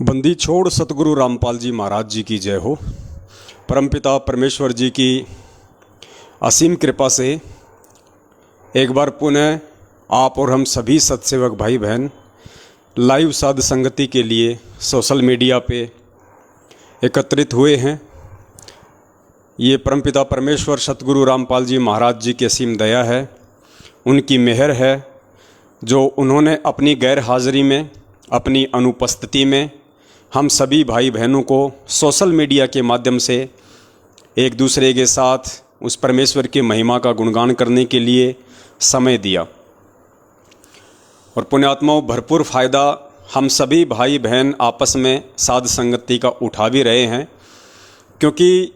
बंदी छोड़ सतगुरु रामपाल जी महाराज जी की जय हो। परमपिता परमेश्वर जी की असीम कृपा से एक बार पुनः आप और हम सभी सत्सेवक भाई बहन लाइव साध संगति के लिए सोशल मीडिया पे एकत्रित हुए हैं। ये परमपिता परमेश्वर सतगुरु रामपाल जी महाराज जी की असीम दया है, उनकी मेहर है, जो उन्होंने अपनी गैर हाजिरी में, अपनी अनुपस्थिति में हम सभी भाई बहनों को सोशल मीडिया के माध्यम से एक दूसरे के साथ उस परमेश्वर की महिमा का गुणगान करने के लिए समय दिया। और पुण्यात्माओं, भरपूर फ़ायदा हम सभी भाई बहन आपस में साध संगति का उठा भी रहे हैं, क्योंकि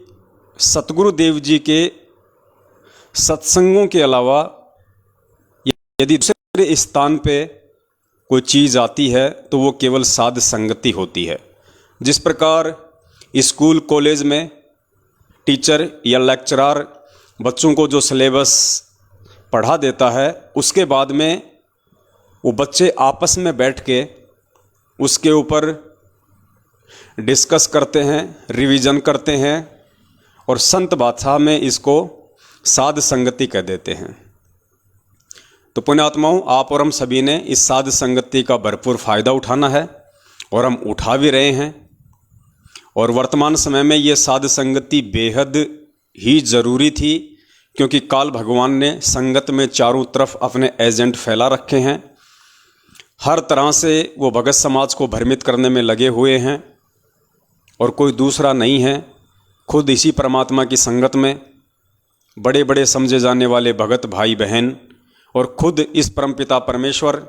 सतगुरु देव जी के सत्संगों के अलावा यदि दूसरे स्थान पे कोई चीज़ आती है तो वो केवल साध संगति होती है। जिस प्रकार स्कूल कॉलेज में टीचर या लेक्चरर बच्चों को जो सिलेबस पढ़ा देता है, उसके बाद में वो बच्चे आपस में बैठ के उसके ऊपर डिस्कस करते हैं, रिवीजन करते हैं और संत भाषा में इसको साध संगति कह देते हैं। तो पुण्यात्माओं, आप और हम सभी ने इस साध संगति का भरपूर फ़ायदा उठाना है और हम उठा भी रहे हैं। और वर्तमान समय में ये साध संगति बेहद ही ज़रूरी थी, क्योंकि काल भगवान ने संगत में चारों तरफ अपने एजेंट फैला रखे हैं। हर तरह से वो भगत समाज को भ्रमित करने में लगे हुए हैं और कोई दूसरा नहीं है, खुद इसी परमात्मा की संगत में बड़े बड़े समझे जाने वाले भगत भाई बहन और खुद इस परमपिता परमेश्वर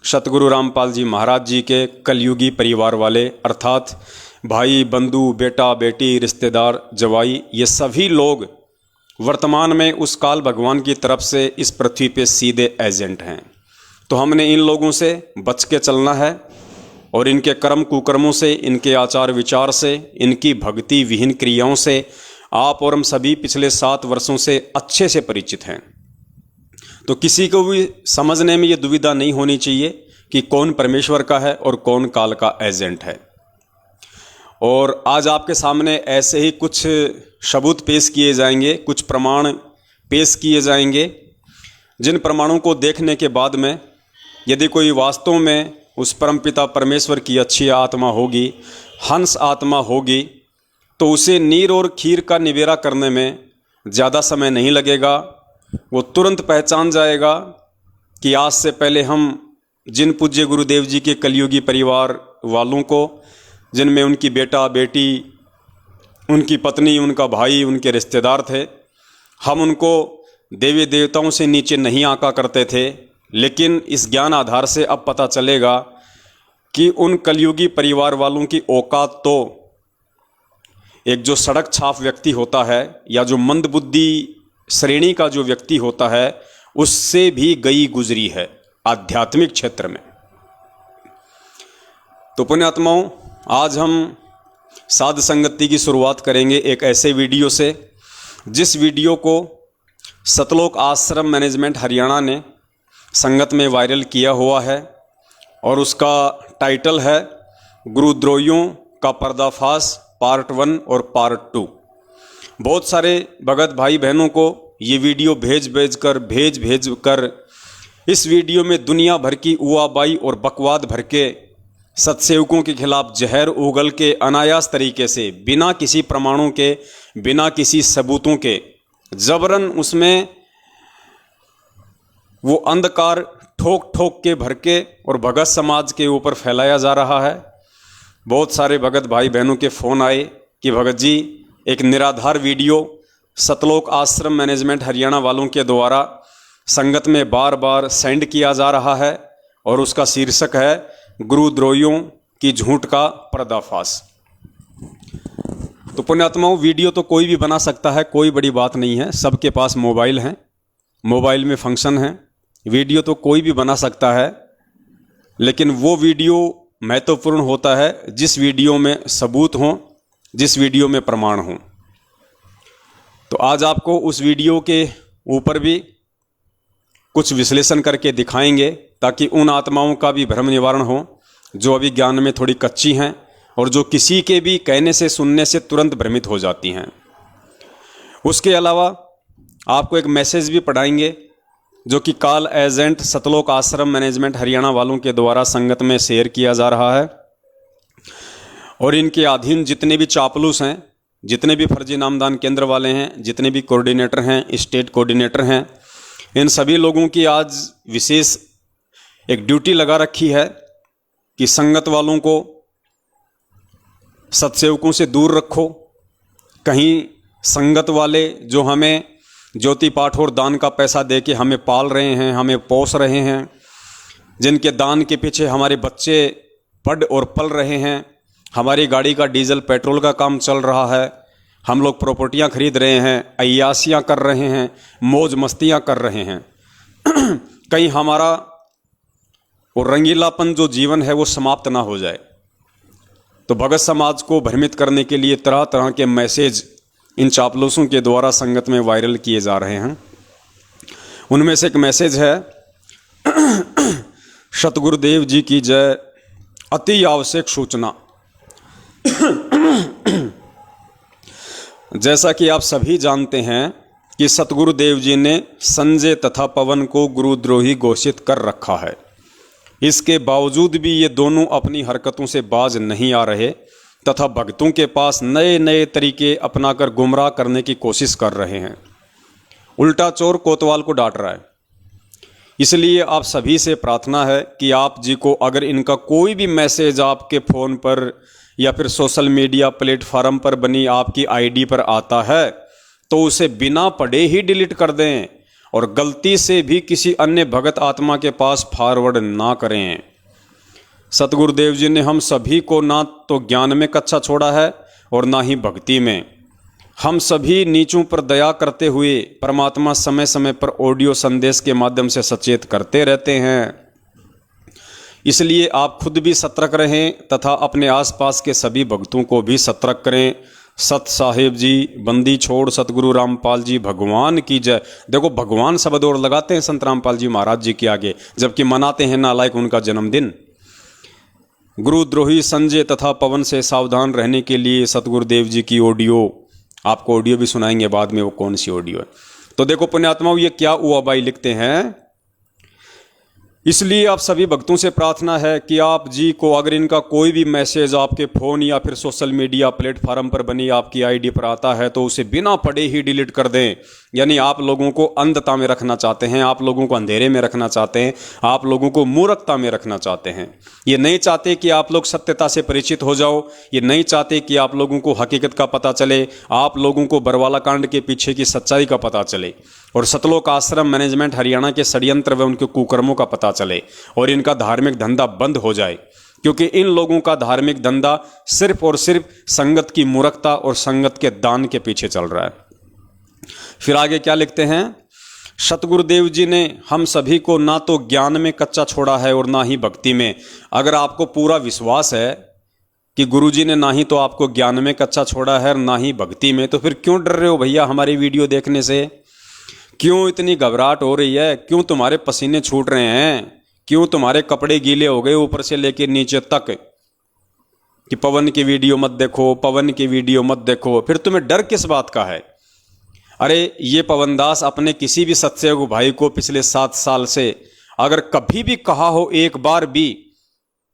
सतगुरु रामपाल जी महाराज जी के कलयुगी परिवार वाले, अर्थात भाई बंधु बेटा बेटी रिश्तेदार जवाई, ये सभी लोग वर्तमान में उस काल भगवान की तरफ से इस पृथ्वी पे सीधे एजेंट हैं। तो हमने इन लोगों से बच के चलना है और इनके कर्म कुकर्मों से, इनके आचार विचार से, इनकी भक्ति विहीन क्रियाओं से आप और हम सभी पिछले 7 वर्षों से अच्छे से परिचित हैं। तो किसी को भी समझने में ये दुविधा नहीं होनी चाहिए कि कौन परमेश्वर का है और कौन काल का एजेंट है। और आज आपके सामने ऐसे ही कुछ सबूत पेश किए जाएंगे, कुछ प्रमाण पेश किए जाएंगे, जिन प्रमाणों को देखने के बाद में यदि कोई वास्तव में उस परमपिता परमेश्वर की अच्छी आत्मा होगी, हंस आत्मा होगी, तो उसे नीर और खीर का निवेरा करने में ज़्यादा समय नहीं लगेगा। वो तुरंत पहचान जाएगा कि आज से पहले हम जिन पूज्य गुरुदेव जी के कलयुगी परिवार वालों को, जिनमें उनकी बेटा बेटी, उनकी पत्नी, उनका भाई, उनके रिश्तेदार थे, हम उनको देवी देवताओं से नीचे नहीं आंका करते थे। लेकिन इस ज्ञान आधार से अब पता चलेगा कि उन कलयुगी परिवार वालों की औकात तो एक जो सड़क छाप व्यक्ति होता है या जो मंदबुद्धि श्रेणी का जो व्यक्ति होता है, उससे भी गई गुजरी है आध्यात्मिक क्षेत्र में। तो पुण्यात्माओं, आज हम साध संगति की शुरुआत करेंगे एक ऐसे वीडियो से, जिस वीडियो को सतलोक आश्रम मैनेजमेंट हरियाणा ने संगत में वायरल किया हुआ है और उसका टाइटल है गुरुद्रोहियों का पर्दाफाश पार्ट 1 और पार्ट 2। बहुत सारे भगत भाई बहनों को ये वीडियो भेज कर इस वीडियो में दुनिया भर की उआबाई और बकवाद भर के सत्सेवकों के खिलाफ जहर उगल के अनायास तरीके से, बिना किसी प्रमाणों के, बिना किसी सबूतों के, जबरन उसमें वो अंधकार ठोक ठोक के भर के और भगत समाज के ऊपर फैलाया जा रहा है। बहुत सारे भगत भाई बहनों के फ़ोन आए कि भगत जी, एक निराधार वीडियो सतलोक आश्रम मैनेजमेंट हरियाणा वालों के द्वारा संगत में बार बार सेंड किया जा रहा है और उसका शीर्षक है गुरुद्रोहियों की झूठ का पर्दाफाश। तो पुण्यात्माओं, वीडियो तो कोई भी बना सकता है, कोई बड़ी बात नहीं है। सबके पास मोबाइल हैं, मोबाइल में फंक्शन है, वीडियो तो कोई भी बना सकता है। लेकिन वो वीडियो महत्वपूर्ण होता है जिस वीडियो में सबूत हों, जिस वीडियो में प्रमाण हों। तो आज आपको उस वीडियो के ऊपर भी कुछ विश्लेषण करके दिखाएंगे, ताकि उन आत्माओं का भी भ्रम निवारण हो जो अभी ज्ञान में थोड़ी कच्ची हैं, और जो किसी के भी कहने से सुनने से तुरंत भ्रमित हो जाती हैं। उसके अलावा आपको एक मैसेज भी पढ़ाएंगे जो कि कॉल एजेंट सतलोक आश्रम मैनेजमेंट हरियाणा वालों के द्वारा संगत में शेयर किया जा रहा है। और इनके अधीन जितने भी चापलूस हैं, जितने भी फर्जी नामदान केंद्र वाले हैं, जितने भी कोऑर्डिनेटर हैं, स्टेट कोऑर्डिनेटर हैं, इन सभी लोगों की आज विशेष एक ड्यूटी लगा रखी है कि संगत वालों को सत्सेवकों से दूर रखो। कहीं संगत वाले जो हमें ज्योति पाठ और दान का पैसा दे के हमें पाल रहे हैं, हमें पोस रहे हैं, जिनके दान के पीछे हमारे बच्चे पढ़ और पल रहे हैं, हमारी गाड़ी का डीजल पेट्रोल का काम चल रहा है, हम लोग प्रॉपर्टियां खरीद रहे हैं, अय्यासियां कर रहे हैं, मौज मस्तियां कर रहे हैं, कहीं हमारा वो रंगीलापन जो जीवन है वो समाप्त ना हो जाए। तो भगत समाज को भ्रमित करने के लिए तरह तरह के मैसेज इन चापलूसों के द्वारा संगत में वायरल किए जा रहे हैं। उनमें से एक मैसेज है, सतगुरुदेव जी की जय, अति आवश्यक सूचना। जैसा कि आप सभी जानते हैं कि सतगुरुदेव जी ने संजय तथा पवन को गुरुद्रोही घोषित कर रखा है। इसके बावजूद भी ये दोनों अपनी हरकतों से बाज नहीं आ रहे तथा भक्तों के पास नए नए तरीके अपनाकर गुमराह करने की कोशिश कर रहे हैं। उल्टा चोर कोतवाल को डांट रहा है। इसलिए आप सभी से प्रार्थना है कि आप जी को अगर इनका कोई भी मैसेज आपके फ़ोन पर या फिर सोशल मीडिया प्लेटफार्म पर बनी आपकी आईडी पर आता है तो उसे बिना पढ़े ही डिलीट कर दें और गलती से भी किसी अन्य भगत आत्मा के पास फॉरवर्ड ना करें। सतगुरुदेव जी ने हम सभी को ना तो ज्ञान में कच्चा छोड़ा है और ना ही भक्ति में। हम सभी नीचों पर दया करते हुए परमात्मा समय समय पर ऑडियो संदेश के माध्यम से सचेत करते रहते हैं। इसलिए आप खुद भी सतर्क रहें तथा अपने आसपास के सभी भक्तों को भी सतर्क करें। सत साहेब जी, बंदी छोड़ सतगुरु रामपाल जी भगवान की जय। देखो, भगवान शब्द और लगाते हैं संत रामपाल जी महाराज जी के आगे, जबकि मनाते हैं नालायक उनका जन्मदिन। गुरुद्रोही संजय तथा पवन से सावधान रहने के लिए सतगुरुदेव जी की ऑडियो, आपको ऑडियो भी सुनाएंगे बाद में वो कौन सी ऑडियो है। तो देखो पुण्यात्माओं, ये क्या हुआ भाई, लिखते हैं, इसलिए आप सभी भक्तों से प्रार्थना है कि आप जी को अगर इनका कोई भी मैसेज आपके फ़ोन या फिर सोशल मीडिया प्लेटफार्म पर बनी आपकी आईडी पर आता है तो उसे बिना पढ़े ही डिलीट कर दें। यानी आप लोगों को अंधता में रखना चाहते हैं, आप लोगों को अंधेरे में रखना चाहते हैं, आप लोगों को मूर्खता में रखना चाहते हैं। ये नहीं चाहते कि आप लोग सत्यता से परिचित हो जाओ, ये नहीं चाहते कि आप लोगों को हकीकत का पता चले, आप लोगों को बरवाला कांड के पीछे की सच्चाई का पता चले और सतलोक आश्रम मैनेजमेंट हरियाणा के षड्यंत्र व उनके कुकर्मों का पता चले और इनका धार्मिक धंधा बंद हो जाए। क्योंकि इन लोगों का धार्मिक धंधा सिर्फ और सिर्फ संगत की मूर्खता और संगत के दान के पीछे चल रहा है। फिर आगे क्या लिखते हैं, सतगुरुदेव जी ने हम सभी को ना तो ज्ञान में कच्चा छोड़ा है और ना ही भक्ति में। अगर आपको पूरा विश्वास है कि गुरु जी ने ना ही तो आपको ज्ञान में कच्चा छोड़ा है और ना ही भक्ति में, तो फिर क्यों डर रहे हो भैया हमारी वीडियो देखने से? क्यों इतनी घबराहट हो रही है? क्यों तुम्हारे पसीने छूट रहे हैं? क्यों तुम्हारे कपड़े गीले हो गए ऊपर से लेकर नीचे तक कि पवन की वीडियो मत देखो, पवन की वीडियो मत देखो? फिर तुम्हें डर किस बात का है? अरे ये पवनदास अपने किसी भी सत्सेवक भाई को पिछले 7 साल से अगर कभी भी कहा हो एक बार भी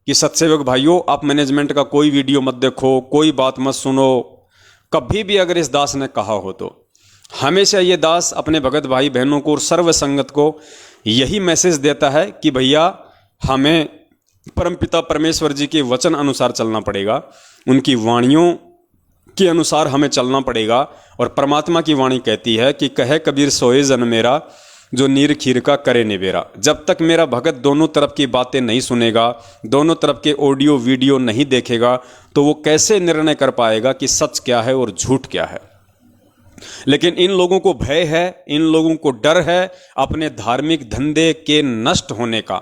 कि सत्सेवक भाइयों आप मैनेजमेंट का कोई वीडियो मत देखो, कोई बात मत सुनो, कभी भी अगर इस दास ने कहा हो तो हमेशा ये दास अपने भगत भाई बहनों को और सर्व संगत को यही मैसेज देता है कि भैया हमें परमपिता परमेश्वर जी के वचन अनुसार चलना पड़ेगा, उनकी वाणियों के अनुसार हमें चलना पड़ेगा। और परमात्मा की वाणी कहती है कि कहे कबीर सोए जन मेरा, जो नीर खीर का करे निबेरा। जब तक मेरा भगत दोनों तरफ की बातें नहीं सुनेगा, दोनों तरफ के ऑडियो वीडियो नहीं देखेगा, तो वो कैसे निर्णय कर पाएगा कि सच क्या है और झूठ क्या है। लेकिन इन लोगों को भय है, इन लोगों को डर है अपने धार्मिक धंधे के नष्ट होने का,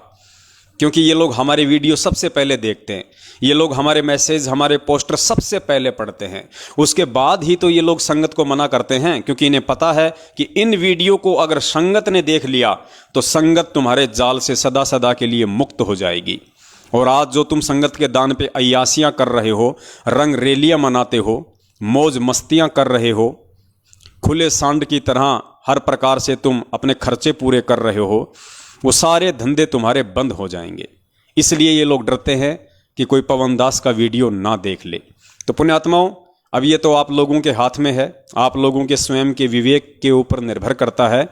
क्योंकि ये लोग हमारे वीडियो सबसे पहले देखते हैं, ये लोग हमारे मैसेज हमारे पोस्टर सबसे पहले पढ़ते हैं, उसके बाद ही तो ये लोग संगत को मना करते हैं। क्योंकि इन्हें पता है कि इन वीडियो को अगर संगत ने देख लिया तो संगत तुम्हारे जाल से सदा सदा के लिए मुक्त हो जाएगी। और आज जो तुम संगत के दान पे अय्यासियाँ कर रहे हो, रंग रेलियाँ मनाते हो, मौज मस्तियाँ कर रहे हो, खुले सांड की तरह हर प्रकार से तुम अपने खर्चे पूरे कर रहे हो, वो सारे धंधे तुम्हारे बंद हो जाएंगे। इसलिए ये लोग डरते हैं कि कोई पवन दास का वीडियो ना देख ले। तो पुण्यात्माओं, अब ये तो आप लोगों के हाथ में है, आप लोगों के स्वयं के विवेक के ऊपर निर्भर करता है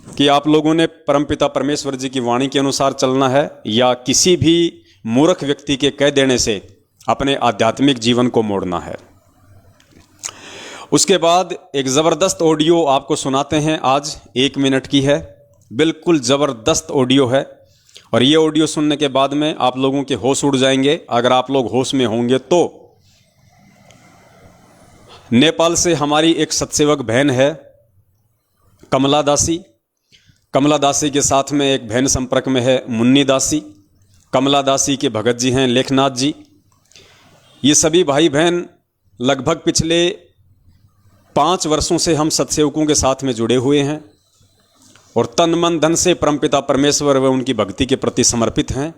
कि आप लोगों ने परमपिता परमेश्वर जी की वाणी के अनुसार चलना है या किसी भी मूर्ख व्यक्ति के कह देने से अपने आध्यात्मिक जीवन को मोड़ना है। उसके बाद एक ज़बरदस्त ऑडियो आपको सुनाते हैं, आज 1 मिनट की है, बिल्कुल ज़बरदस्त ऑडियो है। और ये ऑडियो सुनने के बाद में आप लोगों के होश उड़ जाएंगे, अगर आप लोग होश में होंगे तो। नेपाल से हमारी एक सत्सेवक बहन है कमला दासी। कमला दासी के साथ में एक बहन संपर्क में है मुन्नी दासी। कमला दासी के भगत जी हैं लेखनाथ जी। ये सभी भाई बहन लगभग पिछले 5 वर्षों से हम सत्सेवकों के साथ में जुड़े हुए हैं और तन मन धन से परमपिता परमेश्वर व उनकी भक्ति के प्रति समर्पित हैं।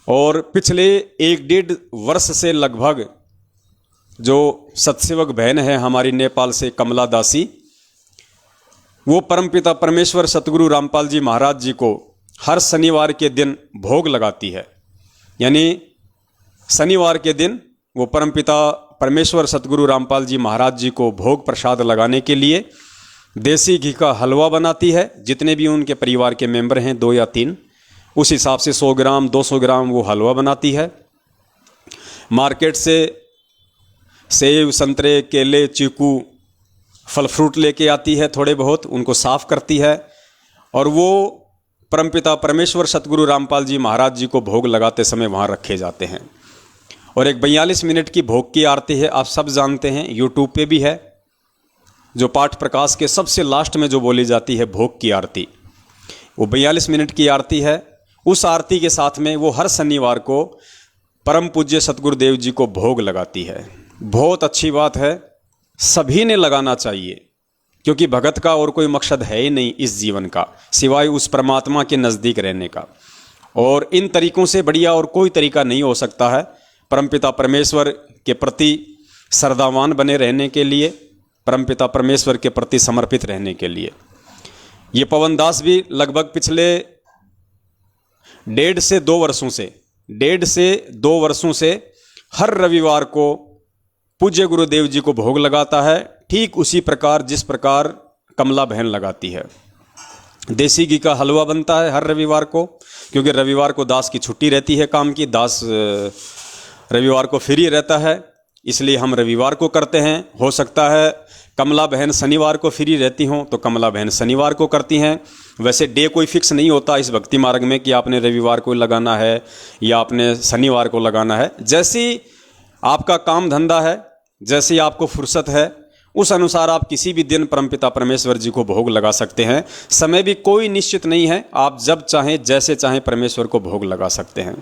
और पिछले 1-1.5 वर्ष से लगभग जो सत्सेवक बहन है हमारी नेपाल से कमला दासी, वो परमपिता परमेश्वर सतगुरु रामपाल जी महाराज जी को हर शनिवार के दिन भोग लगाती है। यानी शनिवार के दिन वो परमपिता परमेश्वर सतगुरु रामपाल जी महाराज जी को भोग प्रसाद लगाने के लिए देसी घी का हलवा बनाती है। जितने भी उनके परिवार के मेंबर हैं 2 या 3, उस हिसाब से 100 ग्राम 200 ग्राम वो हलवा बनाती है। मार्केट से सेब संतरे केले चीकू फल फ्रूट लेके आती है, थोड़े बहुत उनको साफ करती है और वो परमपिता परमेश्वर सतगुरु रामपाल जी महाराज जी को भोग लगाते समय वहाँ रखे जाते हैं। और एक 42 मिनट की भोग की आरती है, आप सब जानते हैं, यूट्यूब पे भी है, जो पाठ प्रकाश के सबसे लास्ट में जो बोली जाती है भोग की आरती, वो 42 मिनट की आरती है। उस आरती के साथ में वो हर शनिवार को परम पूज्य सतगुरुदेव जी को भोग लगाती है। बहुत अच्छी बात है, सभी ने लगाना चाहिए, क्योंकि भगत का और कोई मकसद है ही नहीं इस जीवन का सिवाय उस परमात्मा के नज़दीक रहने का। और इन तरीकों से बढ़िया और कोई तरीका नहीं हो सकता है परमपिता परमेश्वर के प्रति श्रद्धावान बने रहने के लिए, परमपिता परमेश्वर के प्रति समर्पित रहने के लिए। ये पवन दास भी लगभग पिछले 1.5 से 2 वर्षों से हर रविवार को पूज्य गुरुदेव जी को भोग लगाता है, ठीक उसी प्रकार जिस प्रकार कमला बहन लगाती है। देसी घी का हलवा बनता है हर रविवार को, क्योंकि रविवार को दास की छुट्टी रहती है काम की, दास रविवार को फ्री रहता है, इसलिए हम रविवार को करते हैं। हो सकता है कमला बहन शनिवार को फ्री रहती हों तो कमला बहन शनिवार को करती हैं। वैसे डे कोई फिक्स नहीं होता इस भक्ति मार्ग में कि आपने रविवार को लगाना है या आपने शनिवार को लगाना है। जैसी आपका काम धंधा है, जैसी आपको फुर्सत है, उस अनुसार आप किसी भी दिन परमपिता परमेश्वर जी को भोग लगा सकते हैं। समय भी कोई निश्चित नहीं है, आप जब चाहें जैसे चाहें परमेश्वर को भोग लगा सकते हैं।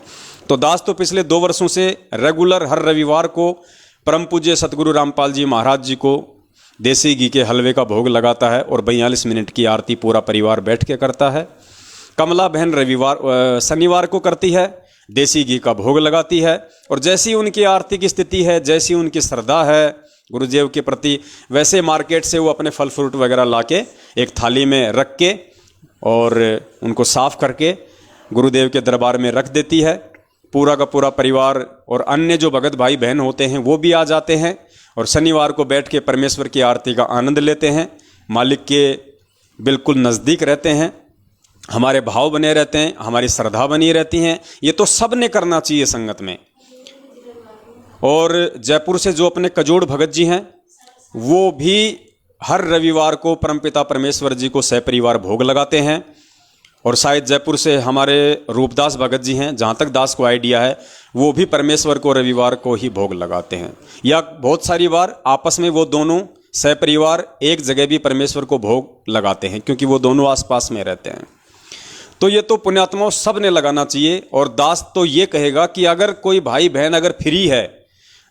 तो दास तो पिछले 2 वर्षों से रेगुलर हर रविवार को परम पूज्य सतगुरु रामपाल जी महाराज जी को देसी घी के हलवे का भोग लगाता है और 42 मिनट की आरती पूरा परिवार बैठ के करता है। कमला बहन शनिवार को करती है, देसी घी का भोग लगाती है और जैसी उनकी आर्थिक स्थिति है, जैसी उनकी श्रद्धा है गुरुदेव के प्रति, वैसे मार्केट से वो अपने फल फ्रूट वगैरह लाके एक थाली में रख के और उनको साफ करके गुरुदेव के दरबार में रख देती है। पूरा का पूरा परिवार और अन्य जो भगत भाई बहन होते हैं वो भी आ जाते हैं और शनिवार को बैठ के परमेश्वर की आरती का आनंद लेते हैं, मालिक के बिल्कुल नज़दीक रहते हैं, हमारे भाव बने रहते हैं, हमारी श्रद्धा बनी रहती हैं। ये तो सब ने करना चाहिए संगत में। और जयपुर से जो अपने कजोड़ भगत जी हैं वो भी हर रविवार को परमपिता परमेश्वर जी को सपरिवार भोग लगाते हैं। और शायद जयपुर से हमारे रूपदास भगत जी हैं, जहाँ तक दास को आइडिया है, वो भी परमेश्वर को रविवार को ही भोग लगाते हैं। या बहुत सारी बार आपस में वो दोनों सपरिवार एक जगह भी परमेश्वर को भोग लगाते हैं, क्योंकि वो दोनों आसपास में रहते हैं। तो ये तो पुण्यात्माओं सब ने लगाना चाहिए। और दास तो ये कहेगा कि अगर कोई भाई बहन अगर फ्री है,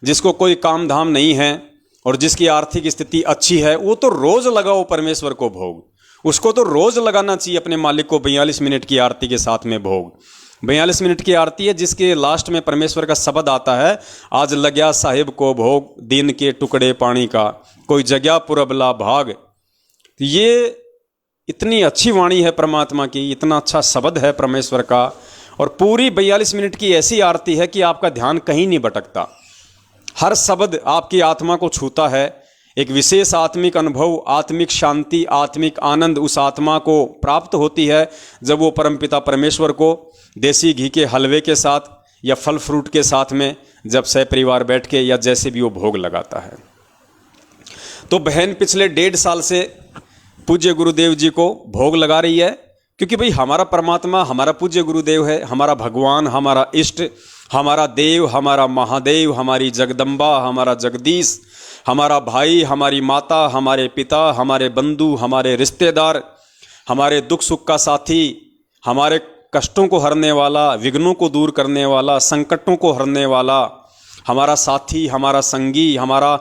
जिसको कोई काम धाम नहीं है और जिसकी आर्थिक स्थिति अच्छी है, वो तो रोज लगाओ परमेश्वर को भोग। उसको तो रोज लगाना चाहिए अपने मालिक को 42 मिनट की आरती के साथ में भोग। 42 मिनट की आरती है जिसके लास्ट में परमेश्वर का शब्द आता है, आज लग्या साहिब को भोग दिन के टुकड़े पानी का, कोई जगह पुरबला भाग। ये इतनी अच्छी वाणी है परमात्मा की, इतना अच्छा शब्द है परमेश्वर का, और पूरी 42 मिनट की ऐसी आरती है कि आपका ध्यान कहीं नहीं भटकता। हर शब्द आपकी आत्मा को छूता है, एक विशेष आत्मिक अनुभव, आत्मिक शांति, आत्मिक आनंद उस आत्मा को प्राप्त होती है जब वो परमपिता परमेश्वर को देसी घी के हलवे के साथ या फल फ्रूट के साथ में जब सहपरिवार बैठ के या जैसे भी वो भोग लगाता है। तो बहन पिछले 1.5 साल से पूज्य गुरुदेव जी को भोग लगा रही है, क्योंकि भाई हमारा परमात्मा हमारा पूज्य गुरुदेव है, हमारा भगवान, हमारा इष्ट, हमारा देव, हमारा महादेव, हमारी जगदम्बा, हमारा जगदीश, हमारा भाई, हमारी माता, हमारे पिता, हमारे बंधु, हमारे रिश्तेदार, हमारे दुख सुख का साथी, हमारे कष्टों को हरने वाला, विघ्नों को दूर करने वाला, संकटों को हरने वाला, हमारा साथी, हमारा संगी, हमारा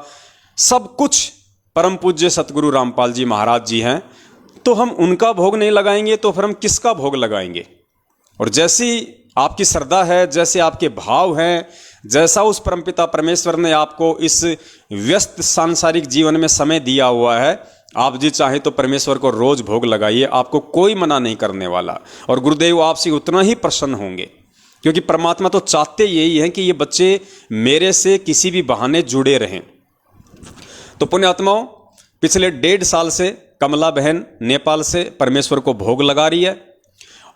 सब कुछ परम पूज्य सतगुरु रामपाल जी महाराज जी हैं। तो हम उनका भोग नहीं लगाएंगे तो फिर हम किसका भोग लगाएंगे? और जैसी आपकी श्रद्धा है, जैसे आपके भाव हैं, जैसा उस परमपिता परमेश्वर ने आपको इस व्यस्त सांसारिक जीवन में समय दिया हुआ है, आप जी चाहे तो परमेश्वर को रोज भोग लगाइए, आपको कोई मना नहीं करने वाला, और गुरुदेव आपसे उतना ही प्रसन्न होंगे, क्योंकि परमात्मा तो चाहते यही है कि ये बच्चे मेरे से किसी भी बहाने जुड़े रहें। तो पुण्यात्माओं, पिछले 1.5 साल से कमला बहन नेपाल से परमेश्वर को भोग लगा रही है,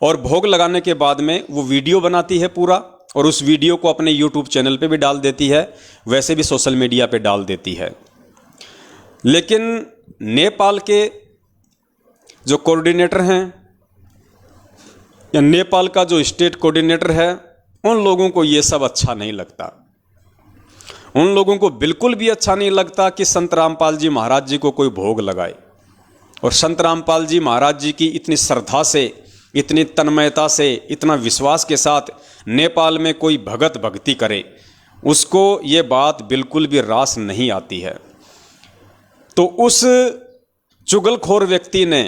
और भोग लगाने के बाद में वो वीडियो बनाती है पूरा, और उस वीडियो को अपने YouTube चैनल पे भी डाल देती है, वैसे भी सोशल मीडिया पे डाल देती है। लेकिन नेपाल के जो कोऑर्डिनेटर हैं या नेपाल का जो स्टेट कोऑर्डिनेटर है, उन लोगों को ये सब अच्छा नहीं लगता। उन लोगों को बिल्कुल भी अच्छा नहीं लगता कि संत रामपाल जी महाराज जी को कोई भोग लगाए, और संत रामपाल जी महाराज जी की इतनी श्रद्धा से, इतनी तन्मयता से, इतना विश्वास के साथ नेपाल में कोई भगत भक्ति करे, उसको ये बात बिल्कुल भी रास नहीं आती है। तो उस चुगलखोर व्यक्ति ने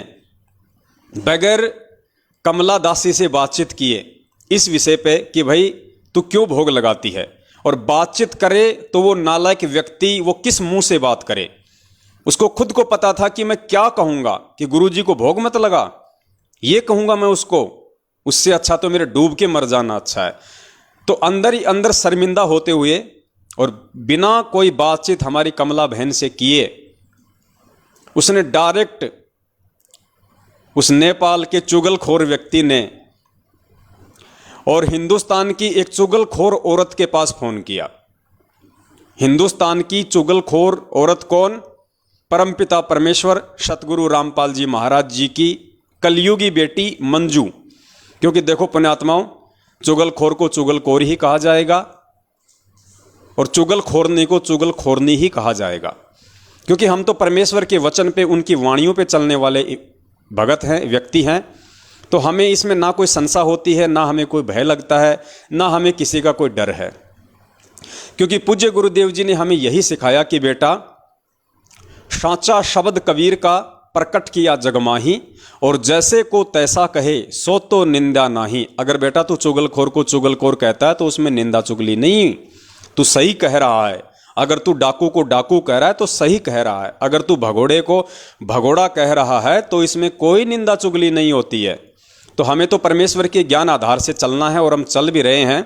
बगैर कमला दासी से बातचीत किए इस विषय पे कि भाई तू क्यों भोग लगाती है, और बातचीत करे तो वो नालायक व्यक्ति वो किस मुंह से बात करे। उसको खुद को पता था कि मैं क्या कहूँगा, कि गुरुजी को भोग मत लगा, ये कहूँगा मैं उसको, उससे अच्छा तो मेरे डूब के मर जाना अच्छा है। तो अंदर ही अंदर शर्मिंदा होते हुए और बिना कोई बातचीत हमारी कमला बहन से किए उसने डायरेक्ट उस नेपाल के चुगलखोर व्यक्ति ने और हिंदुस्तान की एक चुगलखोर औरत के पास फोन किया। हिंदुस्तान की चुगलखोर औरत कौन? परमपिता परमेश्वर सतगुरु रामपाल जी महाराज जी की कलयुगी बेटी मंजू। क्योंकि देखो पुण्यात्माओं, चुगलखोर को चुगलखोर ही कहा जाएगा और चुगलखोरनी को चुगलखोरनी ही कहा जाएगा, क्योंकि हम तो परमेश्वर के वचन पे, उनकी वाणियों पे चलने वाले भगत हैं, व्यक्ति हैं। तो हमें इसमें ना कोई संशय होती है, ना हमें कोई भय लगता है, ना हमें किसी का कोई डर है, क्योंकि पूज्य गुरुदेव जी ने हमें यही सिखाया कि बेटा साचा शब्द कबीर का प्रकट किया जगमाही, और जैसे को तैसा कहे सो तो निंदा नाही। अगर बेटा तू चुगलखोर को चुगलखोर कहता है तो उसमें निंदा चुगली नहीं, तू सही कह रहा है। अगर तू डाकू को डाकू कह रहा है तो सही कह रहा है। अगर तू भगोड़े को भगोड़ा कह रहा है तो इसमें कोई निंदा चुगली नहीं होती है। तो हमें तो परमेश्वर के ज्ञान आधार से चलना है, और हम चल भी रहे हैं।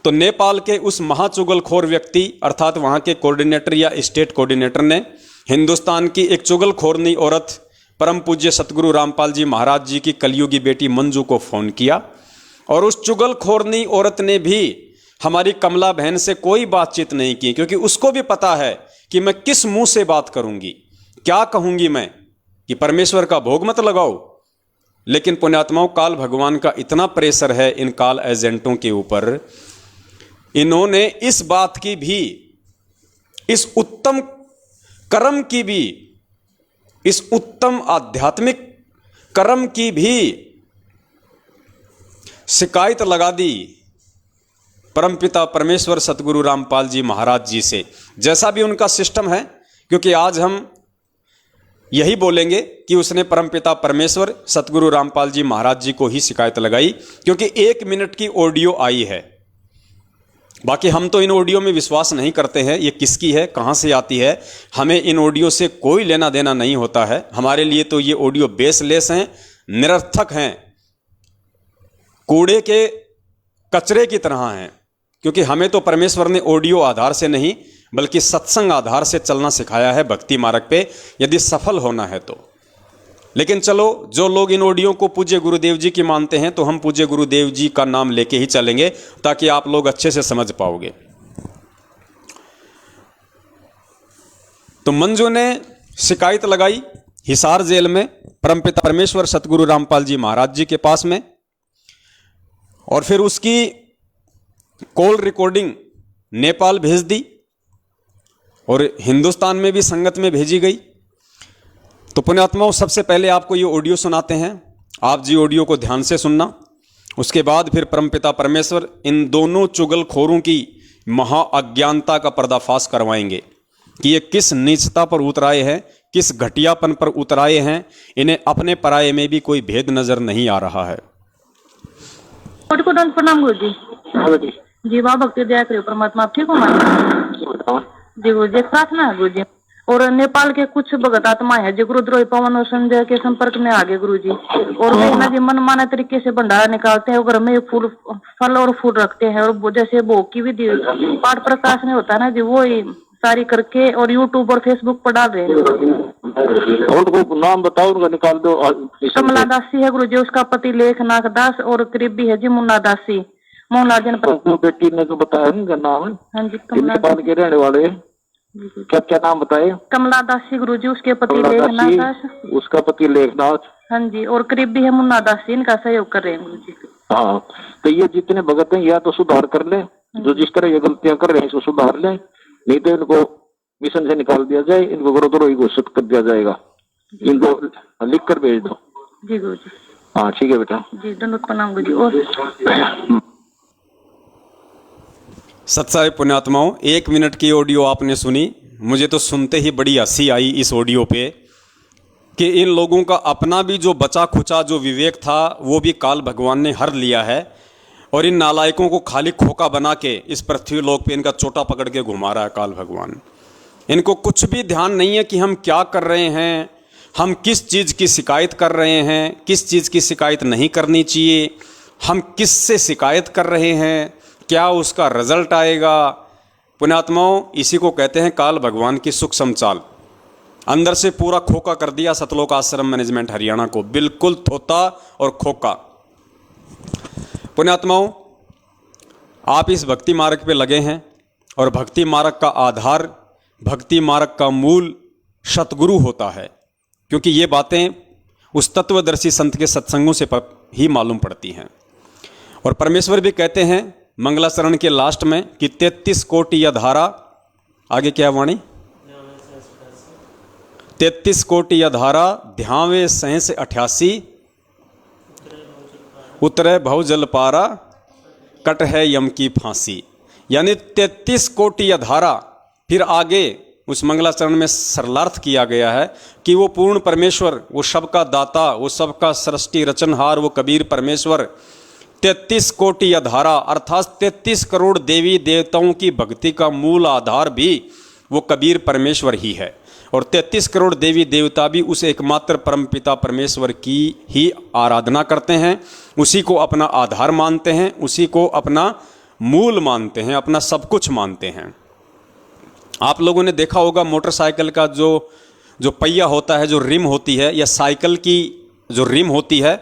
तो नेपाल के उस महाचुगलखोर व्यक्ति अर्थात वहाँ के कोऑर्डिनेटर या स्टेट कोऑर्डिनेटर ने हिंदुस्तान की एक चुगलखोरनी औरत परम पूज्य सतगुरु रामपाल जी महाराज जी की कलयुगी बेटी मंजू को फ़ोन किया, और उस चुगलखोरनी औरत ने भी हमारी कमला बहन से कोई बातचीत नहीं की, क्योंकि उसको भी पता है कि मैं किस मुंह से बात करूंगी, क्या कहूंगी मैं कि परमेश्वर का भोग मत लगाओ। लेकिन पुण्यात्माओं, काल भगवान का इतना प्रेशर है इन काल एजेंटों के ऊपर, इन्होंने इस बात की भी, इस उत्तम कर्म की भी, इस उत्तम आध्यात्मिक कर्म की भी शिकायत लगा दी परमपिता परमेश्वर सतगुरु रामपाल जी महाराज जी से, जैसा भी उनका सिस्टम है। क्योंकि आज हम यही बोलेंगे कि उसने परमपिता परमेश्वर सतगुरु रामपाल जी महाराज जी को ही शिकायत लगाई, क्योंकि 1 मिनट की ऑडियो आई है। बाकी हम तो इन ऑडियो में विश्वास नहीं करते हैं, ये किसकी है, कहाँ से आती है, हमें इन ऑडियो से कोई लेना देना नहीं होता है। हमारे लिए तो ये ऑडियो बेसलेस हैं, निरर्थक हैं, कूड़े के कचरे की तरह हैं, क्योंकि हमें तो परमेश्वर ने ऑडियो आधार से नहीं बल्कि सत्संग आधार से चलना सिखाया है भक्ति मार्ग पे, यदि सफल होना है तो। लेकिन चलो, जो लोग इन ऑडियो को पूज्य गुरुदेव जी की मानते हैं, तो हम पूज्य गुरुदेव जी का नाम लेके ही चलेंगे, ताकि आप लोग अच्छे से समझ पाओगे। तो मंजू ने शिकायत लगाई हिसार जेल में परमपिता परमेश्वर सतगुरु रामपाल जी महाराज जी के पास में, और फिर उसकी कॉल रिकॉर्डिंग नेपाल भेज दी और हिंदुस्तान में भी संगत में भेजी गई। तो पुण्यात्माओं, सबसे पहले आपको ये ऑडियो सुनाते हैं, आप जी ऑडियो को ध्यान से सुनना। उसके बाद फिर परमपिता परमेश्वर इन दोनों चुगलखोरों की महा अज्ञानता का पर्दाफाश करवाएंगे कि ये किस नीचता पर उतराए हैं, किस घटियापन पर उतराए हैं, इन्हें अपने पराये में भी कोई भेद नजर नहीं आ रहा है। प्रणाम गुरु जी। जी बाबा भक्ति दया करियो परमात्मा, आप ठीक हो मां जी? गुरु जी प्रार्थना है गुरु जी, और नेपाल के कुछ भगत आत्मा है जो गुरुद्रोही पवन और संजय के संपर्क में आ गए गुरु जी, और वे ना जी मन माने तरीके से भंडारा निकालते हैं, घर में फूल फल और फूल रखते हैं, और जैसे भोग की विधि पाठ प्रकाश में होता है ना जी, वो ही सारी करके और यूट्यूब और फेसबुक पर डाल रहे हैं। उनको नाम बताओ, उनका निकाल दो। कमला दासी है गुरु जी, उसका पति लेखनाथ दास, और करीबी है जी मुन्ना दासी, मोहनलाल जनपद। बेटी ने तो बताया उनका नाम। हाँ जी, कमला नेपाल के रहने वाले। क्या क्या नाम बताए? कमला दासी गुरु जी, उसके पति लेखनाथ दास, उसका पति लेखनाथ। हाँ जी, और करीबी है मुन्ना दासी, इनका सहयोग कर रहे हैं गुरु जी। हाँ, तो ये जितने भगत हैं या तो सुधार कर ले, जो जिस तरह ये गलतियां कर रहे हैं इसको सुधार ले, नहीं तो इनको मिशन से निकाल दिया जाए, इनको गुरुद्रोही घोषित कर दिया जाएगा। इनको लिख कर भेज दो। जी गुरु जी। हाँ ठीक है बेटा जी, दंडवत प्रणाम गुरु जी। और सत्साई पुण्यात्माओं, 1 मिनट की ऑडियो आपने सुनी। मुझे तो सुनते ही बड़ी हंसी आई इस ऑडियो पे कि इन लोगों का अपना भी जो बचा खुचा जो विवेक था वो भी काल भगवान ने हर लिया है, और इन नालायकों को खाली खोखा बना के इस पृथ्वी लोक पे इनका चोटा पकड़ के घुमा रहा है काल भगवान। इनको कुछ भी ध्यान नहीं है कि हम क्या कर रहे हैं, हम किस चीज़ की शिकायत कर रहे हैं, किस चीज़ की शिकायत नहीं करनी चाहिए, हम किस से शिकायत कर रहे हैं, क्या उसका रिजल्ट आएगा। पुण्यात्माओं, इसी को कहते हैं काल भगवान की सूक्ष्म चाल। अंदर से पूरा खोखा कर दिया सतलोक आश्रम मैनेजमेंट हरियाणा को, बिल्कुल थोता और खोखा। पुण्यात्माओं, आप इस भक्ति मार्ग पे लगे हैं, और भक्ति मार्ग का आधार, भक्ति मार्ग का मूल सतगुरु होता है, क्योंकि ये बातें उस तत्वदर्शी संत के सत्संगों से ही मालूम पड़ती हैं। और परमेश्वर भी कहते हैं मंगलाचरण के लास्ट में कि 33 कोटि या धारा, आगे क्या वाणी, 33 कोटि या धारा ध्यावे सहस 88, उतरे भव जल पारा, कट है यम की फांसी। यानी 33 कोटि या धारा। फिर आगे उस मंगलाचरण में सरलार्थ किया गया है कि वो पूर्ण परमेश्वर, वो सबका दाता, वो सबका सृष्टि रचनहार, वो कबीर परमेश्वर 33 कोटि या धारा अर्थात 33 करोड़ देवी देवताओं की भक्ति का मूल आधार भी वो कबीर परमेश्वर ही है। और 33 करोड़ देवी देवता भी उस एकमात्र परमपिता परमेश्वर की ही आराधना करते हैं, उसी को अपना आधार मानते हैं, उसी को अपना मूल मानते हैं, अपना सब कुछ मानते हैं। आप लोगों ने देखा होगा मोटरसाइकिल का जो पहिया होता है, जो रिम होती है, या साइकिल की जो रिम होती है,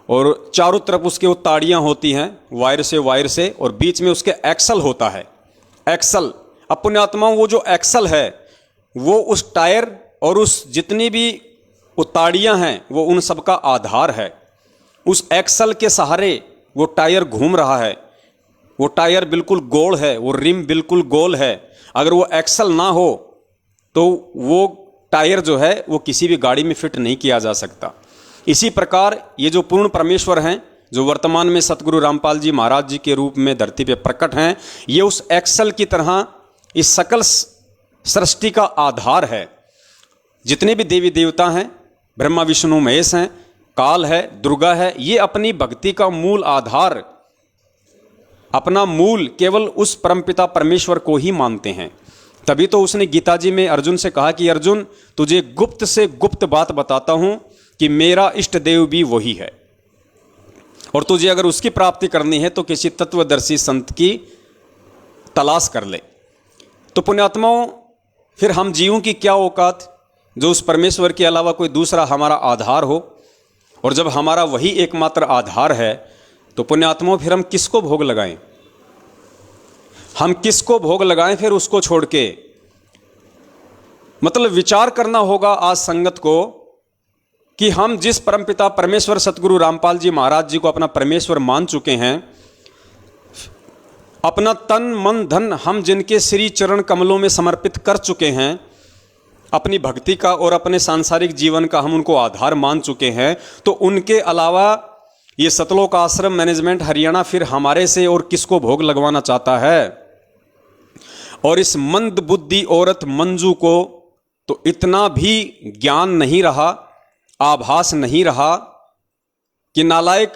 और चारों तरफ उसके वो ताड़ियाँ होती हैं वायर से, और बीच में उसके एक्सल होता है। एक्सल, अब पुण्यात्माओं, वो जो एक्सल है वो उस टायर और उस जितनी भी वो ताड़ियाँ हैं वो उन सब का आधार है। उस एक्सल के सहारे वो टायर घूम रहा है, वो टायर बिल्कुल गोल है, वो रिम बिल्कुल गोल है। अगर वो एक्सल ना हो तो वो टायर जो है वो किसी भी गाड़ी में फिट नहीं किया जा सकता। इसी प्रकार ये जो पूर्ण परमेश्वर हैं, जो वर्तमान में सतगुरु रामपाल जी महाराज जी के रूप में धरती पे प्रकट हैं, ये उस एक्सल की तरह इस सकल सृष्टि का आधार है। जितने भी देवी देवता हैं, ब्रह्मा विष्णु महेश हैं, काल है, दुर्गा है, ये अपनी भक्ति का मूल आधार, अपना मूल केवल उस परमपिता परमेश्वर को ही मानते हैं। तभी तो उसने गीता जी में अर्जुन से कहा कि अर्जुन, तुझे गुप्त से गुप्त बात बताता हूं कि मेरा इष्ट देव भी वही है, और तुझे अगर उसकी प्राप्ति करनी है तो किसी तत्वदर्शी संत की तलाश कर ले। तो पुण्यात्माओं, फिर हम जीवों की क्या औकात जो उस परमेश्वर के अलावा कोई दूसरा हमारा आधार हो, और जब हमारा वही एकमात्र आधार है तो पुण्यात्माओं फिर हम किसको भोग लगाएं? हम किसको भोग लगाएं फिर उसको छोड़ के? मतलब विचार करना होगा आज संगत को कि हम जिस परमपिता परमेश्वर सतगुरु रामपाल जी महाराज जी को अपना परमेश्वर मान चुके हैं, अपना तन मन धन हम जिनके श्री चरण कमलों में समर्पित कर चुके हैं, अपनी भक्ति का और अपने सांसारिक जीवन का हम उनको आधार मान चुके हैं, तो उनके अलावा ये सतलोक आश्रम मैनेजमेंट हरियाणा फिर हमारे से और किसको भोग लगवाना चाहता है? और इस मंद बुद्धि औरत मंजू को तो इतना भी ज्ञान नहीं रहा, आभास नहीं रहा कि नालायक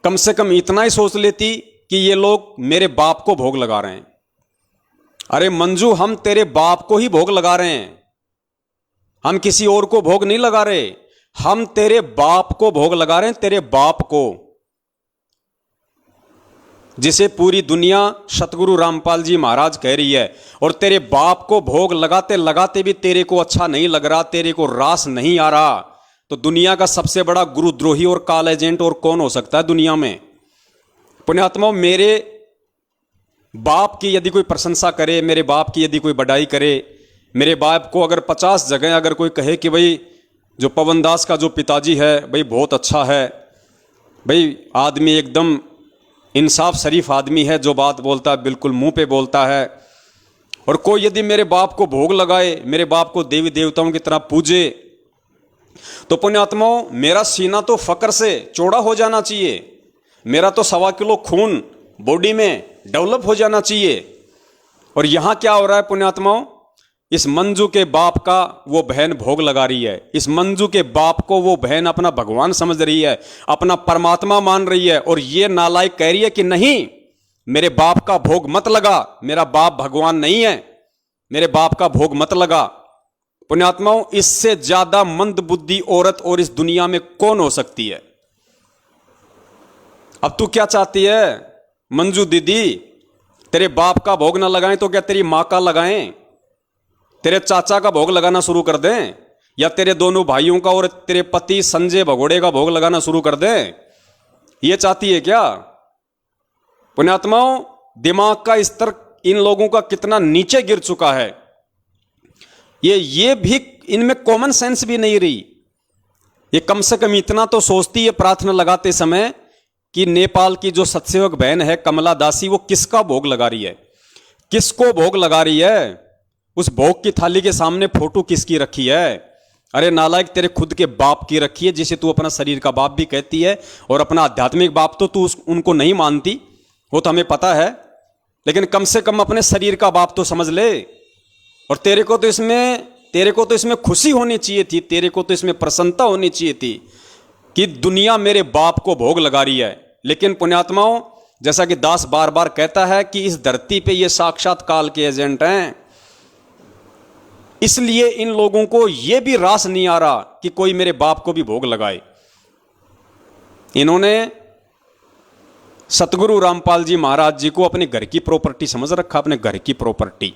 कम से कम इतना ही सोच लेती कि ये लोग मेरे बाप को भोग लगा रहे हैं। अरे मंजू, हम तेरे बाप को ही भोग लगा रहे हैं, हम किसी और को भोग नहीं लगा रहे, हम तेरे बाप को भोग लगा रहे हैं, तेरे बाप को, जिसे पूरी दुनिया सतगुरु रामपाल जी महाराज कह रही है। और तेरे बाप को भोग लगाते लगाते भी तेरे को अच्छा नहीं लग रहा, तेरे को रास नहीं आ रहा, तो दुनिया का सबसे बड़ा गुरुद्रोही और काल एजेंट और कौन हो सकता है दुनिया में? पुण्यात्माओं, मेरे बाप की यदि कोई प्रशंसा करे, मेरे बाप की यदि कोई बड़ाई करे, मेरे बाप को अगर 50 जगह अगर कोई कहे कि भाई जो पवन दास का जो पिताजी है भाई बहुत अच्छा है, भाई आदमी एकदम इंसाफ शरीफ आदमी है, जो बात बोलता है बिल्कुल मुंह पे बोलता है, और कोई यदि मेरे बाप को भोग लगाए, मेरे बाप को देवी देवताओं की तरह पूजे, तो पुण्यात्माओं मेरा सीना तो फक्र से चौड़ा हो जाना चाहिए, मेरा तो 1.25 किलो खून बॉडी में डेवलप हो जाना चाहिए। और यहां क्या हो रहा है पुण्यात्माओं? इस मंजू के बाप का वो बहन भोग लगा रही है, इस मंजू के बाप को वो बहन अपना भगवान समझ रही है, अपना परमात्मा मान रही है, और ये नालायक कह रही है कि नहीं, मेरे बाप का भोग मत लगा, मेरा बाप भगवान नहीं है, मेरे बाप का भोग मत लगा। पुण्यात्माओं, इससे ज्यादा मंद बुद्धि औरत और इस दुनिया में कौन हो सकती है? अब तू क्या चाहती है मंजू दीदी? तेरे बाप का भोग ना लगाएं तो क्या तेरी मां का लगाएं? तेरे चाचा का भोग लगाना शुरू कर दें, या तेरे दोनों भाइयों का और तेरे पति संजय भगोड़े का भोग लगाना शुरू कर दें? ये चाहती है क्या? पुण्यात्माओं, दिमाग का स्तर इन लोगों का कितना नीचे गिर चुका है, ये भी इनमें कॉमन सेंस भी नहीं रही। ये कम से कम इतना तो सोचती है प्रार्थना लगाते समय कि नेपाल की जो सतसेवक बहन है कमला दासी, वो किसका भोग लगा रही है, किसको भोग लगा रही है, उस भोग की थाली के सामने फोटो किसकी रखी है? अरे नालायक, तेरे खुद के बाप की रखी है, जिसे तू अपना शरीर का बाप भी कहती है, और अपना आध्यात्मिक बाप तो तू उनको नहीं मानती, वो तो हमें पता है, लेकिन कम से कम अपने शरीर का बाप तो समझ ले। और तेरे को तो इसमें खुशी होनी चाहिए थी, तेरे को तो इसमें प्रसन्नता होनी चाहिए थी कि दुनिया मेरे बाप को भोग लगा रही है। लेकिन पुण्यात्माओं, जैसा कि दास बार बार कहता है कि इस धरती पे ये साक्षात काल के एजेंट हैं, इसलिए इन लोगों को यह भी रास नहीं आ रहा कि कोई मेरे बाप को भी भोग लगाए। इन्होंने सतगुरु रामपाल जी महाराज जी को अपने घर की प्रॉपर्टी समझ रखा, अपने घर की प्रॉपर्टी,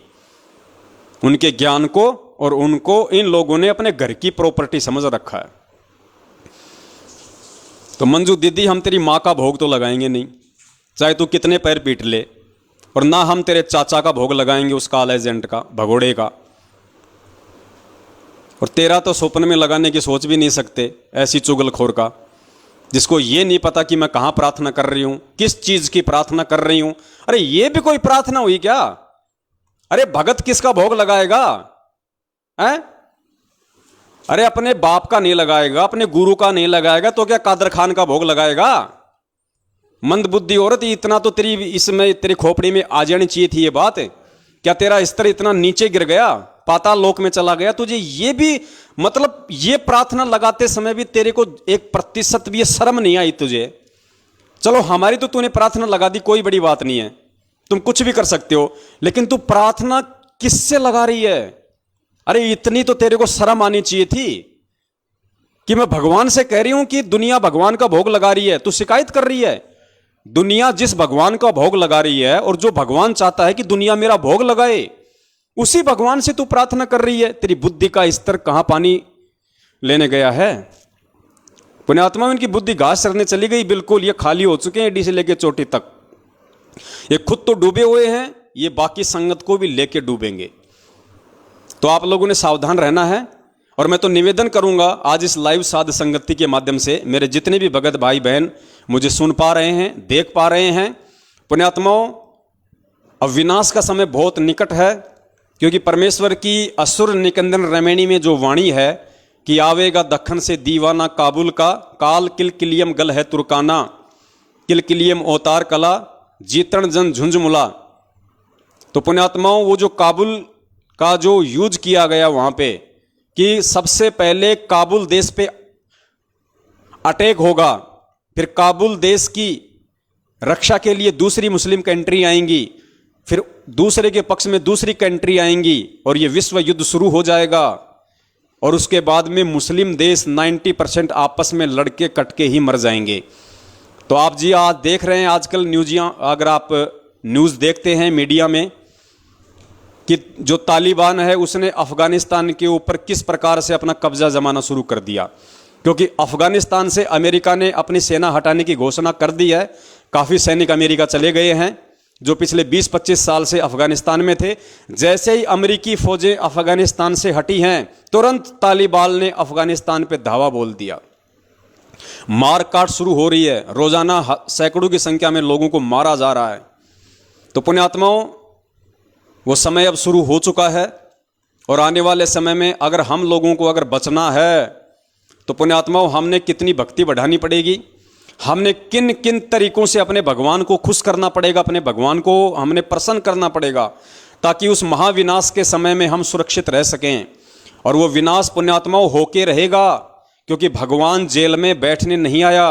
उनके ज्ञान को और उनको इन लोगों ने अपने घर की प्रॉपर्टी समझ रखा है। तो मंजू दीदी, हम तेरी माँ का भोग तो लगाएंगे नहीं, चाहे तू कितने पैर पीट ले, और ना हम तेरे चाचा का भोग लगाएंगे, उस काल एजेंट का, भगोड़े का, और तेरा तो स्वप्न में लगाने की सोच भी नहीं सकते, ऐसी चुगलखोर का, जिसको ये नहीं पता कि मैं कहाँ प्रार्थना कर रही हूं, किस चीज की प्रार्थना कर रही हूं। अरे ये भी कोई प्रार्थना हुई क्या? अरे भगत किसका भोग लगाएगा है? अरे अपने बाप का नहीं लगाएगा, अपने गुरु का नहीं लगाएगा, तो क्या कादर खान का भोग लगाएगा? मंद बुद्धि औरत, इतना तो तेरी इसमें तेरी खोपड़ी में आ जानी चाहिए थी ये बात। क्या तेरा स्तर इतना नीचे गिर गया? पाताल लोक में चला गया, तुझे ये भी मतलब ये प्रार्थना लगाते समय भी तेरे को 1% भी ये शर्म नहीं आई तुझे? चलो हमारी तो तूने प्रार्थना लगा दी, कोई बड़ी बात नहीं है, तुम कुछ भी कर सकते हो, लेकिन तू प्रार्थना किससे लगा रही है? अरे इतनी तो तेरे को शर्म आनी चाहिए थी कि मैं भगवान से कह रही हूं कि दुनिया भगवान का भोग लगा रही है, तू शिकायत कर रही है। दुनिया जिस भगवान का भोग लगा रही है और जो भगवान चाहता है कि दुनिया मेरा भोग लगाए, उसी भगवान से तू प्रार्थना कर रही है। तेरी बुद्धि का स्तर कहां पानी लेने गया है? पुण्यात्मा, इनकी बुद्धि घास चरने चली गई, बिल्कुल ये खाली हो चुके हैं एडी से लेके चोटी तक। ये खुद तो डूबे हुए हैं, ये बाकी संगत को भी लेके डूबेंगे। तो आप लोगों ने सावधान रहना है। और मैं तो निवेदन करूंगा आज इस लाइव साध संगति के माध्यम से, मेरे जितने भी भगत भाई बहन मुझे सुन पा रहे हैं, देख पा रहे हैं, पुण्यात्माओं, अब विनाश का समय बहुत निकट है, क्योंकि परमेश्वर की असुर निकंदन रमैणी में जो वाणी है कि आवेगा दखन से दीवाना काबुल का, काल किलकिलियम गल है तुर्काना, किलकिलियम अवतार कला, जीतन जन झुंझमुला। तो पुण्यात्माओं, वो जो काबुल का जो यूज किया गया वहां पे कि सबसे पहले काबुल देश पे अटैक होगा, फिर काबुल देश की रक्षा के लिए दूसरी मुस्लिम कंट्री आएंगी, फिर दूसरे के पक्ष में दूसरी कंट्री आएंगी और ये विश्व युद्ध शुरू हो जाएगा। और उसके बाद में मुस्लिम देश 90% आपस में लड़के कटके ही मर जाएंगे। तो आप जी आज देख रहे हैं आजकल न्यूज़, अगर आप न्यूज़ देखते हैं मीडिया में, कि जो तालिबान है उसने अफगानिस्तान के ऊपर किस प्रकार से अपना कब्जा जमाना शुरू कर दिया, क्योंकि अफगानिस्तान से अमेरिका ने अपनी सेना हटाने की घोषणा कर दी है। काफ़ी सैनिक अमेरिका चले गए हैं जो पिछले 20-25 साल से अफगानिस्तान में थे। जैसे ही अमेरिकी फौजें अफगानिस्तान से हटी हैं, तुरंत तालिबान ने अफगानिस्तान पे धावा बोल दिया। मारकाट शुरू हो रही है, रोजाना सैकड़ों की संख्या में लोगों को मारा जा रहा है। तो पुण्यात्माओं, वो समय अब शुरू हो चुका है और आने वाले समय में अगर हम लोगों को अगर बचना है तो पुण्यात्माओं, हमने कितनी भक्ति बढ़ानी पड़ेगी, हमने किन किन तरीकों से अपने भगवान को खुश करना पड़ेगा, अपने भगवान को हमने प्रसन्न करना पड़ेगा, ताकि उस महाविनाश के समय में हम सुरक्षित रह सकें। और वो विनाश पुण्यात्माओं होके रहेगा, क्योंकि भगवान जेल में बैठने नहीं आया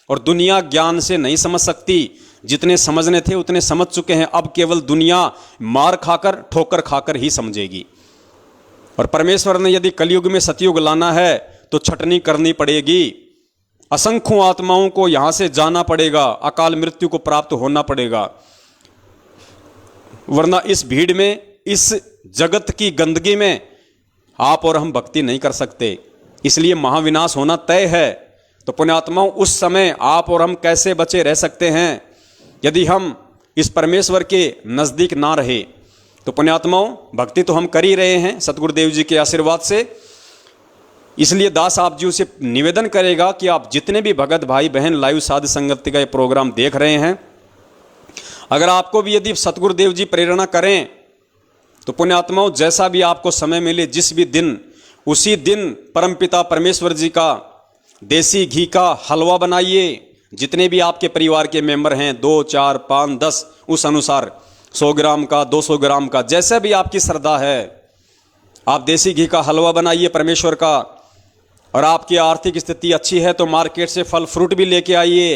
और दुनिया ज्ञान से नहीं समझ सकती। जितने समझने थे उतने समझ चुके हैं, अब केवल दुनिया मार खाकर ठोकर खाकर ही समझेगी। और परमेश्वर ने यदि कलयुग में सतयुग लाना है तो छटनी करनी पड़ेगी, असंख्यों आत्माओं को यहां से जाना पड़ेगा, अकाल मृत्यु को प्राप्त होना पड़ेगा, वरना इस भीड़ में, इस जगत की गंदगी में आप और हम भक्ति नहीं कर सकते। इसलिए महाविनाश होना तय है। तो पुण्यात्माओं, उस समय आप और हम कैसे बचे रह सकते हैं यदि हम इस परमेश्वर के नजदीक ना रहे? तो पुण्यात्माओं, भक्ति तो हम कर ही रहे हैं सतगुरुदेव जी के आशीर्वाद से। इसलिए दास आप जी से निवेदन करेगा कि आप जितने भी भगत भाई बहन लाइव साध संगति का ये प्रोग्राम देख रहे हैं, अगर आपको भी यदि सतगुरुदेव जी प्रेरणा करें तो पुण्यात्माओं, जैसा भी आपको समय मिले, जिस भी दिन, उसी दिन परमपिता परमेश्वर जी का देसी घी का हलवा बनाइए। जितने भी आपके परिवार के मेंबर हैं, 2, 4, 5, 10, उस अनुसार 100 ग्राम का, 200 ग्राम का, जैसे भी आपकी श्रद्धा है, आप देसी घी का हलवा बनाइए परमेश्वर का। और आपकी आर्थिक स्थिति अच्छी है तो मार्केट से फल फ्रूट भी लेके आइए।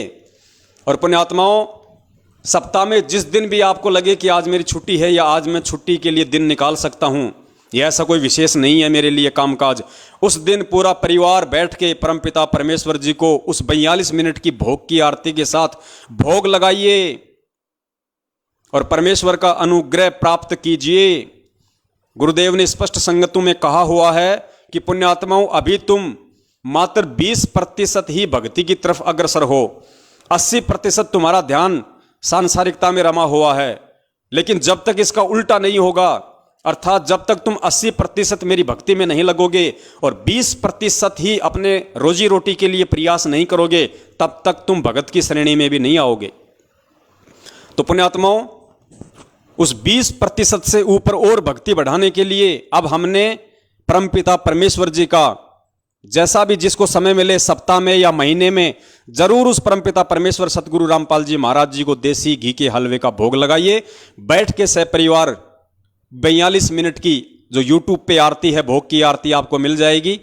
और पुण्यात्माओं, सप्ताह में जिस दिन भी आपको लगे कि आज मेरी छुट्टी है या आज मैं छुट्टी के लिए दिन निकाल सकता हूं, यह ऐसा कोई विशेष नहीं है मेरे लिए कामकाज, उस दिन पूरा परिवार बैठ के परमपिता परमेश्वर जी को उस 42 मिनट की भोग की आरती के साथ भोग लगाइए और परमेश्वर का अनुग्रह प्राप्त कीजिए। गुरुदेव ने स्पष्ट संगतों में कहा हुआ है कि पुण्यात्माओं, अभी तुम मात्र 20% ही भक्ति की तरफ अग्रसर हो, 80% तुम्हारा ध्यान सांसारिकता में रमा हुआ है। लेकिन जब तक इसका उल्टा नहीं होगा, अर्थात जब तक तुम 80% मेरी भक्ति में नहीं लगोगे और 20% ही अपने रोजी रोटी के लिए प्रयास नहीं करोगे, तब तक तुम भगत की श्रेणी में भी नहीं आओगे। तो पुण्यात्माओं, उस 20% से ऊपर और भक्ति बढ़ाने के लिए अब हमने परमपिता परमेश्वर जी का, जैसा भी जिसको समय मिले, सप्ताह में या महीने में, जरूर उस परमपिता परमेश्वर सतगुरु रामपाल जी महाराज जी को देसी घी के हलवे का भोग लगाइए। बैठ के सह परिवार 42 मिनट की जो यूट्यूब पे आरती है, भोग की आरती आपको मिल जाएगी।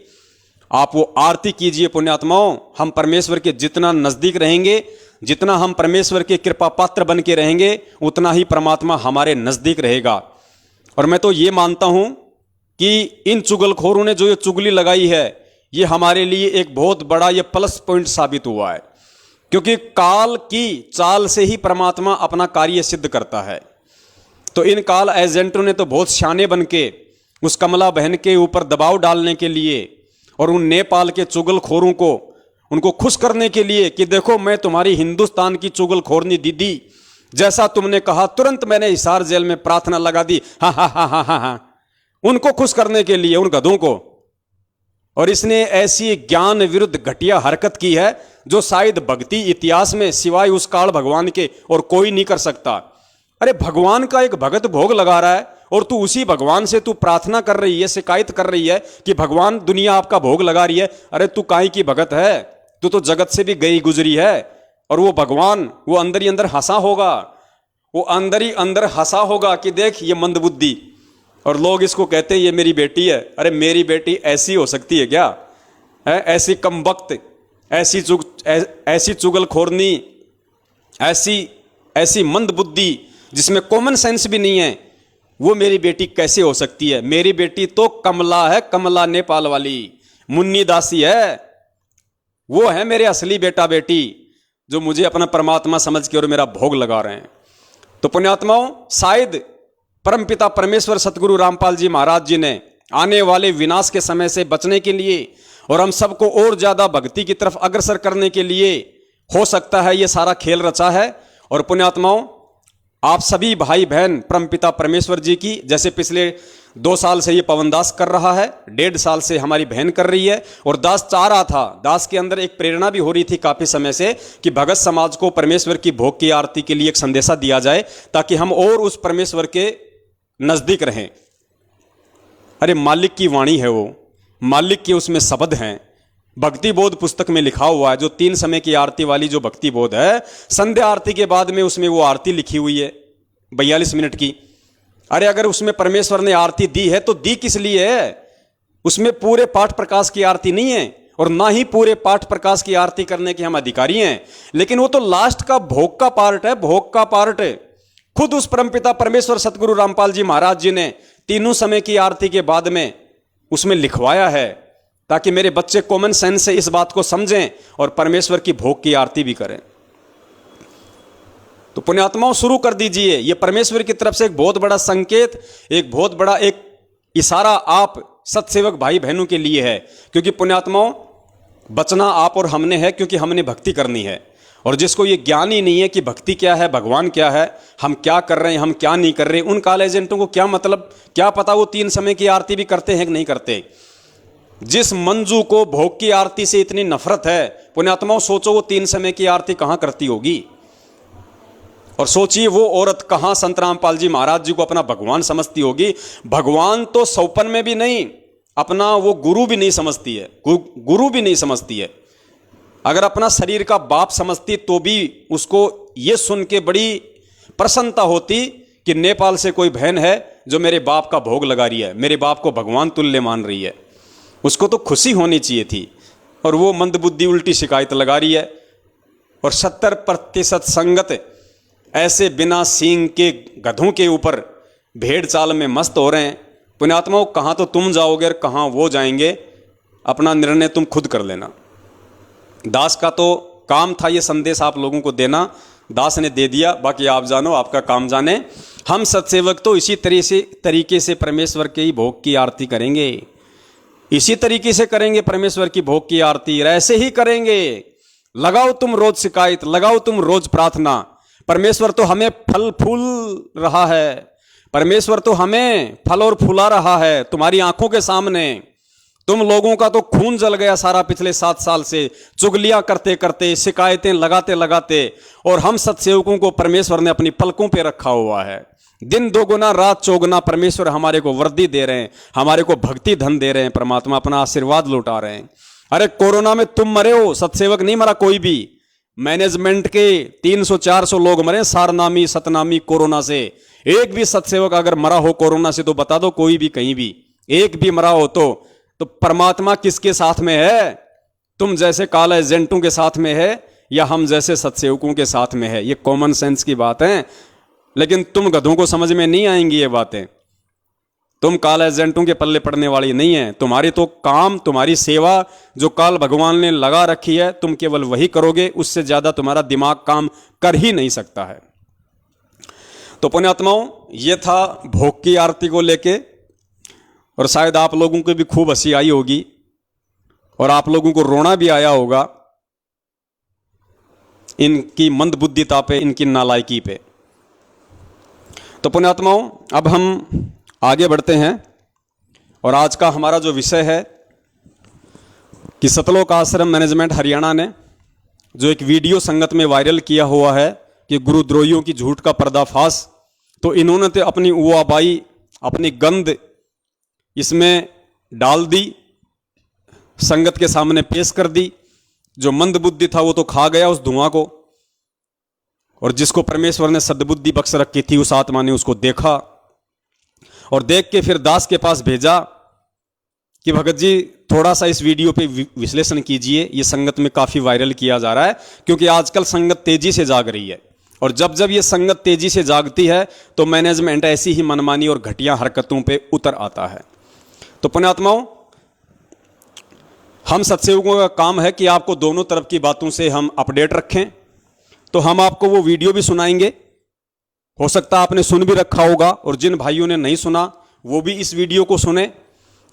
आप वो आरती कीजिए पुण्यात्माओं। हम परमेश्वर के जितना नजदीक रहेंगे, जितना हम परमेश्वर के कृपा पात्र बन के रहेंगे, उतना ही परमात्मा हमारे नजदीक रहेगा। और मैं तो ये मानता हूं कि इन चुगलखोरों ने जो ये चुगली लगाई है, ये हमारे लिए एक बहुत बड़ा ये प्लस पॉइंट साबित हुआ है, क्योंकि काल की चाल से ही परमात्मा अपना कार्य सिद्ध करता है। तो इन काल एजेंटों ने तो बहुत शाने बन के उस कमला बहन के ऊपर दबाव डालने के लिए और उन नेपाल के चुगलखोरों को, उनको खुश करने के लिए कि देखो मैं तुम्हारी हिंदुस्तान की चुगलखोरनी दीदी, जैसा तुमने कहा तुरंत मैंने हिसार जेल में प्रार्थना लगा दी, हा हा हा हा हा हा, उनको खुश करने के लिए, उन गधों को। और इसने ऐसी ज्ञान विरुद्ध घटिया हरकत की है जो शायद भक्ति इतिहास में सिवाय उस काल भगवान के और कोई नहीं कर सकता। अरे भगवान का एक भगत भोग लगा रहा है और तू उसी भगवान से तू प्रार्थना कर रही है, शिकायत कर रही है कि भगवान दुनिया आपका भोग लगा रही है। अरे तू काहे की भगत है, तू तो जगत से भी गई गुजरी है। और वो भगवान वो अंदर ही अंदर हंसा होगा, वो अंदर ही अंदर हंसा होगा कि देख ये मंदबुद्धि, और लोग इसको कहते हैं ये मेरी बेटी है। अरे मेरी बेटी ऐसी हो सकती है क्या? है ऐसी कमबख्त, ऐसी चुगलखोरनी, ऐसी मंदबुद्धि जिसमें कॉमन सेंस भी नहीं है, वो मेरी बेटी कैसे हो सकती है? मेरी बेटी तो कमला है, कमला नेपाल वाली मुन्नी दासी है। वो है मेरे असली बेटा बेटी जो मुझे अपना परमात्मा समझ के और मेरा भोग लगा रहे हैं। तो पुण्यात्माओं, शायद परमपिता परमेश्वर सतगुरु रामपाल जी महाराज जी ने आने वाले विनाश के समय से बचने के लिए और हम सबको और ज्यादा भक्ति की तरफ अग्रसर करने के लिए हो सकता है ये सारा खेल रचा है। और पुण्यात्माओं, आप सभी भाई बहन परमपिता परमेश्वर जी की, जैसे पिछले 2 साल से ये पवन दास कर रहा है, 1.5 साल से हमारी बहन कर रही है, और दास चाह रहा था, दास के अंदर एक प्रेरणा भी हो रही थी काफी समय से कि भगत समाज को परमेश्वर की भोग की आरती के लिए एक संदेशा दिया जाए ताकि हम और उस परमेश्वर के नजदीक रहें। अरे मालिक की वाणी है वो, मालिक के उसमें शब्द हैं। भक्ति बोध पुस्तक में लिखा हुआ है, जो 3 समय की आरती वाली जो भक्ति बोध है, संध्या आरती के बाद में उसमें वो आरती लिखी हुई है 42 मिनट की। अरे अगर उसमें परमेश्वर ने आरती दी है तो दी किस लिए है? उसमें पूरे पाठ प्रकाश की आरती नहीं है और ना ही पूरे पाठ प्रकाश की आरती करने के हम अधिकारी हैं, लेकिन वो तो लास्ट का भोग का पार्ट है, भोग का पार्ट है। खुद उस परमपिता परमेश्वर सतगुरु रामपाल जी महाराज जी ने 3 समय की आरती के बाद में उसमें लिखवाया है ताकि मेरे बच्चे कॉमन सेंस से इस बात को समझें और परमेश्वर की भोग की आरती भी करें। तो पुण्यात्माओं, शुरू कर दीजिए। यह परमेश्वर की तरफ से एक बहुत बड़ा संकेत, एक बहुत बड़ा एक इशारा आप सत्सेवक भाई बहनों के लिए है, क्योंकि पुण्यात्माओं बचना आप और हमने है, क्योंकि हमने भक्ति करनी है। और जिसको ये ज्ञान ही नहीं है कि भक्ति क्या है, भगवान क्या है, हम क्या कर रहे हैं, हम क्या नहीं कर रहे, उन काल एजेंटों को क्या मतलब, क्या पता वो 3 समय की आरती भी करते हैं कि नहीं करते। जिस मंजू को भोग की आरती से इतनी नफरत है, पुण्यात्माओं सोचो वो 3 समय की आरती कहां करती होगी। और सोचिए वो औरत कहां संत रामपाल जी महाराज जी को अपना भगवान समझती होगी। भगवान तो सौपन में भी नहीं, अपना वो गुरु भी नहीं समझती है, गुरु भी नहीं समझती है। अगर अपना शरीर का बाप समझती तो भी उसको ये सुन के बड़ी प्रसन्नता होती कि नेपाल से कोई बहन है जो मेरे बाप का भोग लगा रही है, मेरे बाप को भगवान तुल्य मान रही है। उसको तो खुशी होनी चाहिए थी, और वो मंदबुद्धि उल्टी शिकायत लगा रही है। और 70% संगत ऐसे बिना सींग के गधों के ऊपर भेड़ चाल में मस्त हो रहे हैं। पुण्यात्माओं, कहाँ तो तुम जाओगे और कहाँ वो जाएंगे, अपना निर्णय तुम खुद कर लेना। दास का तो काम था ये संदेश आप लोगों को देना, दास ने दे दिया, बाकी आप जानो, आपका काम जाने। हम सत्सेवक तो इसी तरीके से परमेश्वर के ही भोग की आरती करेंगे, इसी तरीके से करेंगे परमेश्वर की भोग की आरती, ऐसे ही करेंगे। लगाओ तुम रोज शिकायत, लगाओ तुम रोज प्रार्थना। परमेश्वर तो हमें फल फूल रहा है, परमेश्वर तो हमें फल और फूला रहा है तुम्हारी आंखों के सामने। तुम लोगों का तो खून जल गया सारा पिछले 7 साल से, चुगलियां करते करते, शिकायतें लगाते लगाते, और हम सत्सेवकों को परमेश्वर ने अपनी पलकों पे रखा हुआ है। दिन 2 गुना रात 4 गुना परमेश्वर हमारे को वर्दी दे रहे हैं, हमारे को भक्ति धन दे रहे हैं, परमात्मा अपना आशीर्वाद लौटा रहे हैं। अरे कोरोना में तुम मरे हो, सत्सेवक नहीं मरा कोई भी। मैनेजमेंट के 300-400 लोग मरे सारनामी सतनामी कोरोना से, एक भी सत्सेवक अगर मरा हो कोरोना से तो बता दो, कोई भी कहीं भी एक भी मरा हो तो परमात्मा किसके साथ में है? तुम जैसे काल एजेंटों के साथ में है या हम जैसे सत्सेवकों के साथ में है? ये कॉमन सेंस की बात है, लेकिन तुम गधों को समझ में नहीं आएंगी ये बातें। तुम काल एजेंटों के पल्ले पड़ने वाली नहीं है। तुम्हारी तो काम, तुम्हारी सेवा जो काल भगवान ने लगा रखी है, तुम केवल वही करोगे, उससे ज्यादा तुम्हारा दिमाग काम कर ही नहीं सकता है। तो पुण्यात्माओं, ये था भोग की आरती को लेके, और शायद आप लोगों को भी खूब हंसी आई होगी और आप लोगों को रोना भी आया होगा इनकी मंदबुद्धिता पे, इनकी नालायकी पे। तो पुण्यात्माओं, अब हम आगे बढ़ते हैं और आज का हमारा जो विषय है कि सतलोक आश्रम मैनेजमेंट हरियाणा ने जो एक वीडियो संगत में वायरल किया हुआ है कि गुरुद्रोहियों की झूठ का पर्दाफाश, तो इन्होंने तो अपनी उआबाई, अपनी गंद इसमें डाल दी, संगत के सामने पेश कर दी। जो मंदबुद्धि था वो तो खा गया उस धुआं को, और जिसको परमेश्वर ने सद्बुद्धि बख्श रखी थी उस आत्मा ने उसको देखा और देख के फिर दास के पास भेजा कि भगत जी थोड़ा सा इस वीडियो पे विश्लेषण कीजिए, ये संगत में काफी वायरल किया जा रहा है, क्योंकि आजकल संगत तेजी से जाग रही है और जब जब ये संगत तेजी से जागती है तो मैनेजमेंट ऐसी ही मनमानी और घटिया हरकतों पे उतर आता है। तो पुण्यात्माओं, हम सत्सेवकों का काम है कि आपको दोनों तरफ की बातों से हम अपडेट रखें। तो हम आपको वो वीडियो भी सुनाएंगे, हो सकता है आपने सुन भी रखा होगा, और जिन भाइयों ने नहीं सुना वो भी इस वीडियो को सुने,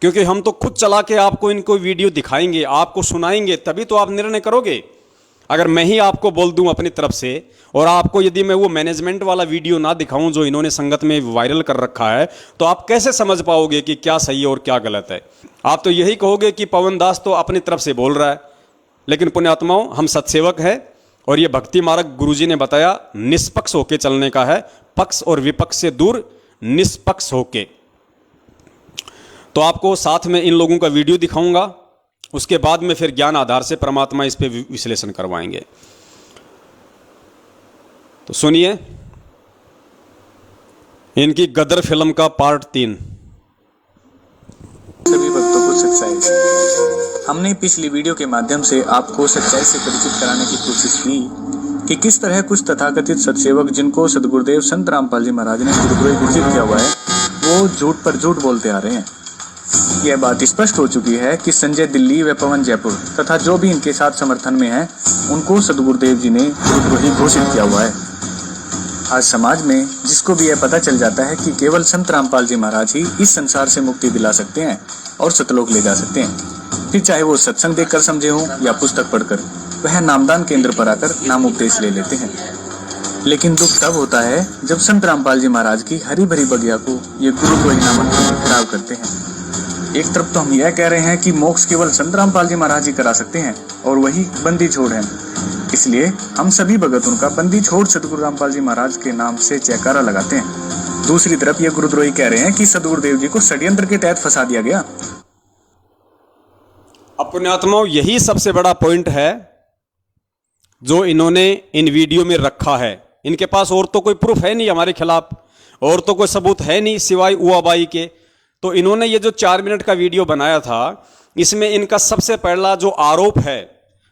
क्योंकि हम तो खुद चला के आपको इनको वीडियो दिखाएंगे, आपको सुनाएंगे, तभी तो आप निर्णय करोगे। अगर मैं ही आपको बोल दूं अपनी तरफ से और आपको यदि मैं वो मैनेजमेंट वाला वीडियो ना दिखाऊं जो इन्होंने संगत में वायरल कर रखा है, तो आप कैसे समझ पाओगे कि क्या सही है और क्या गलत है? आप तो यही कहोगे कि पवन दास तो अपनी तरफ से बोल रहा है। लेकिन पुण्यात्माओं, हम सत्सेवक हैं और ये भक्ति मार्ग गुरुजी ने बताया निष्पक्ष होके चलने का है, पक्ष और विपक्ष से दूर निष्पक्ष होके। तो आपको साथ में इन लोगों का वीडियो दिखाऊंगा, उसके बाद में फिर ज्ञान आधार से परमात्मा इस पे विश्लेषण करवाएंगे। तो सुनिए इनकी गदर फिल्म का पार्ट 3। सभी भक्तों को सच्चाई। हमने पिछली वीडियो के माध्यम से आपको सच्चाई से परिचित कराने की कोशिश की कि किस तरह कुछ तथाकथित सत्सेवक जिनको सदगुरुदेव संत रामपाल जी महाराज ने गुरुद्रोही घोषित किया हुआ है, वो झूठ पर झूठ बोलते आ रहे हैं। यह बात स्पष्ट हो चुकी है कि संजय दिल्ली व पवन जयपुर तथा जो भी इनके साथ समर्थन में है, उनको सदगुरुदेव जी ने गुरुद्रोही घोषित किया हुआ है। आज समाज में जिसको भी यह पता चल जाता है कि केवल संत रामपाल जी महाराज ही इस संसार से मुक्ति दिला सकते हैं और सतलोक ले जा सकते हैं, फिर चाहे वो सत्संग देखकर समझे हों या पुस्तक पढ़कर, वह नामदान केंद्र पर आकर नाम उपदेश ले लेते हैं। लेकिन दुख तब होता है जब संत रामपाल जी महाराज की हरी भरी बगिया को ये गुरुद्रोही नामक खराब करते हैं। एक तरफ तो हम यह कह रहे हैं कि मोक्ष केवल संत रामपाल जी महाराज ही करा सकते हैं और वही बंदी छोड़ है, इसलिए हम सभी भगत उनका बंदी छोड़ सदगुरु रामपाल जी महाराज के नाम से जयकारा लगाते हैं। दूसरी तरफ ये गुरुद्रोही कह रहे हैं कि सदगुरुदेव जी को षड्यंत्र के तहत फंसा दिया गया। अब पुण्यात्माओं, यही सबसे बड़ा पॉइंट है जो इन्होंने इन वीडियो में रखा है। इनके पास और तो कोई प्रूफ है नहीं हमारे खिलाफ, और तो कोई सबूत है नहीं सिवाय उआबाई के। तो इन्होंने ये जो 4 मिनट का वीडियो बनाया था, इसमें इनका सबसे पहला जो आरोप है,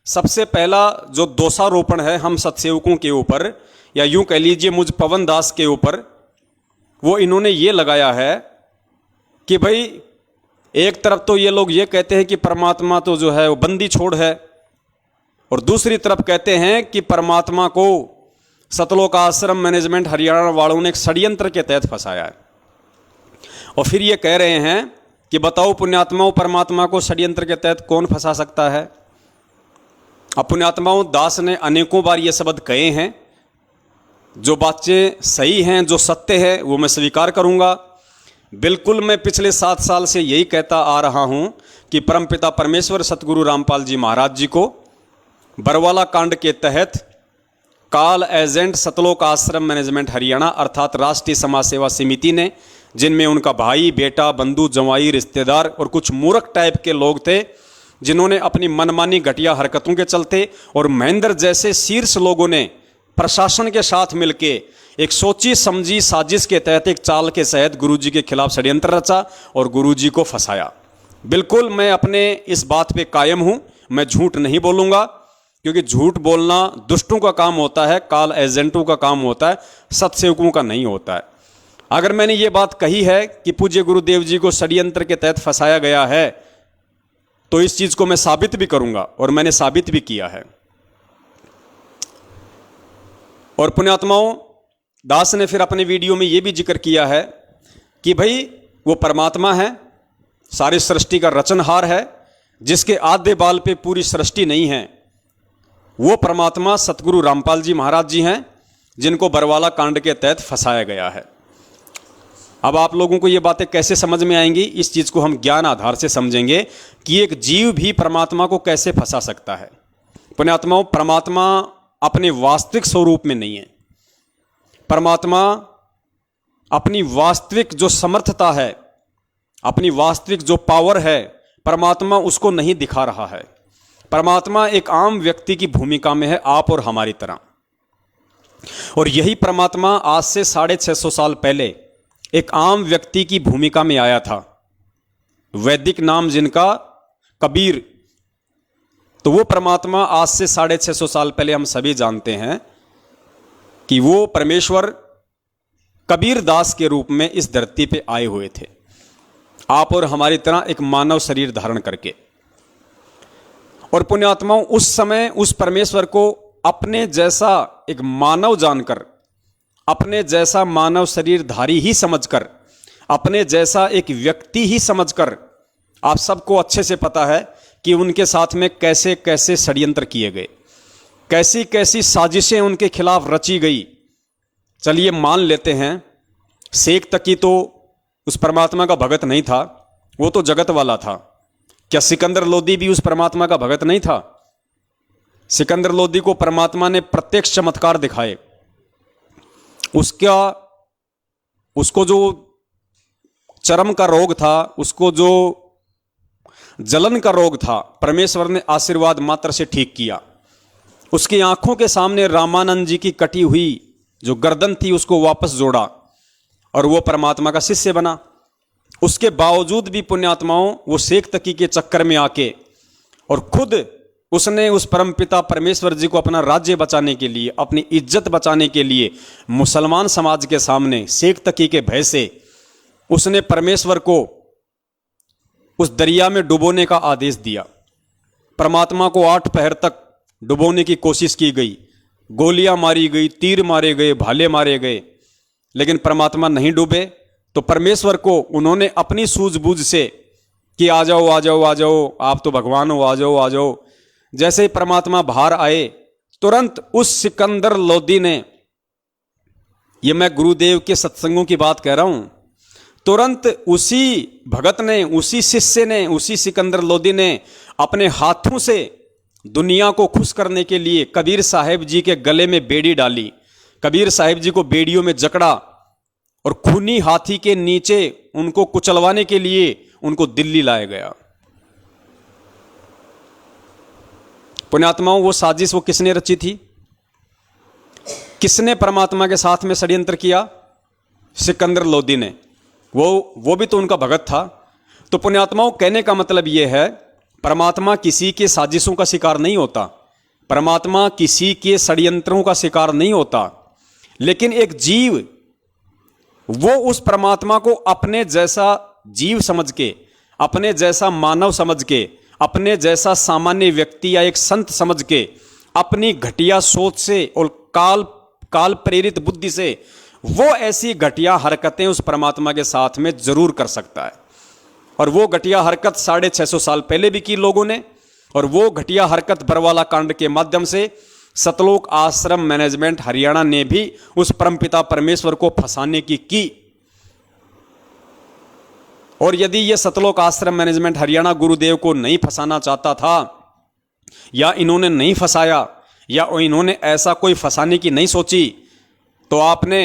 सबसे पहला जो दोषारोपण है हम सत्सेवकों के ऊपर, या यूं कह लीजिए मुझ पवन दास के ऊपर, वो इन्होंने ये लगाया है कि भाई एक तरफ तो ये लोग ये कहते हैं कि परमात्मा तो जो है वो बंदी छोड़ है, और दूसरी तरफ कहते हैं कि परमात्मा को सतलोक आश्रम मैनेजमेंट हरियाणा वालों ने एक षड्यंत्र के तहत फंसाया है। और फिर ये कह रहे हैं कि बताओ पुण्यात्माओं, परमात्मा को षड्यंत्र के तहत कौन फंसा सकता है? अब पुण्यात्माओं, दास ने अनेकों बार ये शब्द कहे हैं। जो बातें सही हैं, जो सत्य है, वो मैं स्वीकार करूंगा। बिल्कुल मैं पिछले 7 साल से यही कहता आ रहा हूं कि परमपिता परमेश्वर सतगुरु रामपाल जी महाराज जी को बरवाला कांड के तहत काल एजेंट सतलोक आश्रम मैनेजमेंट हरियाणा अर्थात राष्ट्रीय समाज सेवा समिति ने, जिनमें उनका भाई, बेटा, बंधु, जवाई, रिश्तेदार और कुछ मूर्ख टाइप के लोग थे, जिन्होंने अपनी मनमानी घटिया हरकतों के चलते और महेंद्र जैसे शीर्ष लोगों ने प्रशासन के साथ मिलके एक सोची समझी साजिश के तहत एक चाल के तहत गुरुजी के खिलाफ षड्यंत्र रचा और गुरुजी को फंसाया। बिल्कुल मैं अपने इस बात पे कायम हूं, मैं झूठ नहीं बोलूंगा, क्योंकि झूठ बोलना दुष्टों का काम होता है, काल एजेंटों का काम होता है, सत्सेवकों का नहीं होता है। अगर मैंने ये बात कही है कि पूज्य गुरुदेव जी को षड्यंत्र के तहत फंसाया गया है, तो इस चीज को मैं साबित भी करूंगा और मैंने साबित भी किया है। और पुण्यात्माओं, दास ने फिर अपने वीडियो में यह भी जिक्र किया है कि भाई वो परमात्मा है, सारी सृष्टि का रचनहार है, जिसके आद्य बाल पे पूरी सृष्टि नहीं है। वो परमात्मा सतगुरु रामपाल जी महाराज जी हैं, जिनको बरवाला कांड के तहत फंसाया गया है। अब आप लोगों को ये बातें कैसे समझ में आएंगी, इस चीज को हम ज्ञान आधार से समझेंगे कि एक जीव भी परमात्मा को कैसे फंसा सकता है। पुण्यात्माओं, परमात्मा अपने वास्तविक स्वरूप में नहीं है। परमात्मा अपनी वास्तविक जो समर्थता है, अपनी वास्तविक जो पावर है, परमात्मा उसको नहीं दिखा रहा है। परमात्मा एक आम व्यक्ति की भूमिका में है, आप और हमारी तरह। और यही परमात्मा आज से 650 साल पहले एक आम व्यक्ति की भूमिका में आया था। वैदिक नाम जिनका कबीर, तो वो परमात्मा आज से 650 साल पहले हम सभी जानते हैं कि वो परमेश्वर कबीर दास के रूप में इस धरती पे आए हुए थे, आप और हमारी तरह एक मानव शरीर धारण करके। और पुण्यात्माओं, उस समय उस परमेश्वर को अपने जैसा एक मानव जानकर, अपने जैसा मानव शरीरधारी ही समझकर, अपने जैसा एक व्यक्ति ही समझकर, आप सबको अच्छे से पता है कि उनके साथ में कैसे कैसे षड्यंत्र किए गए, कैसी कैसी साजिशें उनके खिलाफ रची गई। चलिए मान लेते हैं, शेख तकी तो उस परमात्मा का भगत नहीं था, वो तो जगत वाला था। क्या सिकंदर लोदी भी उस परमात्मा का भगत नहीं था? सिकंदर लोदी को परमात्मा ने प्रत्यक्ष चमत्कार दिखाए। उसको जो चरम का रोग था, उसको जो जलन का रोग था, परमेश्वर ने आशीर्वाद मात्र से ठीक किया। उसकी आंखों के सामने रामानंद जी की कटी हुई जो गर्दन थी उसको वापस जोड़ा और वो परमात्मा का शिष्य बना। उसके बावजूद भी पुण्यात्माओं, वो शेख तकी के चक्कर में आके और खुद उसने उस परमपिता परमेश्वर जी को अपना राज्य बचाने के लिए, अपनी इज्जत बचाने के लिए मुसलमान समाज के सामने शेख तकी के भय से उसने परमेश्वर को उस दरिया में डुबोने का आदेश दिया। परमात्मा को 8 पहर तक डुबोने की कोशिश की गई, गोलियां मारी गई, तीर मारे गए, भाले मारे गए, लेकिन परमात्मा नहीं डूबे। तो परमेश्वर को उन्होंने अपनी सूझबूझ से कि आ जाओ आ जाओ आ जाओ, आप तो भगवान हो, आ जाओ आ जाओ। जैसे ही परमात्मा बाहर आए, तुरंत उस सिकंदर लोदी ने, ये मैं गुरुदेव के सत्संगों की बात कह रहा हूं, तुरंत उसी भगत ने, उसी शिष्य ने, उसी सिकंदर लोदी ने अपने हाथों से दुनिया को खुश करने के लिए कबीर साहिब जी के गले में बेड़ी डाली, कबीर साहिब जी को बेड़ियों में जकड़ा और खूनी हाथी के नीचे उनको कुचलवाने के लिए उनको दिल्ली लाया गया। पुण्यात्माओं, वो साजिश वो किसने रची थी? किसने परमात्मा के साथ में षड्यंत्र किया? सिकंदर लोदी ने। वो भी तो उनका भगत था। तो पुण्यात्माओं, कहने का मतलब यह है, परमात्मा किसी के साजिशों का शिकार नहीं होता, परमात्मा किसी के षड्यंत्रों का शिकार नहीं होता, लेकिन एक जीव वो उस परमात्मा को अपने जैसा जीव समझ के, अपने जैसा मानव समझ के, अपने जैसा सामान्य व्यक्ति या एक संत समझ के, अपनी घटिया सोच से और काल प्रेरित बुद्धि से वो ऐसी घटिया हरकतें उस परमात्मा के साथ में जरूर कर सकता है। और वो घटिया हरकत 650 साल पहले भी की लोगों ने, और वो घटिया हरकत बरवाला कांड के माध्यम से सतलोक आश्रम मैनेजमेंट हरियाणा ने भी उस परमपिता परमेश्वर को फंसाने की। और यदि यह सतलोक आश्रम मैनेजमेंट हरियाणा गुरुदेव को नहीं फंसाना चाहता था, या इन्होंने नहीं फंसाया, या इन्होंने ऐसा कोई फंसाने की नहीं सोची, तो आपने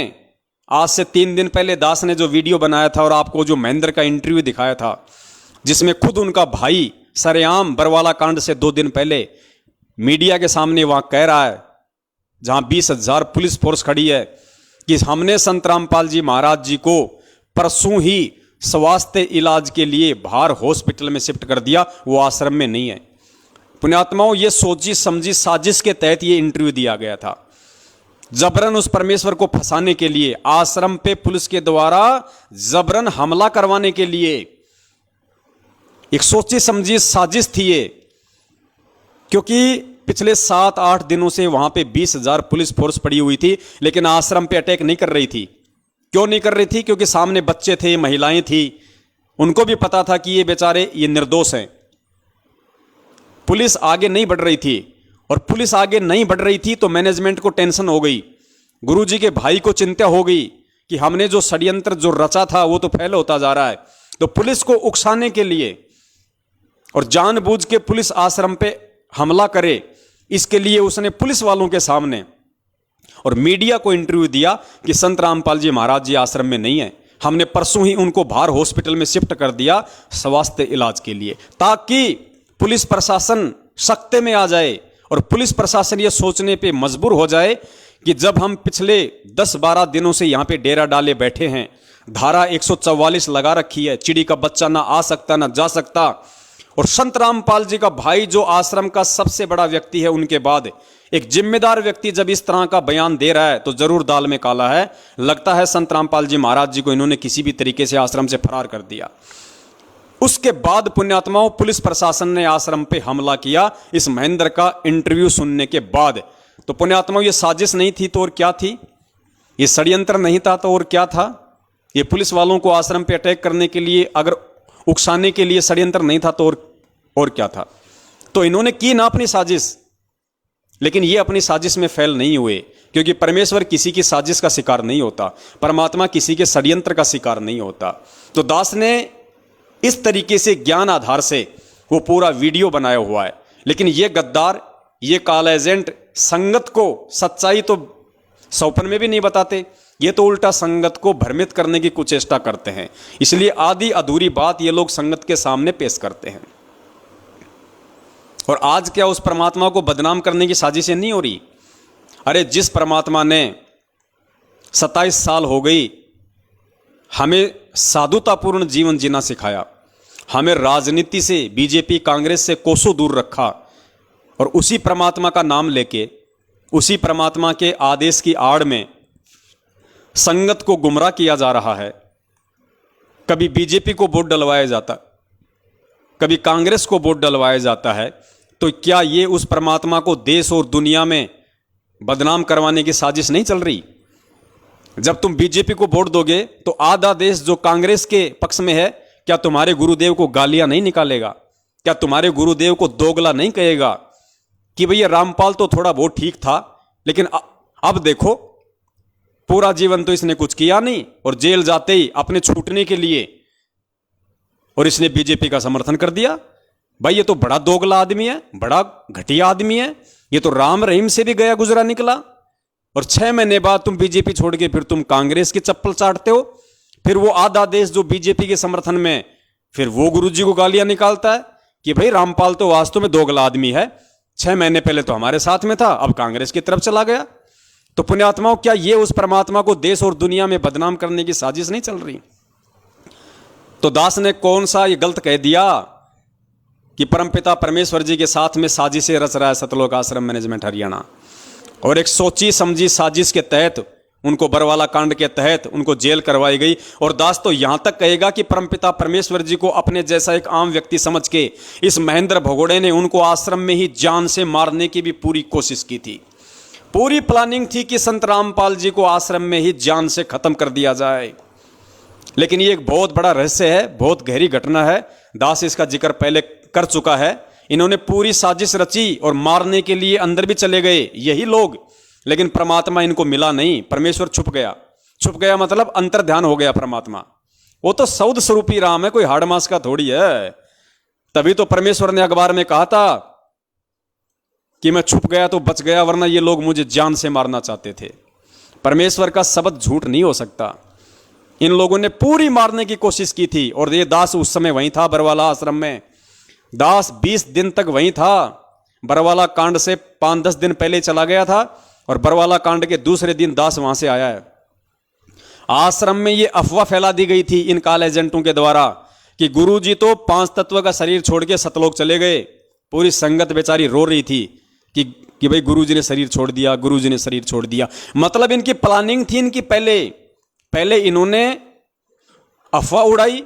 आज से 3 दिन पहले दास ने जो वीडियो बनाया था और आपको जो महेंद्र का इंटरव्यू दिखाया था, जिसमें खुद उनका भाई सरेआम बरवाला कांड से 2 दिन पहले मीडिया के सामने वहां कह रहा है जहां 20,000 पुलिस फोर्स खड़ी है, कि हमने संत रामपाल जी महाराज जी को परसों ही स्वास्थ्य इलाज के लिए बाहर हॉस्पिटल में शिफ्ट कर दिया, वो आश्रम में नहीं है। पुण्यात्माओं, ये सोची समझी साजिश के तहत ये इंटरव्यू दिया गया था, जबरन उस परमेश्वर को फंसाने के लिए, आश्रम पे पुलिस के द्वारा जबरन हमला करवाने के लिए एक सोची समझी साजिश थी ये। क्योंकि पिछले 7-8 दिनों से वहां पे 20,000 पुलिस फोर्स पड़ी हुई थी, लेकिन आश्रम पे अटैक नहीं कर रही थी। क्यों नहीं कर रही थी? क्योंकि सामने बच्चे थे, महिलाएं थी, उनको भी पता था कि ये बेचारे ये निर्दोष हैं। पुलिस आगे नहीं बढ़ रही थी, और पुलिस आगे नहीं बढ़ रही थी तो मैनेजमेंट को टेंशन हो गई, गुरुजी के भाई को चिंता हो गई कि हमने जो षड्यंत्र जो रचा था वो तो फैल होता जा रहा है। तो पुलिस को उकसाने के लिए और जानबूझ के पुलिस आश्रम पे हमला करे, इसके लिए उसने पुलिस वालों के सामने और मीडिया को इंटरव्यू दिया कि संत रामपाल जी महाराज जी आश्रम में नहीं है, हमने परसों ही उनको बाहर हॉस्पिटल में शिफ्ट कर दिया स्वास्थ्य इलाज के लिए, ताकि पुलिस प्रशासन सख्ते में आ जाए और पुलिस प्रशासन ये सोचने पे मजबूर हो जाए कि जब हम पिछले 10-12 दिनों से यहां पे डेरा डाले बैठे हैं, धारा 144 लगा रखी है, चिड़ी का बच्चा ना आ सकता ना जा सकता, और संत रामपाल जी का भाई जो आश्रम का सबसे बड़ा व्यक्ति है, उनके बाद एक जिम्मेदार व्यक्ति जब इस तरह का बयान दे रहा है तो जरूर दाल में काला है। लगता है संत रामपाल जी महाराज जी को इन्होंने किसी भी तरीके से आश्रम से फरार कर दिया। उसके बाद पुण्यात्माओं, पुलिस प्रशासन ने आश्रम पे हमला किया इस महेंद्र का इंटरव्यू सुनने के बाद। तो पुण्यात्माओं, ये साजिश नहीं थी तो और क्या थी? ये षड्यंत्र नहीं था तो और क्या था? ये पुलिस वालों को आश्रम पे अटैक करने के लिए, अगर उकसाने के लिए षड्यंत्र नहीं था तो और क्या था? तो इन्होंने की ना अपनी साजिश, लेकिन ये अपनी साजिश में फेल नहीं हुए, क्योंकि परमेश्वर किसी की साजिश का शिकार नहीं होता, परमात्मा किसी के षड्यंत्र का शिकार नहीं होता। तो दास ने इस तरीके से ज्ञान आधार से वो पूरा वीडियो बनाया हुआ है। लेकिन ये गद्दार, ये काला एजेंट संगत को सच्चाई तो सौपन में भी नहीं बताते, ये तो उल्टा संगत को भ्रमित करने की कुचेष्टा करते हैं। इसलिए आधी अधूरी बात ये लोग संगत के सामने पेश करते हैं। और आज क्या उस परमात्मा को बदनाम करने की साजिशें नहीं हो रही? अरे जिस परमात्मा ने 27 साल हो गई हमें साधुतापूर्ण जीवन जीना सिखाया, हमें राजनीति से, बीजेपी कांग्रेस से कोसों दूर रखा, और उसी परमात्मा का नाम लेके, उसी परमात्मा के आदेश की आड़ में संगत को गुमराह किया जा रहा है। कभी बीजेपी को वोट डलवाया जाता, कभी कांग्रेस को वोट डलवाया जाता है। तो क्या ये उस परमात्मा को देश और दुनिया में बदनाम करवाने की साजिश नहीं चल रही? जब तुम बीजेपी को वोट दोगे तो आधा देश जो कांग्रेस के पक्ष में है, क्या तुम्हारे गुरुदेव को गालियां नहीं निकालेगा? क्या तुम्हारे गुरुदेव को दोगला नहीं कहेगा कि भैया रामपाल तो थोड़ा बहुत ठीक था, लेकिन अब देखो पूरा जीवन तो इसने कुछ किया नहीं, और जेल जाते ही अपने छूटने के लिए और इसने बीजेपी का समर्थन कर दिया? भाई ये तो बड़ा दोगला आदमी है, बड़ा घटिया आदमी है, ये तो राम रहीम से भी गया गुजरा निकला। और 6 महीने बाद तुम बीजेपी छोड़ के फिर तुम कांग्रेस की चप्पल चाटते हो। फिर वो आधा देश जो बीजेपी के समर्थन में, फिर वो गुरुजी को गालियां निकालता है कि भाई रामपाल तो वास्तव में दोगला आदमी है, 6 महीने पहले तो हमारे साथ में था, अब कांग्रेस की तरफ चला गया। तो पुण्यात्माओं, क्या ये उस परमात्मा को देश और दुनिया में बदनाम करने की साजिश नहीं चल रही? तो दास ने कौन सा ये गलत कह दिया कि परमपिता परमेश्वर जी के साथ में साजिशें रच रहा है सतलोक आश्रम मैनेजमेंट हरियाणा, और एक सोची समझी साजिश के तहत उनको बरवाला कांड के तहत उनको जेल करवाई गई। और दास तो यहां तक कहेगा कि परमपिता परमेश्वर जी को अपने जैसा एक आम व्यक्ति समझ के इस महेंद्र भगोड़े ने उनको आश्रम में ही जान से मारने की भी पूरी कोशिश की थी। पूरी प्लानिंग थी कि संत रामपाल जी को आश्रम में ही जान से खत्म कर दिया जाए। लेकिन ये एक बहुत बड़ा रहस्य है, बहुत गहरी घटना है। दास इसका जिक्र पहले कर चुका है। इन्होंने पूरी साजिश रची और मारने के लिए अंदर भी चले गए यही लोग, लेकिन परमात्मा इनको मिला नहीं। परमेश्वर छुप गया। छुप गया मतलब अंतर ध्यान हो गया परमात्मा। वो तो सौद स्वरूपी राम है, कोई हाड़ मास का थोड़ी है। तभी तो परमेश्वर ने अखबार में कहा था कि मैं छुप गया तो बच गया, वरना ये लोग मुझे जान से मारना चाहते थे। परमेश्वर का शब्द झूठ नहीं हो सकता। इन लोगों ने पूरी मारने की कोशिश की थी। और ये दास उस समय वहीं था बरवाला आश्रम में। दास 20 दिन तक वहीं था। बरवाला कांड से 5-10 दिन पहले चला गया था और बरवाला कांड के दूसरे दिन दास वहां से आया है। आश्रम में ये अफवाह फैला दी गई थी इन काल एजेंटों के द्वारा कि गुरुजी तो 5 तत्व का शरीर छोड़ के सतलोक चले गए। पूरी संगत बेचारी रो रही थी कि भाई गुरुजी ने शरीर छोड़ दिया, गुरुजी ने शरीर छोड़ दिया। मतलब इनकी प्लानिंग थी इनकी, पहले इन्होंने अफवाह उड़ाई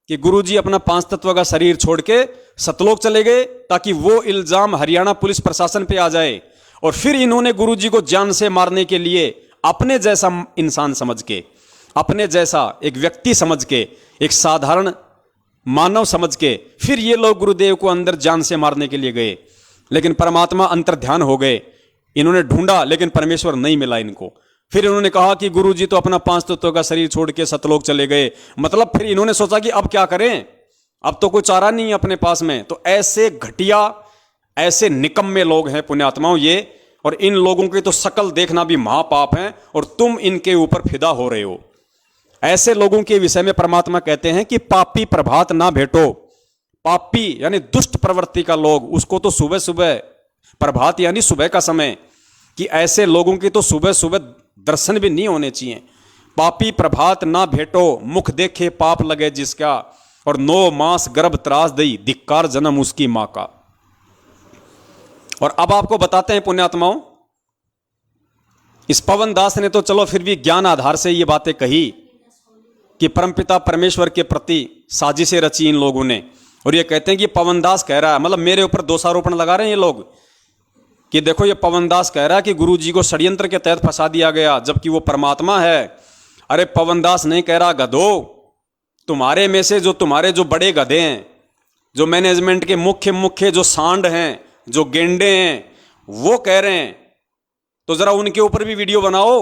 कि गुरुजी अपना 5 तत्व का शरीर छोड़ के सतलोक चले गए ताकि वो इल्जाम हरियाणा पुलिस प्रशासन पे आ जाए। और फिर इन्होंने गुरुजी को जान से मारने के लिए अपने जैसा इंसान समझ के, अपने जैसा एक व्यक्ति समझ के, एक साधारण मानव समझ के फिर ये लोग गुरुदेव को अंदर जान से मारने के लिए गए। लेकिन परमात्मा अंतर्ध्यान हो गए। इन्होंने ढूंढा लेकिन परमेश्वर नहीं मिला इनको। फिर इन्होंने कहा कि गुरुजी तो अपना 5 तत्वों का शरीर छोड़ के सतलोक चले गए। मतलब फिर इन्होंने सोचा कि अब क्या करें, अब तो कोई चारा नहीं है अपने पास में। तो ऐसे घटिया, ऐसे निकम्मे लोग हैं पुण्यात्माओं ये, और इन लोगों की तो शकल देखना भी महापाप है और तुम इनके ऊपर फिदा हो रहे हो। ऐसे लोगों के विषय में परमात्मा कहते हैं कि पापी प्रभात ना भेटो। पापी यानी दुष्ट प्रवृत्ति का लोग, उसको तो सुबह सुबह, प्रभात यानी सुबह का समय, कि ऐसे लोगों की तो सुबह सुबह दर्शन भी नहीं होने चाहिए। पापी प्रभात ना भेटो, मुख देखे पाप लगे जिसका, और 9 मास गर्भ त्रास दई, धिक्कार जन्म उसकी मां का। और अब आपको बताते हैं पुण्यात्माओं, इस पवन दास ने तो चलो फिर भी ज्ञान आधार से ये बातें कही कि परमपिता परमेश्वर के प्रति साजिशें रची इन लोगों ने। और ये कहते हैं कि पवन दास कह रहा है, मतलब मेरे ऊपर दोषारोपण लगा रहे हैं ये लोग कि देखो ये पवन दास कह रहा है कि गुरु जी को षड्यंत्र के तहत फंसा दिया गया, जबकि वो परमात्मा है। अरे पवन दास नहीं कह रहा, गधो, तुम्हारे में से जो बड़े गधे हैं, जो मैनेजमेंट के मुख्य जो सांड हैं, जो गेंडे हैं, वो कह रहे हैं। तो जरा उनके ऊपर भी वीडियो बनाओ।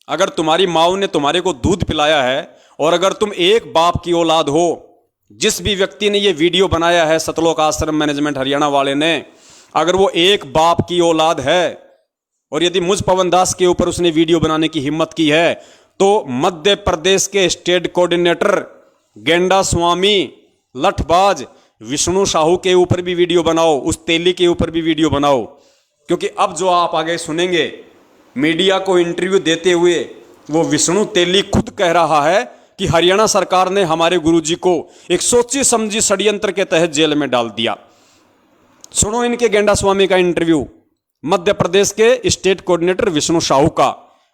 अगर तुम्हारी माँ ने तुम्हारे को दूध पिलाया है और अगर तुम एक बाप की औलाद हो, जिस भी व्यक्ति ने ये वीडियो बनाया है सतलोक आश्रम मैनेजमेंट हरियाणा वाले ने, अगर वो एक बाप की औलाद है और यदि मुझ पवन दास के ऊपर उसने वीडियो बनाने की हिम्मत की है, तो मध्य प्रदेश के स्टेट कोऑर्डिनेटर गेंडा स्वामी लठबाज विष्णु साहू के ऊपर भी वीडियो बनाओ, उस तेली के ऊपर भी वीडियो बनाओ। क्योंकि अब जो आप आगे सुनेंगे मीडिया को इंटरव्यू देते हुए, वो विष्णु तेली खुद कह रहा है कि हरियाणा सरकार ने हमारे गुरुजी को एक सोची समझी षड्यंत्र के तहत जेल में डाल दिया। सुनो इनके गेंडा स्वामी का इंटरव्यू, मध्य प्रदेश के स्टेट कोऑर्डिनेटर विष्णु साहू का।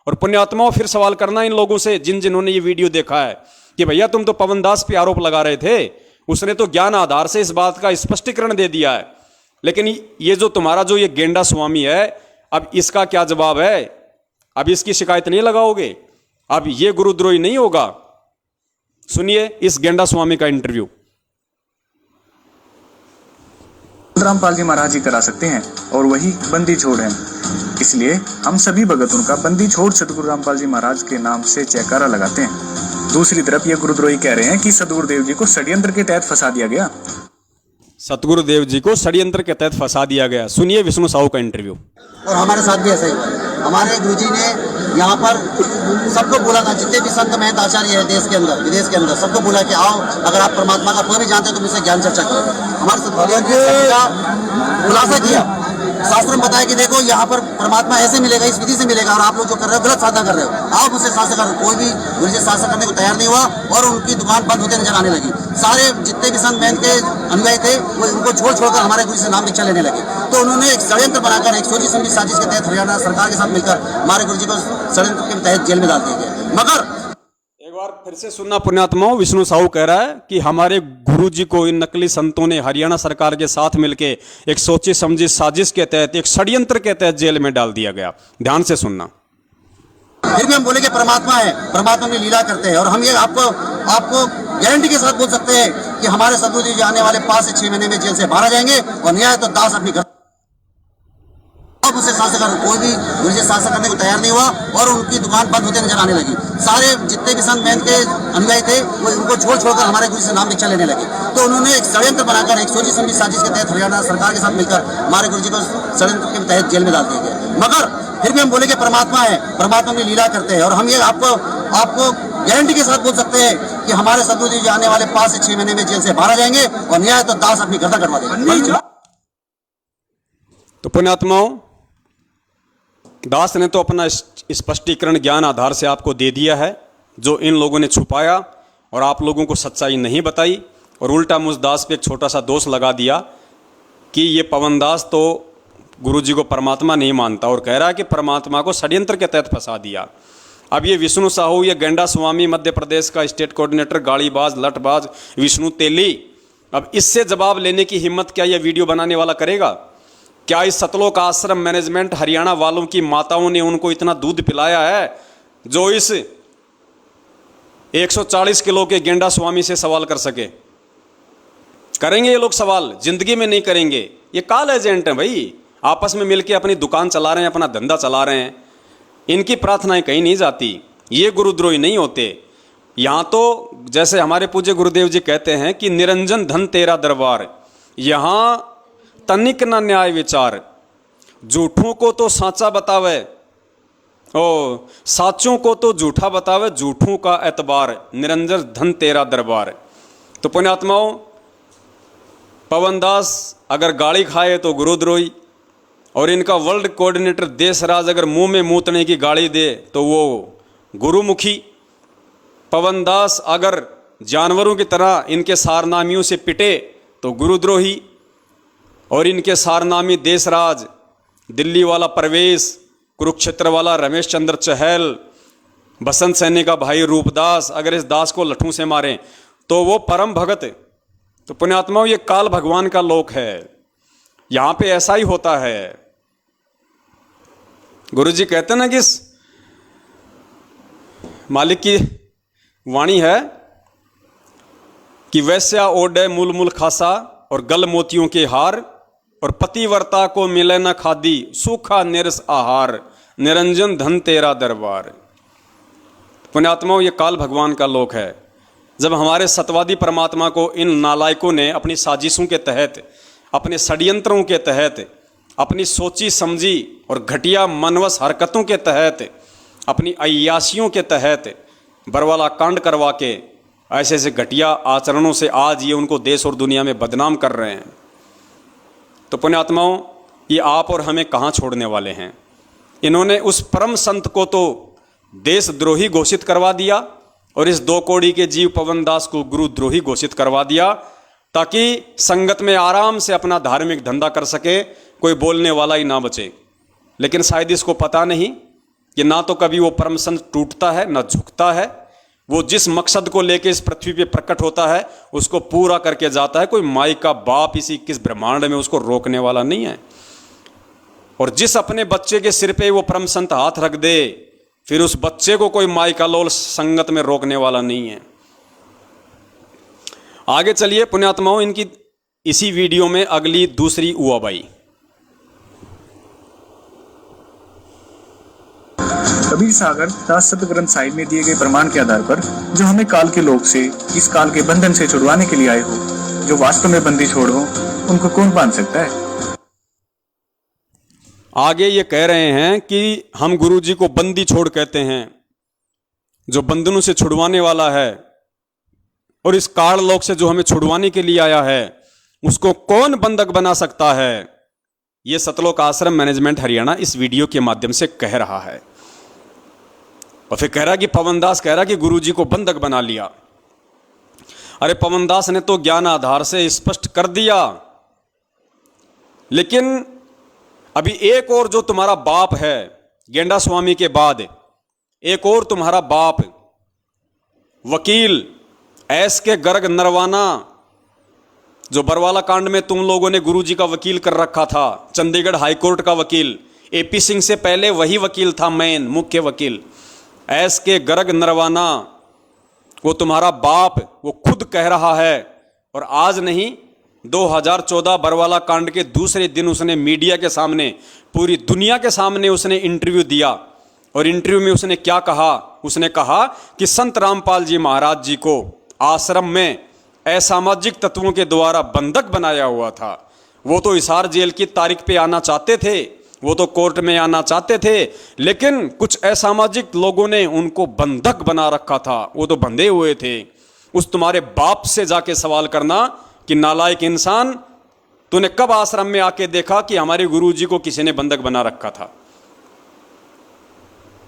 और पुण्यात्माओं फिर सवाल करना इन लोगों से जिन्होंने ये वीडियो देखा है कि भैया तुम तो पवन दास पे आरोप लगा रहे थे, उसने तो ज्ञान आधार से इस बात का स्पष्टीकरण दे दिया है, लेकिन ये जो तुम्हारा जो ये गेंडा स्वामी है, अब इसका क्या जवाब है? अब इसकी शिकायत नहीं लगाओगे? अब ये गुरुद्रोही नहीं होगा? सुनिए इस गेंडा स्वामी का इंटरव्यू। रामपाल जी महाराज ही करा सकते हैं और वही बंदी छोड़ हैं, इसलिए हम सभी भगत उनका बंदी छोड़ सदगुरु रामपाल जी महाराज के नाम से जयकारा लगाते हैं। दूसरी तरफ ये गुरुद्रोही कह रहे हैं कि सदगुरुदेव जी को षड्यंत्र के तहत फंसा दिया गया। सतगुरुदेव जी को षड्यंत्र के तहत फंसा दिया गया। सुनिए विष्णु साहू का इंटरव्यू। और हमारे साथ भी ऐसा ही हुआ है। हमारे गुरुजी ने यहाँ पर सबको बोला था, जितने भी संत महंत आचार्य है देश के अंदर विदेश के अंदर, सबको बोला कि आओ, अगर आप परमात्मा का कोई भी जानते हो तो मुझसे ज्ञान चर्चा करो। हमारे साथ खुलासा किया, शास्त्र में बताया कि देखो यहाँ पर परमात्मा ऐसे मिलेगा, इस विधि से मिलेगा, और आप लोग जो कर रहे हो गलत साधना कर रहे हो, आओ मुझसे शास्त्र करो। कोई भी गुरु जी शास्त्र करने को तैयार नहीं हुआ और उनकी दुकान बंद होते नजर आने लगी। सारे जितने भी संत महंत के अनुयायी थे वो उनको छोड़ हमारे गुरु से नाम दीक्षा लेने लगे। तो उन्होंने एक षड्यंत्र बनाकर एक सोची समझी साजिश के तहत हरियाणा सरकार के साथ मिलकर हमारे गुरु जी को षड्यंत्र के तहत जेल में डाल दिया गया। मगर एक बार फिर से सुनना पुण्यात्माओं, विष्णु साहू कह रहा है कि हमारे गुरुजी को इन नकली संतों ने हरियाणा सरकार के साथ मिलकर एक सोची समझी साजिश के तहत, एक षड्यंत्र के तहत जेल में डाल दिया गया। ध्यान से सुनना। फिर भी हम बोले कि परमात्मा है, परमात्मा में लीला करते हैं, और हम ये आपको गारंटी के साथ बोल सकते हैं कि हमारे सदगुरु जी आने वाले 5 से 6 महीने में जेल से बाहर आ जाएंगे और न्याय तो दास अपनी घर मुझसे शासन कर। कोई भी गुरु जी शासन करने को तैयार नहीं हुआ और उनकी दुकान बंद होते नजर आने लगी। सारे जितने भी संत महंत के अनुयायी थे वो उनको छोड़कर हमारे गुरु से नाम दीक्षा लेने लगे। तो उन्होंने एक षड्यंत्र बनाकर एक सोची समझी साजिश के तहत हरियाणा सरकार के साथ मिलकर हमारे गुरु जी को षड्यंत्र के तहत जेल में डाल दिया गया। मगर फिर भी हम बोले कि परमात्मा है, परमात्मा में लीला करते हैं, और हम ये आपको गारंटी के साथ बोल सकते हैं कि हमारे सदगुरु जी आने वाले 5 से 6 महीने में जेल से बाहर आ जाएंगे और न्याय तो दास अपनी गर्दन कटवा देंगे। तो पुण्यात्माओं, दास ने तो अपना स्पष्टीकरण ज्ञान आधार से आपको दे दिया है, जो इन लोगों ने छुपाया और आप लोगों को सच्चाई नहीं बताई, और उल्टा मुझ दास पे एक छोटा सा दोष लगा दिया कि ये पवन दास तो गुरु जी को परमात्मा नहीं मानता और कह रहा है कि परमात्मा को षड्यंत्र के तहत फंसा दिया। अब ये विष्णु साहू, ये गेंडा स्वामी, मध्य प्रदेश का स्टेट कोऑर्डिनेटर, गाड़ीबाज, लटबाज विष्णु तेली, अब इससे जवाब लेने की हिम्मत क्या ये वीडियो बनाने वाला करेगा? क्या इस सतलोक आश्रम मैनेजमेंट हरियाणा वालों की माताओं ने उनको इतना दूध पिलाया है जो इस 140 किलो के गेंडा स्वामी से सवाल कर सके? करेंगे ये लोग सवाल? जिंदगी में नहीं करेंगे। ये कॉल एजेंट हैं भाई, आपस में मिलके अपनी दुकान चला रहे हैं, अपना धंधा चला रहे हैं। इनकी प्रार्थनाएं कहीं नहीं जाती, ये गुरुद्रोही नहीं होते। यहाँ तो जैसे हमारे पूज्य गुरुदेव जी कहते हैं कि निरंजन धन तेरा दरबार, यहाँ तनिक न न्याय विचार, झूठों को तो साचा बतावे ओ साचों को तो झूठा बतावे, झूठों का एतबार, निरंजन धन तेरा दरबार। तो पुण्यात्माओं, पवन दास अगर गाली खाए तो गुरुद्रोही, और इनका वर्ल्ड कोऑर्डिनेटर देशराज अगर मुंह में मूतने की गाली दे तो वो गुरुमुखी। पवन दास अगर जानवरों की तरह इनके सारनामियों से पिटे तो गुरुद्रोही, और इनके सारनामी देशराज, दिल्ली वाला परवेश, कुरुक्षेत्र वाला रमेश चंद्र चहल, बसंत सैनी का भाई रूपदास अगर इस दास को लठों से मारें तो वो परम भगत। तो पुण्यात्माओं, ये काल भगवान का लोक है, यहां पे ऐसा ही होता है। गुरु जी कहते ना कि मालिक की वाणी है कि वैश्या ओडे मूल मूल खासा और गल मोतियों के हार, और पतिव्रता को मिले न खादी सूखा निरस आहार, निरंजन धन तेरा दरबार। पुण्यात्माओं, ये काल भगवान का लोक है। जब हमारे सतवादी परमात्मा को इन नालायकों ने अपनी साजिशों के तहत, अपने षड्यंत्रों के तहत, अपनी सोची समझी और घटिया मनवस हरकतों के तहत, अपनी अय्यासियों के तहत बरवाला कांड करवा के ऐसे ऐसे घटिया आचरणों से आज ये उनको देश और दुनिया में बदनाम कर रहे हैं। तो पुण्यात्माओं, ये आप और हमें कहाँ छोड़ने वाले हैं? इन्होंने उस परम संत को तो देशद्रोही घोषित करवा दिया और इस 2 कौड़ी के जीव पवन दास को गुरुद्रोही घोषित करवा दिया, ताकि संगत में आराम से अपना धार्मिक धंधा कर सके, कोई बोलने वाला ही ना बचे। लेकिन शायद इसको पता नहीं कि ना तो कभी वो परम संत टूटता है ना झुकता है। वो जिस मकसद को लेके इस पृथ्वी पे प्रकट होता है उसको पूरा करके जाता है। कोई माई का बाप इसी किस ब्रह्मांड में उसको रोकने वाला नहीं है। और जिस अपने बच्चे के सिर पे वो परम संत हाथ रख दे, फिर उस बच्चे को कोई माई का लोल संगत में रोकने वाला नहीं है। आगे चलिए पुण्यात्माओं, इनकी इसी वीडियो में अगली दूसरी उआबाई। कबीर सागर दास सत ग्रंथ साहिब में दिए गए प्रमाण के आधार पर जो हमें काल के लोक से, इस काल के बंधन से छुड़वाने के लिए आए हो, जो वास्तव में बंदी छोड़ हो, उनको कौन बांध सकता है? आगे ये कह रहे हैं कि हम गुरु जी को बंदी छोड़ कहते हैं, जो बंधनों से छुड़वाने वाला है, और इस काल लोक से जो हमें छुड़वाने के लिए आया है उसको कौन बंधक बना सकता है? ये सतलोक आश्रम मैनेजमेंट हरियाणा इस वीडियो के माध्यम से कह रहा है। और फिर कह रहा कि पवन दास कह रहा कि गुरुजी को बंधक बना लिया। अरे पवन दास ने तो ज्ञान आधार से स्पष्ट कर दिया, लेकिन अभी एक और जो तुम्हारा बाप है गेंडा स्वामी के बाद, एक और तुम्हारा बाप वकील एस के गर्ग नरवाना, जो बरवाला कांड में तुम लोगों ने गुरुजी का वकील कर रखा था, चंडीगढ़ हाईकोर्ट का वकील, एपी सिंह से पहले वही वकील था, मेन मुख्य वकील एस के गर्ग नरवाना, वो तुम्हारा बाप, वो खुद कह रहा है। और आज नहीं, 2014 बरवाला कांड के दूसरे दिन उसने मीडिया के सामने, पूरी दुनिया के सामने उसने इंटरव्यू दिया। और इंटरव्यू में उसने क्या कहा? उसने कहा कि संत रामपाल जी महाराज जी को आश्रम में असामाजिक तत्वों के द्वारा बंधक बनाया हुआ था। वो तो हिसार जेल की तारीख पे आना चाहते थे, वो तो कोर्ट में आना चाहते थे, लेकिन कुछ असामाजिक लोगों ने उनको बंधक बना रखा था, वो तो बंधे हुए थे। उस तुम्हारे बाप से जाके सवाल करना कि नालायक इंसान, तूने कब आश्रम में आके देखा कि हमारे गुरुजी को किसी ने बंधक बना रखा था?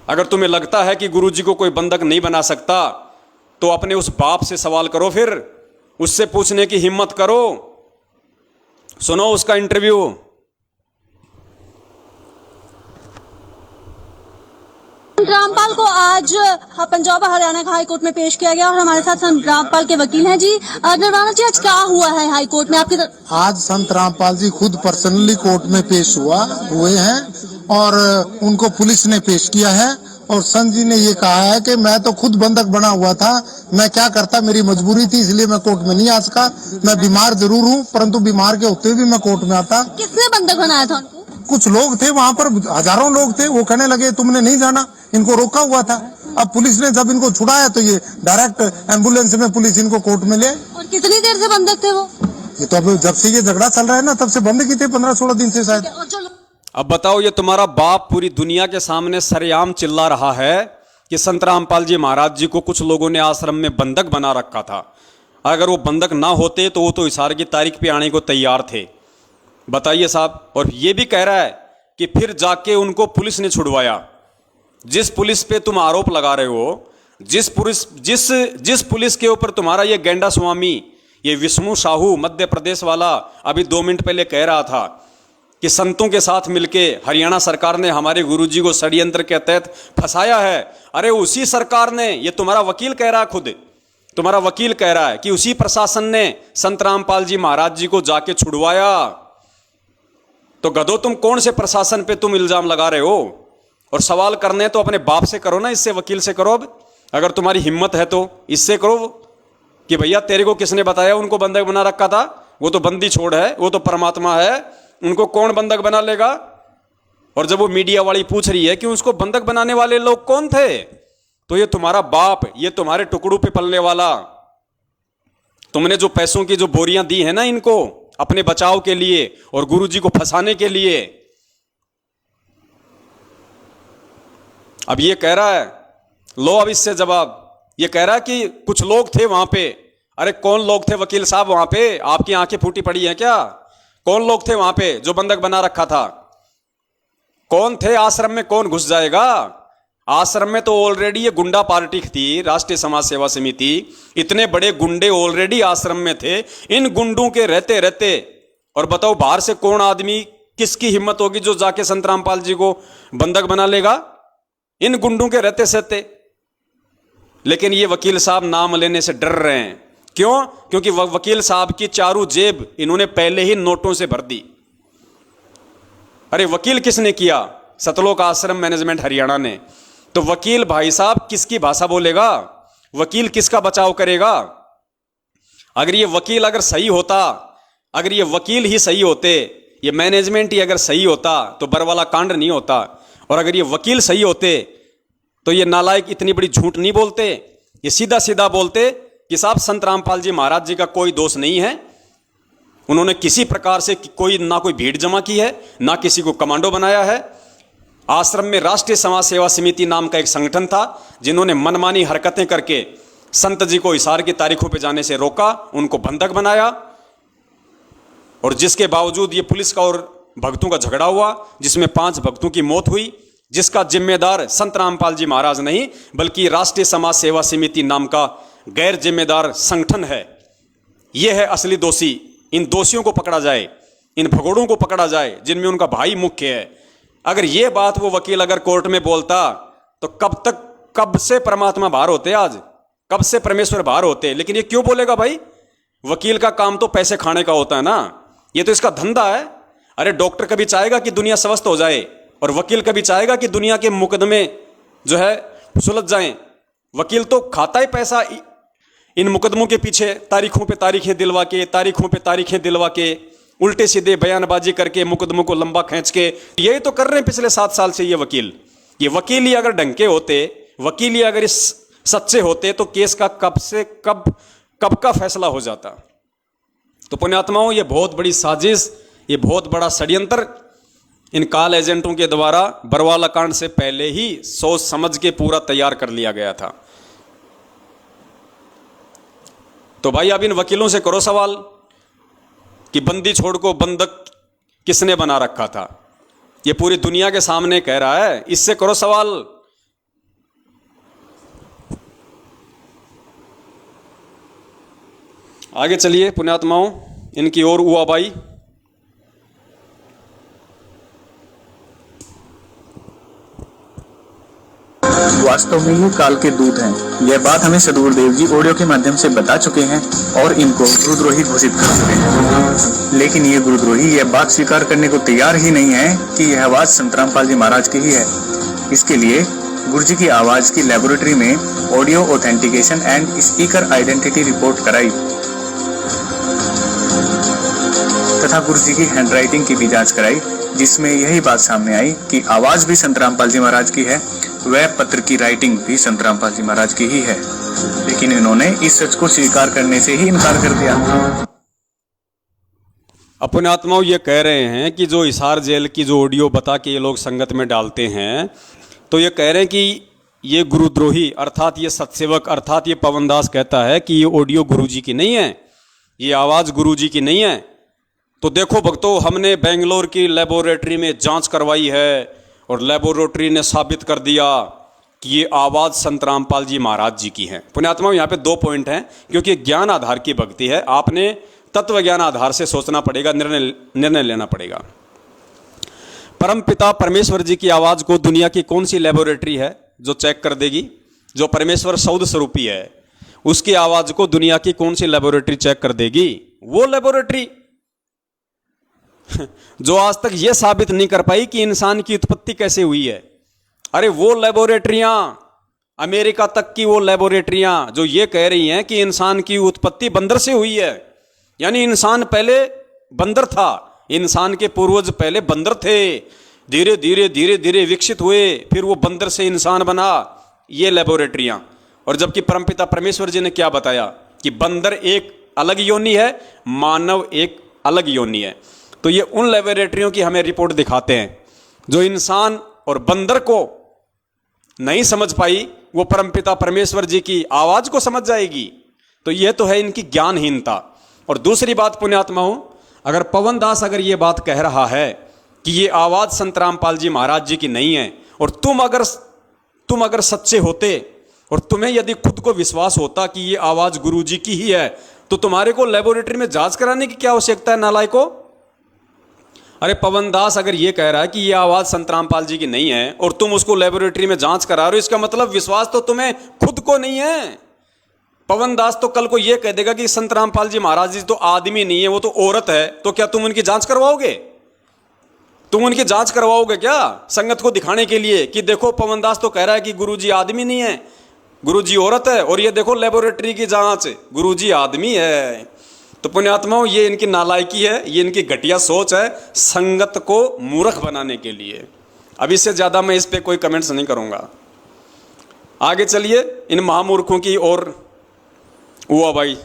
अगर तुम्हें लगता है कि गुरुजी को कोई बंधक नहीं बना सकता तो अपने उस बाप से सवाल करो, फिर उससे पूछने की हिम्मत करो। सुनो उसका इंटरव्यू। रामपाल को आज पंजाब हरियाणा हाई कोर्ट में पेश किया गया और हमारे साथ संत रामपाल के वकील हैं जी। निर्वाणा जी, आज क्या हुआ है हाई कोर्ट में आपकी तरफ? आज संत रामपाल जी खुद पर्सनली कोर्ट में पेश हुए हैं और उनको पुलिस ने पेश किया है। और संत जी ने ये कहा है कि मैं तो खुद बंधक बना हुआ था, मैं क्या करता, मेरी मजबूरी थी, इसलिए मैं कोर्ट में नहीं आ सका। मैं बीमार जरूर हूँ, परंतु बीमार के होते हुए भी मैं कोर्ट में आता। किसने बंधक बनाया था उनको? कुछ लोग थे वहाँ पर, हजारों लोग थे, वो कहने लगे तुमने नहीं जाना, इनको रोका हुआ था। अब पुलिस ने जब इनको छुड़ाया तो ये डायरेक्ट एम्बुलेंस में पुलिस इनको कोर्ट में ले। और कितनी देर से बंधक थे वो? ये तो अब जब से ये झगड़ा चल रहा है ना, तब से बंद की थे, 15-16 दिन से शायद। और जो अब बताओ, ये तुम्हारा बाप पूरी दुनिया के सामने सरेआम चिल्ला रहा है कि संत रामपाल जी महाराज जी को कुछ लोगों ने आश्रम में बंधक बना रखा था। अगर वो बंधक ना होते तो वो तो इशारे की तारीख पे आने को तैयार थे। बताइए साहब। और ये भी कह रहा है कि फिर जाके उनको पुलिस ने छुड़वाया। जिस पुलिस पे तुम आरोप लगा रहे हो, जिस पुलिस के ऊपर तुम्हारा ये गेंडा स्वामी, ये विष्णु साहू मध्य प्रदेश वाला अभी 2 मिनट पहले कह रहा था कि संतों के साथ मिलके हरियाणा सरकार ने हमारे गुरुजी को षड्यंत्र के तहत फंसाया है। अरे उसी सरकार ने, ये तुम्हारा वकील कह रहा है, खुद तुम्हारा वकील कह रहा है कि उसी प्रशासन ने संत रामपाल जी महाराज जी को जाके छुड़वाया। तो गधो, तुम कौन से प्रशासन पे तुम इल्जाम लगा रहे हो? और सवाल करने तो अपने बाप से करो ना, इससे वकील से करो। अब अगर तुम्हारी हिम्मत है तो इससे करो कि भैया तेरे को किसने बताया उनको बंधक बना रखा था? वो तो बंदी छोड़ है, वो तो परमात्मा है, उनको कौन बंधक बना लेगा? और जब वो मीडिया वाली पूछ रही है कि उसको बंधक बनाने वाले लोग कौन थे, तो ये तुम्हारा बाप, ये तुम्हारे टुकड़ों पे पलने वाला, तुमने जो पैसों की जो बोरियां दी है ना इनको अपने बचाव के लिए और गुरुजी को फंसाने के लिए। अब ये कह रहा है, लो अब इससे जवाब। ये कह रहा है कि कुछ लोग थे वहां पे। अरे कौन लोग थे वकील साहब वहां पे? आपकी आंखें फूटी पड़ी हैं क्या? कौन लोग थे वहां पे जो बंधक बना रखा था? कौन थे? आश्रम में कौन घुस जाएगा? आश्रम में तो ऑलरेडी ये गुंडा पार्टी थी, राष्ट्रीय समाज सेवा समिति। इतने बड़े गुंडे ऑलरेडी आश्रम में थे। इन गुंडों के रहते रहते, और बताओ बाहर से कौन आदमी, किसकी हिम्मत होगी जो जाके संत रामपाल जी को बंधक बना लेगा? इन गुंडों के रहते सहते। लेकिन ये वकील साहब नाम लेने से डर रहे हैं। क्यों? क्योंकि वकील साहब की चारों जेब इन्होंने पहले ही नोटों से भर दी। अरे वकील किसने किया? सतलोक आश्रम मैनेजमेंट हरियाणा ने। तो वकील भाई साहब किसकी भाषा बोलेगा? वकील किसका बचाव करेगा? अगर ये वकील अगर सही होता, अगर ये वकील ही सही होते, ये मैनेजमेंट ही अगर सही होता तो बरवाला कांड नहीं होता। और अगर ये वकील सही होते तो ये नालायक इतनी बड़ी झूठ नहीं बोलते। ये सीधा सीधा बोलते कि साहब संत रामपाल जी महाराज जी का कोई दोष नहीं है, उन्होंने किसी प्रकार से कोई ना कोई भीड़ जमा की है, ना किसी को कमांडो बनाया है। आश्रम में राष्ट्रीय समाज सेवा समिति नाम का एक संगठन था जिन्होंने मनमानी हरकतें करके संत जी को इशारे की तारीखों पर जाने से रोका, उनको बंधक बनाया। और जिसके बावजूद ये पुलिस का और भक्तों का झगड़ा हुआ जिसमें 5 भक्तों की मौत हुई, जिसका जिम्मेदार संत रामपाल जी महाराज नहीं बल्कि राष्ट्रीय समाज सेवा समिति नाम का गैर जिम्मेदार संगठन है। यह है असली दोषी। इन दोषियों को पकड़ा जाए, इन भगोड़ों को पकड़ा जाए जिनमें उनका भाई मुख्य है। अगर यह बात वो वकील अगर कोर्ट में बोलता तो कब से परमात्मा बाहर होते, आज कब से परमेश्वर बाहर होते। लेकिन ये क्यों बोलेगा भाई? वकील का काम तो पैसे खाने का होता है ना, ये तो इसका धंधा है। अरे डॉक्टर कभी चाहेगा कि दुनिया स्वस्थ हो जाए और वकील कभी चाहेगा कि दुनिया के मुकदमे जो है सुलझ जाएं। वकील तो खाता ही पैसा इन मुकदमों के पीछे, तारीखों पे तारीखें दिलवा के, तारीखों पे तारीखें दिलवा के, उल्टे सीधे बयानबाजी करके मुकदमों को लंबा खींच के। यही तो कर रहे हैं पिछले 7 साल से ये वकील। ये वकील ही अगर ढंग होते, वकील ही अगर इस सच्चे होते तो केस का कब का फैसला हो जाता। तो पुण्यात्माओं, ये बहुत बड़ी साजिश, ये बहुत बड़ा षड्यंत्र इन काल एजेंटों के द्वारा बरवाला कांड से पहले ही सोच समझ के पूरा तैयार कर लिया गया था। तो भाई अब इन वकीलों से करो सवाल कि बंदी छोड़ को बंधक किसने बना रखा था। ये पूरी दुनिया के सामने कह रहा है, इससे करो सवाल आगे चलिए पुण्यात्माओं, इनकी ओर उआबाई। वास्तव में ये काल के दूत हैं। यह बात हमें सदगुरुदेव जी ऑडियो के माध्यम से बता चुके हैं और इनको गुरुद्रोही घोषित कर चुके हैं। लेकिन ये गुरुद्रोही यह बात स्वीकार करने को तैयार ही नहीं है कि यह आवाज संत रामपाल जी महाराज की ही है। इसके लिए गुरु जी की आवाज की लेबोरेटरी में audio authentication and speaker identity report कराई तथा गुरु जी की हैंडराइटिंग की भी जांच कराई, जिसमें यही बात सामने आई कि आवाज भी संत रामपाल जी महाराज की है, वह पत्र की राइटिंग भी संत रामपाल जी महाराज की ही है। लेकिन इन्होंने इस सच को स्वीकार करने से ही इनकार कर दिया। अपने आत्माओं ये कह रहे हैं कि जो हिसार जेल की जो ऑडियो बता के ये लोग संगत में डालते हैं, तो ये कह रहे हैं कि ये गुरुद्रोही अर्थात ये सत्सेवक अर्थात ये पवनदास कहता है कि ये ऑडियो गुरुजी की नहीं है, ये आवाज़ गुरुजी की नहीं है। तो देखो भक्तों, हमने बेंगलोर की लेबोरेटरी में जांच करवाई है और लेबोरेटरी ने साबित कर दिया कि ये आवाज़ संत रामपाल जी महाराज जी की है। पुण्यात्माओं, यहाँ पे 2 पॉइंट हैं, क्योंकि ज्ञान आधार की भक्ति है। आपने तत्व ज्ञान आधार से सोचना पड़ेगा, निर्णय लेना पड़ेगा। परम पिता परमेश्वर जी की आवाज़ को दुनिया की कौन सी लेबोरेटरी है जो चेक कर देगी? जो परमेश्वर सौद स्वरूपी है, उसकी आवाज़ को दुनिया की कौन सी लेबोरेटरी चेक कर देगी? वो लेबोरेटरी जो आज तक ये साबित नहीं कर पाई कि इंसान की उत्पत्ति कैसे हुई है। अरे वो लेबोरेटरियां, अमेरिका तक की वो लेबोरेटरियां जो ये कह रही हैं कि इंसान की उत्पत्ति बंदर से हुई है, यानी इंसान पहले बंदर था, इंसान के पूर्वज पहले बंदर थे, धीरे धीरे धीरे धीरे विकसित हुए, फिर वो बंदर से इंसान बना, ये लेबोरेटरियां। और जबकि परमपिता परमेश्वर जी ने क्या बताया कि बंदर एक अलग योनि है, मानव एक अलग योनि है। तो ये उन लेबोरेटरियों की हमें रिपोर्ट दिखाते हैं जो इंसान और बंदर को नहीं समझ पाई, वो परमपिता परमेश्वर जी की आवाज को समझ जाएगी। तो ये तो है इनकी ज्ञानहीनता। और दूसरी बात पुण्यात्माओं, अगर पवनदास अगर ये बात कह रहा है कि ये आवाज संत रामपाल जी महाराज जी की नहीं है, और तुम अगर सच्चे होते और तुम्हें यदि खुद को विश्वास होता कि ये आवाज गुरु जी की ही है, तो तुम्हारे को लेबोरेटरी में जांच कराने की क्या आवश्यकता है नालायको? अरे पवनदास अगर ये कह रहा है कि ये आवाज संत रामपाल जी की नहीं है और तुम उसको लेबोरेटरी में जांच करा रहे हो, इसका मतलब विश्वास तो तुम्हें खुद को नहीं है। पवनदास तो कल को ये कह देगा कि संत रामपाल जी महाराज जी तो आदमी नहीं है, वो तो औरत है, तो क्या तुम उनकी जांच करवाओगे? तुम उनकी जांच करवाओगे क्या संगत को दिखाने के लिए कि देखो पवनदास तो कह रहा है कि गुरुजी आदमी नहीं है, गुरुजी औरत है, और ये देखो लेबोरेटरी की जांच गुरुजी आदमी है। तो पुण्यात्माओं, ये इनकी नालायकी है, ये इनकी घटिया सोच है संगत को मूर्ख बनाने के लिए। अब इससे ज्यादा मैं इस पे कोई कमेंट्स नहीं करूंगा। आगे चलिए इन महामूर्खों की ओर। हुआ भाई,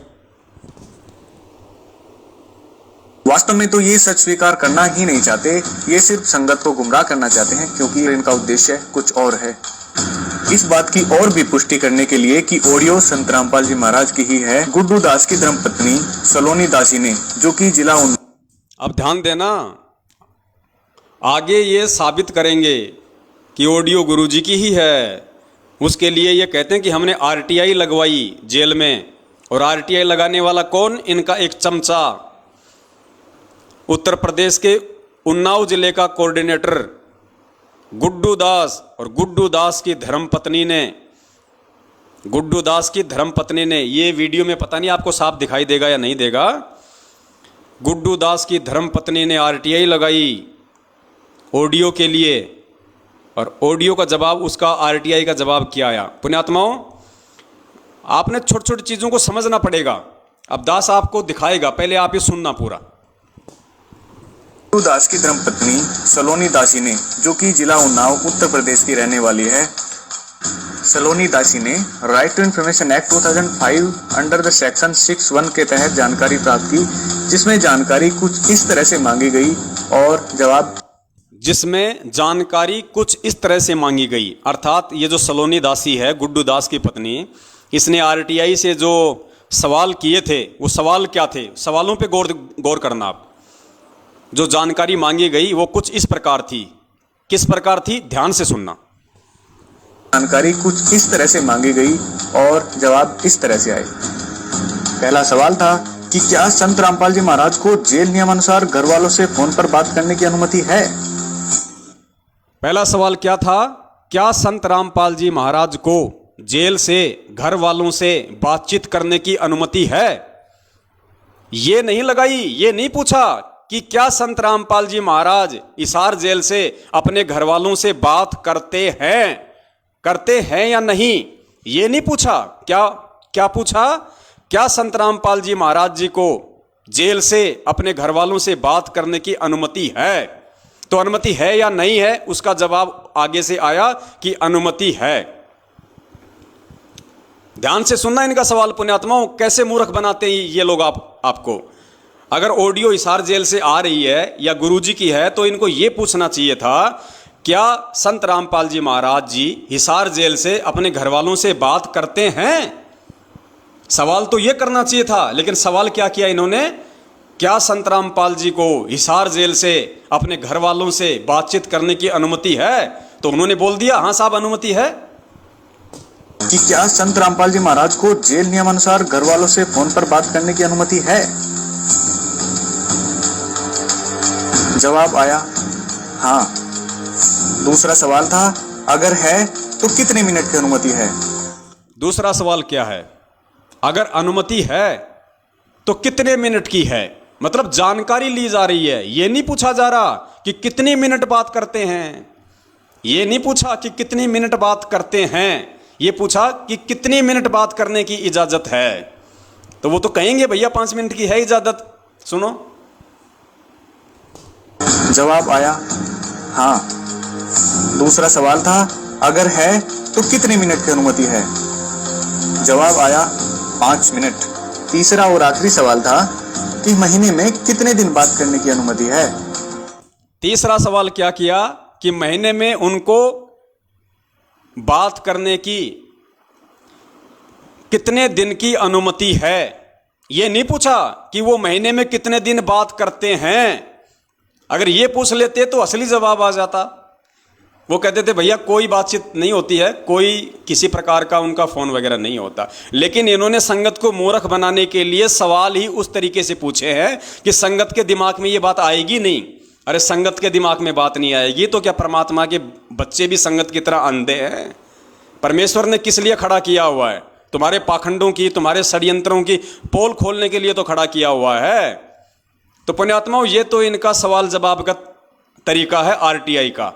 वास्तव में तो ये सच स्वीकार करना ही नहीं चाहते, ये सिर्फ संगत को गुमराह करना चाहते हैं, क्योंकि इनका उद्देश्य कुछ और है। इस बात की और भी पुष्टि करने के लिए कि ऑडियो संत रामपाल जी महाराज की ही है, गुड्डू दास की धर्मपत्नी सलोनी दासी ने, जो कि जिला अब ध्यान देना, आगे ये साबित करेंगे कि ऑडियो गुरुजी की ही है। उसके लिए ये कहते हैं कि हमने आरटीआई लगवाई जेल में, और आरटीआई लगाने वाला कौन? इनका एक चमचा, उत्तर प्रदेश के उन्नाव जिले का कोऑर्डिनेटर गुड्डू दास। और गुड्डू दास की धर्मपत्नी ने, ये वीडियो में पता नहीं आपको साफ दिखाई देगा या नहीं देगा, गुड्डू दास की धर्मपत्नी ने आरटीआई लगाई ऑडियो के लिए, और ऑडियो का जवाब, उसका आरटीआई का जवाब क्या आया? पुण्यात्माओं, आपने छोटी छोटी चीज़ों को समझना पड़ेगा। अब दास आपको दिखाएगा, पहले आप ये सुनना पूरा। गुड्डू दास की धर्मपत्नी सलोनी दासी ने, जो कि जिला उन्नाव उत्तर प्रदेश की रहने वाली है, सलोनी दासी ने right to information act 2005 under the section 6(1) के तहत जानकारी प्राप्त की, जिसमें जानकारी कुछ इस तरह से मांगी गई और जवाब जिसमें जानकारी कुछ इस तरह से मांगी गई। अर्थात ये जो सलोनी दासी है, गुड्डू दास की पत्नी, इसने आरटीआई से जो सवाल किए थे, वो सवाल क्या थे? सवालों पे गौर करना आप। जो जानकारी मांगी गई वो कुछ इस प्रकार थी। किस प्रकार थी? ध्यान से सुनना। जानकारी कुछ इस तरह से मांगी गई और जवाब इस तरह से आए। पहला सवाल था कि क्या संत रामपाल जी महाराज को जेल नियमानुसार घर वालों से फोन पर बात करने की अनुमति है? पहला सवाल क्या था? क्या संत रामपाल जी महाराज को जेल से घर वालों से बातचीत करने की अनुमति है? ये नहीं लगाई, ये नहीं पूछा कि क्या संत रामपाल जी महाराज हिसार जेल से अपने घर वालों से बात करते हैं या नहीं, ये नहीं पूछा। क्या पूछा? क्या संत रामपाल जी महाराज जी को जेल से अपने घर वालों से बात करने की अनुमति है? तो अनुमति है या नहीं है, उसका जवाब आगे से आया कि अनुमति है। ध्यान से सुनना इनका सवाल पुण्यात्माओं, कैसे मूर्ख बनाते हैं ये लोग आपको। अगर ऑडियो हिसार जेल से आ रही है या गुरुजी की है तो इनको ये पूछना चाहिए था, क्या संत रामपाल जी महाराज जी हिसार जेल से अपने घर वालों से बात करते हैं? सवाल तो ये करना चाहिए था, लेकिन सवाल क्या किया इन्होंने? क्या संत रामपाल जी को हिसार जेल से अपने घर वालों से बातचीत करने की अनुमति है? तो उन्होंने बोल दिया हाँ साहब अनुमति है। कि क्या संत रामपाल जी महाराज को जेल नियमानुसार घर वालों से फोन पर बात करने की अनुमति है? जवाब आया हाँ। दूसरा सवाल था, अगर है तो कितने मिनट की अनुमति है? दूसरा सवाल क्या है? अगर अनुमति है तो कितने मिनट की है, मतलब जानकारी ली जा रही है। ये नहीं पूछा जा रहा कि कितने मिनट बात करते हैं, ये नहीं पूछा कि कितनी मिनट बात करते हैं, ये पूछा कि कितनी मिनट बात करने की इजाजत है। तो वो तो कहेंगे भैया 5 मिनट की है इजाजत। सुनो, जवाब आया हाँ। दूसरा सवाल था, अगर है तो कितने मिनट की अनुमति है? जवाब आया 5 मिनट। तीसरा और आखिरी सवाल था कि महीने में कितने दिन बात करने की अनुमति है? तीसरा सवाल क्या किया कि महीने में उनको बात करने की कितने दिन की अनुमति है। ये नहीं पूछा कि वो महीने में कितने दिन बात करते हैं। अगर ये पूछ लेते तो असली जवाब आ जाता। वो कहते थे भैया कोई बातचीत नहीं होती है, कोई किसी प्रकार का उनका फोन वगैरह नहीं होता। लेकिन इन्होंने संगत को मूर्ख बनाने के लिए सवाल ही उस तरीके से पूछे हैं कि संगत के दिमाग में ये बात आएगी नहीं। अरे संगत के दिमाग में बात नहीं आएगी तो क्या परमात्मा के बच्चे भी संगत की तरह अंधे हैं? परमेश्वर ने किस लिए खड़ा किया हुआ है? तुम्हारे पाखंडों की, तुम्हारे षड्यंत्रों की पोल खोलने के लिए तो खड़ा किया हुआ है। तो पुण्यात्माओं, ये तो इनका सवाल जवाब का तरीका है आरटीआई का,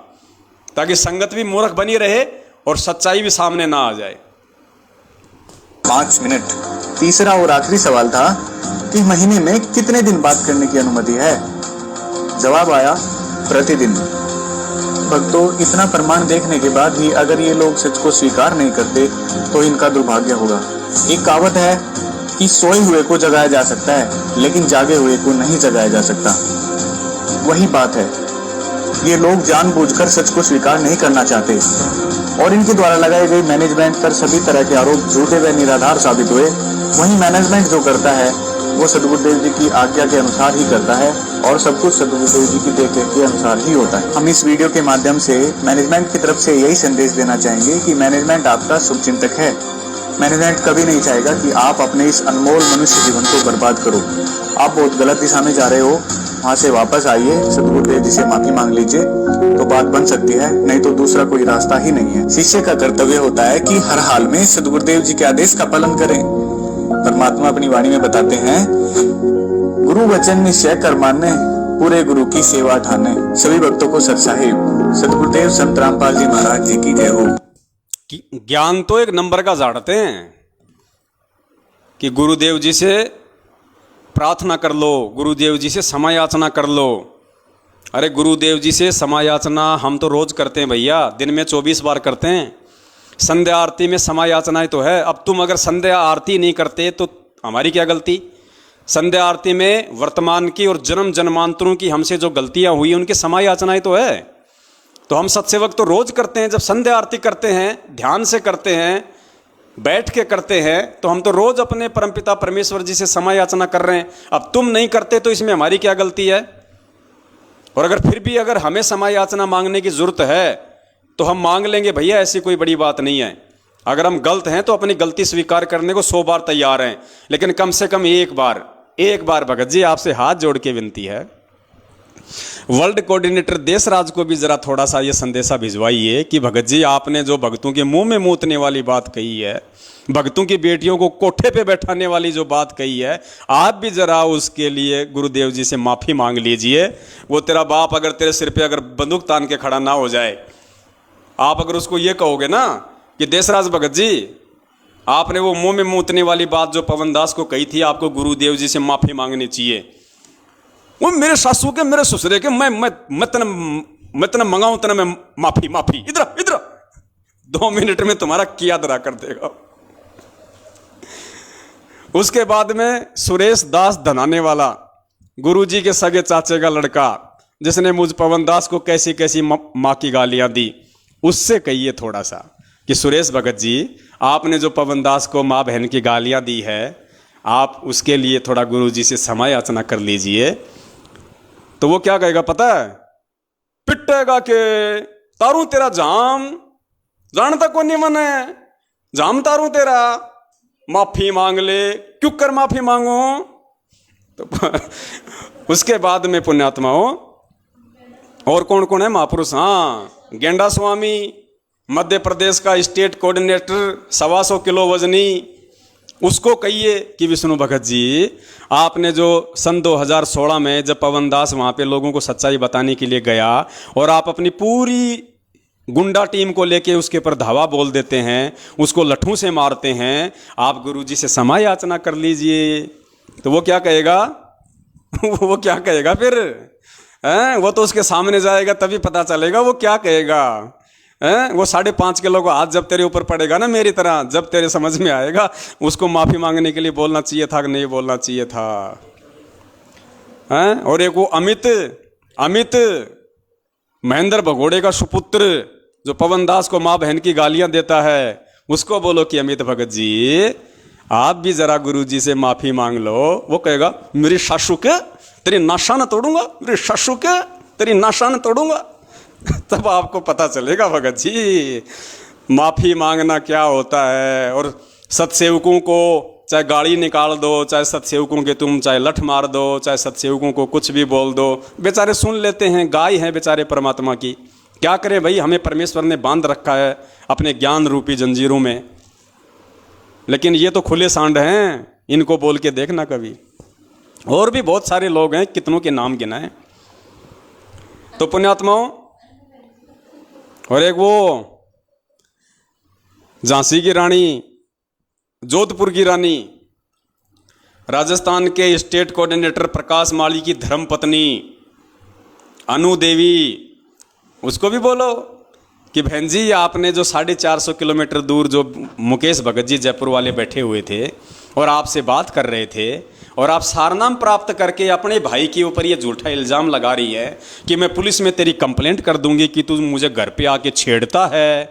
ताकि संगत भी मूर्ख बनी रहे और सच्चाई भी सामने ना आ जाए। 5 मिनट। तीसरा और आखिरी सवाल था कि महीने में कितने दिन बात करने की अनुमति है? जवाब आया प्रतिदिन। भक्तों, इतना प्रमाण देखने के बाद भी अगर ये लोग सच को स्वीकार नहीं करते तो इनका दुर्भाग्य होगा। एक कहावत है कि सोए हुए को जगाया जा सकता है लेकिन जागे हुए को नहीं जगाया जा सकता। वही बात है, ये लोग जानबूझकर सच को स्वीकार नहीं करना चाहते और इनके द्वारा लगाई गई मैनेजमेंट पर सभी तरह के आरोप झूठे व निराधार साबित हुए। वही मैनेजमेंट जो करता है वो सद्गुरुदेव जी की आज्ञा के अनुसार ही करता है और सब कुछ सद्गुरुदेव जी की देखरेख के अनुसार ही होता है। हम इस वीडियो के माध्यम से मैनेजमेंट की तरफ से यही संदेश देना चाहेंगे कि मैनेजमेंट आपका शुभचिंतक है। मैनेजमेंट कभी नहीं चाहेगा कि आप अपने इस अनमोल मनुष्य जीवन को बर्बाद करो। आप बहुत गलत दिशा में जा रहे हो, वहाँ से वापस आइए, सद्गुरुदेव जी से माफी मांग लीजिए तो बात बन सकती है, नहीं तो दूसरा कोई रास्ता ही नहीं है। शिष्य का कर्तव्य होता है कि हर हाल में सद्गुरुदेव जी के आदेश का पालन करें। परमात्मा अपनी वाणी में बताते हैं, गुरु वचन निश्चय कर माने, पूरे गुरु की सेवा ठाने। सभी भक्तों को सत साहिब सद्गुरुदेव संत रामपाल जी महाराज जी की जय हो। ज्ञान तो एक नंबर का झाड़ते हैं कि गुरुदेव जी से प्रार्थना कर लो, गुरुदेव जी से क्षमा याचना कर लो। अरे गुरुदेव जी से क्षमा याचना हम तो रोज करते हैं भैया, दिन में 24 बार करते हैं। संध्या आरती में क्षमा याचना तो है। अब तुम अगर संध्या आरती नहीं करते तो हमारी क्या गलती? संध्या आरती में वर्तमान की और जन्म जन्मांतरों की हमसे जो गलतियां हुई उनकी क्षमा याचनाएं तो है। तो हम सत्सेवक तो रोज करते हैं, जब संध्या आरती करते हैं, ध्यान से करते हैं, बैठ के करते हैं, तो हम तो रोज अपने परमपिता परमेश्वर जी से क्षमा याचना कर रहे हैं। अब तुम नहीं करते तो इसमें हमारी क्या गलती है? और अगर फिर भी अगर हमें क्षमा याचना मांगने की जरूरत है तो हम मांग लेंगे भैया, ऐसी कोई बड़ी बात नहीं है। अगर हम गलत हैं तो अपनी गलती स्वीकार करने को 100 बार तैयार हैं, लेकिन कम से कम एक बार एक बार भगत जी आपसे हाथ जोड़ के विनती है, वर्ल्ड कोऑर्डिनेटर देशराज को भी जरा थोड़ा सा ये संदेशा भिजवाइए कि भगत जी आपने जो भक्तों के मुंह में मूतने वाली बात कही है, भक्तों की बेटियों को कोठे पे बैठाने वाली जो बात कही है, आप भी जरा उसके लिए गुरुदेव जी से माफी मांग लीजिए। वो तेरा बाप अगर तेरे सिर पे अगर बंदूक तान के खड़ा ना हो जाए, आप अगर उसको ये कहोगे ना कि देशराज भगत जी आपने वो मुंह में मूतने वाली बात जो पवन दास को कही थी, आपको गुरुदेव जी से माफी मांगनी चाहिए। वो मेरे सासू के मेरे ससुरे के मैं तना मंगाऊं तना मैं माफी इधर 2 मिनट में तुम्हारा किया दरा कर देगा। उसके बाद में सुरेश दास धनाने वाला, गुरुजी के सगे चाचे का लड़का, जिसने मुझ पवन दास को कैसी कैसी माँ की गालियां दी, उससे कहिए थोड़ा सा कि सुरेश भगत जी आपने जो पवन दास को माँ बहन की गालियां दी है, आप उसके लिए थोड़ा गुरुजी से क्षमा याचना कर लीजिए। तो वो क्या कहेगा पता है? पिटेगा के तारू तेरा जाम जानता को नहीं मने जाम तारू तेरा, माफी मांग ले, क्यों कर माफी मांगो। तो उसके बाद में पुण्यात्माओं और कौन कौन है महापुरुष? हाँ, गेंडा स्वामी मध्य प्रदेश का स्टेट कोऑर्डिनेटर, 125 किलो वजनी, उसको कहिए कि विष्णु भगत जी आपने जो सन 2016 में जब पवन दास वहाँ पे लोगों को सच्चाई बताने के लिए गया और आप अपनी पूरी गुंडा टीम को लेके उसके ऊपर धावा बोल देते हैं, उसको लठों से मारते हैं, आप गुरुजी से क्षमा याचना कर लीजिए। तो वो क्या कहेगा? वो क्या कहेगा फिर? वो तो उसके सामने जाएगा तभी पता चलेगा वो क्या कहेगा। वो 5.5 किलो का हाथ जब तेरे ऊपर पड़ेगा ना मेरी तरह, जब तेरे समझ में आएगा उसको माफी मांगने के लिए बोलना चाहिए था कि नहीं बोलना चाहिए था। और एक वो अमित महेंद्र भगोड़े का सुपुत्र जो पवन दास को माँ बहन की गालियां देता है, उसको बोलो कि अमित भगत जी आप भी जरा गुरुजी से माफी मांग लो। वो कहेगा मेरी सासू के तेरी नाशान तोड़ूंगा, मेरी सासू के तेरी नाशान तोड़ूंगा। तब आपको पता चलेगा भगत जी माफी मांगना क्या होता है। और सत्सेवकों को चाहे गाड़ी निकाल दो, चाहे सत्सेवकों के तुम चाहे लठ मार दो, चाहे सत्सेवकों को कुछ भी बोल दो, बेचारे सुन लेते हैं, गाय हैं बेचारे परमात्मा की। क्या करें भाई, हमें परमेश्वर ने बांध रखा है अपने ज्ञान रूपी जंजीरों में। लेकिन ये तो खुले सांड हैं, इनको बोल के देखना कभी। और भी बहुत सारे लोग हैं, कितनों के नाम गिनाएं। तो पुण्यात्माओं, और एक वो झांसी की रानी, जोधपुर की रानी, राजस्थान के स्टेट कोऑर्डिनेटर प्रकाश माली की धर्मपत्नी अनु देवी, उसको भी बोलो कि बहन जी आपने जो 450 किलोमीटर दूर जो मुकेश भगत जी जयपुर वाले बैठे हुए थे और आपसे बात कर रहे थे और आप सारनाम प्राप्त करके अपने भाई के ऊपर ये झूठा इल्ज़ाम लगा रही है कि मैं पुलिस में तेरी कंप्लेंट कर दूंगी कि तू मुझे घर पे आके छेड़ता है,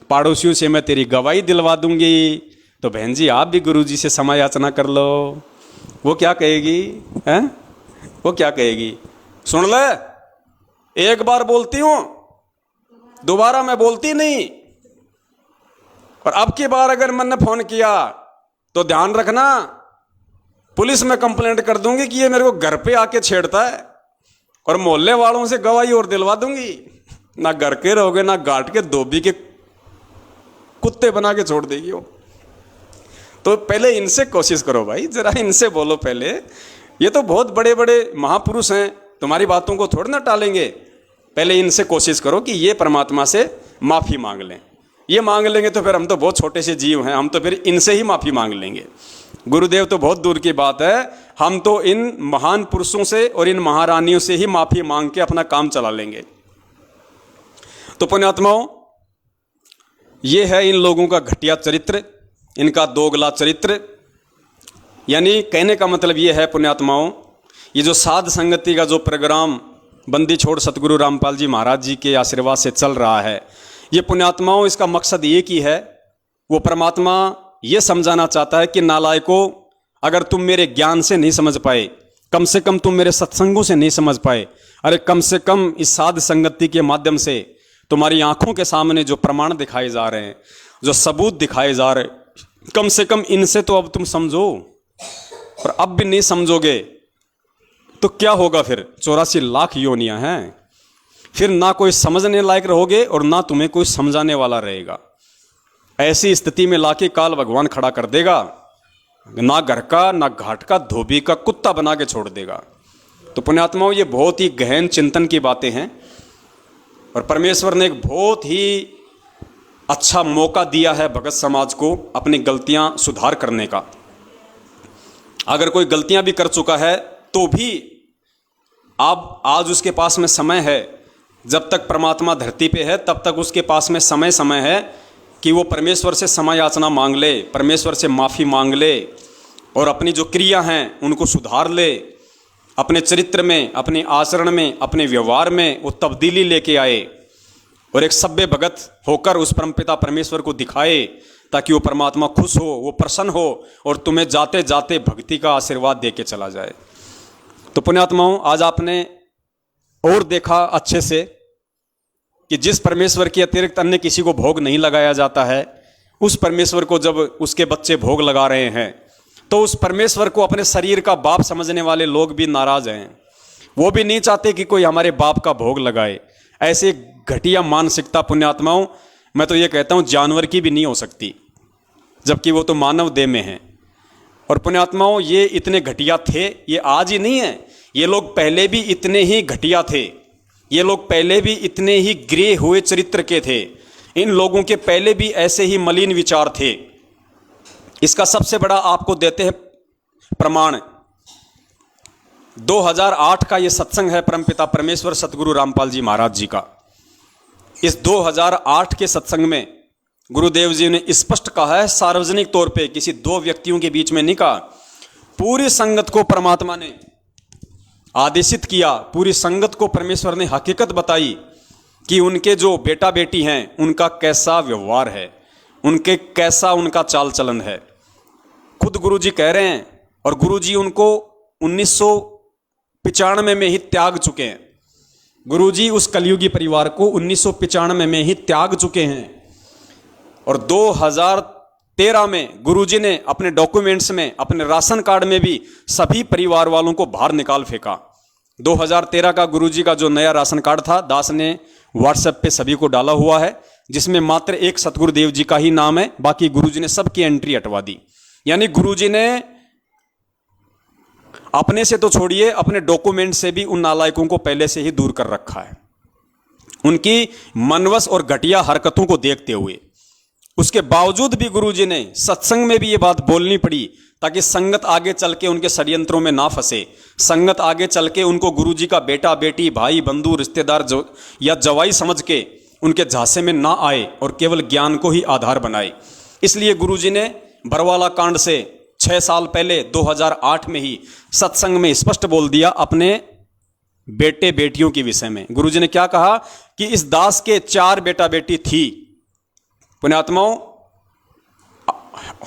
पड़ोसियों से मैं तेरी गवाही दिलवा दूंगी। तो बहन जी आप भी गुरुजी से क्षमा याचना कर लो। वो क्या कहेगी? हैं? वो क्या कहेगी? सुन ले, एक बार बोलती हूं, दोबारा मैं बोलती नहीं, और अब की बार अगर मैंने फोन किया तो ध्यान रखना, पुलिस में कंप्लेंट कर दूंगी कि ये मेरे को घर पे आके छेड़ता है, और मोहल्ले वालों से गवाही और दिलवा दूंगी। ना घर के रहोगे ना गांठ के धोबी के कुत्ते बना के छोड़ देगी वो। तो पहले इनसे कोशिश करो भाई, जरा इनसे बोलो पहले। ये तो बहुत बड़े बड़े महापुरुष हैं, तुम्हारी बातों को थोड़ी ना टालेंगे। पहले इनसे कोशिश करो कि ये परमात्मा से माफी मांग लें। ये मांग लेंगे तो फिर हम तो बहुत छोटे से जीव हैं, हम तो फिर इनसे ही माफी मांग लेंगे। गुरुदेव तो बहुत दूर की बात है, हम तो इन महान पुरुषों से और इन महारानियों से ही माफी मांग के अपना काम चला लेंगे। तो पुण्यात्माओं, ये है इन लोगों का घटिया चरित्र, इनका दोगला चरित्र। यानी कहने का मतलब ये है पुण्यात्माओं, ये जो साध संगति का जो प्रोग्राम बंदी छोड़ सतगुरु रामपाल जी महाराज जी के आशीर्वाद से चल रहा है, ये पुण्यात्माओं इसका मकसद एक ही है। वो परमात्मा ये समझाना चाहता है कि नालायकों, अगर तुम मेरे ज्ञान से नहीं समझ पाए, कम से कम तुम मेरे सत्संगों से नहीं समझ पाए, अरे कम से कम इस साध संगति के माध्यम से तुम्हारी आंखों के सामने जो प्रमाण दिखाए जा रहे हैं, जो सबूत दिखाए जा रहे हैं, कम से कम इनसे तो अब तुम समझो। और अब भी नहीं समझोगे तो क्या होगा फिर? 84 लाख योनियां हैं, फिर ना कोई समझने लायक रहोगे और ना तुम्हें कोई समझाने वाला रहेगा। ऐसी स्थिति में लाके काल भगवान खड़ा कर देगा, ना घर का ना घाट का धोबी का कुत्ता बना के छोड़ देगा। तो पुण्यात्माओं, ये बहुत ही गहन चिंतन की बातें हैं और परमेश्वर ने एक बहुत ही अच्छा मौका दिया है भगत समाज को अपनी गलतियां सुधार करने का। अगर कोई गलतियां भी कर चुका है तो भी अब आज उसके पास में समय है, जब तक परमात्मा धरती पे है तब तक उसके पास में समय है कि वो परमेश्वर से क्षमा याचना मांग ले, परमेश्वर से माफ़ी मांग ले और अपनी जो क्रिया हैं उनको सुधार ले, अपने चरित्र में, अपने आचरण में, अपने व्यवहार में वो तब्दीली लेके आए और एक सभ्य भगत होकर उस परमपिता परमेश्वर को दिखाए, ताकि वो परमात्मा खुश हो, वो प्रसन्न हो और तुम्हें जाते जाते भक्ति का आशीर्वाद दे के चला जाए। तो पुण्यात्माओं, आज आपने और देखा अच्छे से कि जिस परमेश्वर के अतिरिक्त अन्य किसी को भोग नहीं लगाया जाता है, उस परमेश्वर को जब उसके बच्चे भोग लगा रहे हैं तो उस परमेश्वर को अपने शरीर का बाप समझने वाले लोग भी नाराज हैं। वो भी नहीं चाहते कि कोई हमारे बाप का भोग लगाए। ऐसे घटिया मानसिकता पुण्यात्माओं, मैं तो ये कहता हूँ जानवर की भी नहीं हो सकती, जबकि वो तो मानव देह में है। और पुण्यात्माओं, ये इतने घटिया थे, ये आज ही नहीं है, ये लोग पहले भी इतने ही घटिया थे, ये लोग पहले भी इतने ही गिरे हुए चरित्र के थे, इन लोगों के पहले भी ऐसे ही मलिन विचार थे। इसका सबसे बड़ा आपको देते हैं प्रमाण, 2008 का ये सत्संग है परमपिता परमेश्वर सतगुरु रामपाल जी महाराज जी का। इस 2008 के सत्संग में गुरुदेव जी ने स्पष्ट कहा है, सार्वजनिक तौर पे, किसी दो व्यक्तियों के बीच में नहीं कहा, पूरी संगत को परमात्मा ने आदेशित किया, पूरी संगत को परमेश्वर ने हकीकत बताई कि उनके जो बेटा बेटी हैं उनका कैसा व्यवहार है, उनके कैसा उनका चाल चलन है। खुद गुरुजी कह रहे हैं, और गुरुजी उनको 1995 में ही त्याग चुके हैं। गुरुजी उस कलयुगी परिवार को 1995 में ही त्याग चुके हैं और 2013 में गुरुजी ने अपने डॉक्यूमेंट्स में, अपने राशन कार्ड में भी सभी परिवार वालों को बाहर निकाल फेंका। 2013 का गुरुजी का जो नया राशन कार्ड था, दास ने व्हाट्सएप पे सभी को डाला हुआ है, जिसमें मात्र एक सतगुरुदेव जी का ही नाम है, बाकी गुरुजी ने सबकी एंट्री हटवा दी। यानी गुरुजी ने अपने से तो छोड़िए, अपने डॉक्यूमेंट से भी उन नालायकों को पहले से ही दूर कर रखा है, उनकी मनवश और घटिया हरकतों को देखते हुए। उसके बावजूद भी गुरुजी ने सत्संग में भी ये बात बोलनी पड़ी, ताकि संगत आगे चल के उनके षड्यंत्रों में ना फंसे, संगत आगे चल के उनको गुरुजी का बेटा बेटी, भाई बंधु, रिश्तेदार या जवाई समझ के उनके झांसे में ना आए और केवल ज्ञान को ही आधार बनाए। इसलिए गुरुजी ने बरवाला कांड से 6 साल पहले 2008 में ही सत्संग में स्पष्ट बोल दिया अपने बेटे बेटियों के विषय में। गुरुजी ने क्या कहा कि इस दास के 4 बेटा बेटी थी। पुण्यात्माओं,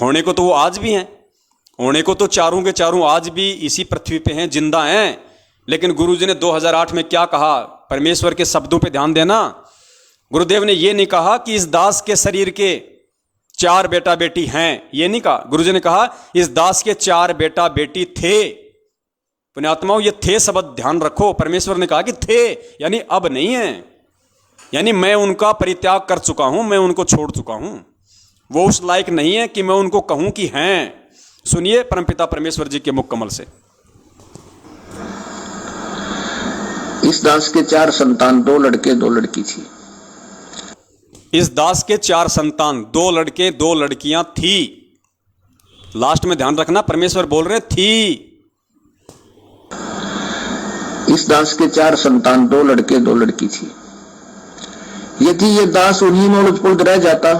होने को तो वो आज भी हैं, होने को तो चारों के चारों आज भी इसी पृथ्वी पे हैं, जिंदा हैं। लेकिन गुरुजी ने 2008 में क्या कहा, परमेश्वर के शब्दों पे ध्यान देना। गुरुदेव ने ये नहीं कहा कि इस दास के शरीर के 4 बेटा बेटी हैं, ये नहीं कहा। गुरुजी ने कहा इस दास के 4 बेटा बेटी थे। पुण्यात्माओं, ये थे शब्द ध्यान रखो। परमेश्वर ने कहा कि थे, यानी अब नहीं है, यानी मैं उनका परित्याग कर चुका हूं, मैं उनको छोड़ चुका हूं। वो उस लायक नहीं है कि मैं उनको कहूं कि हैं। सुनिए परमपिता परमेश्वर जी के मुख कमल से। इस दास के 4 संतान, 2 लड़के 2 लड़की थी। इस दास के 4 संतान, 2 लड़के 2 लड़कियां थी। लास्ट में ध्यान रखना, परमेश्वर बोल रहे थी। इस दास के 4 संतान, 2 लड़के 2 लड़की थी। यदि ये दास उन्हीं में उलझ रह जाता,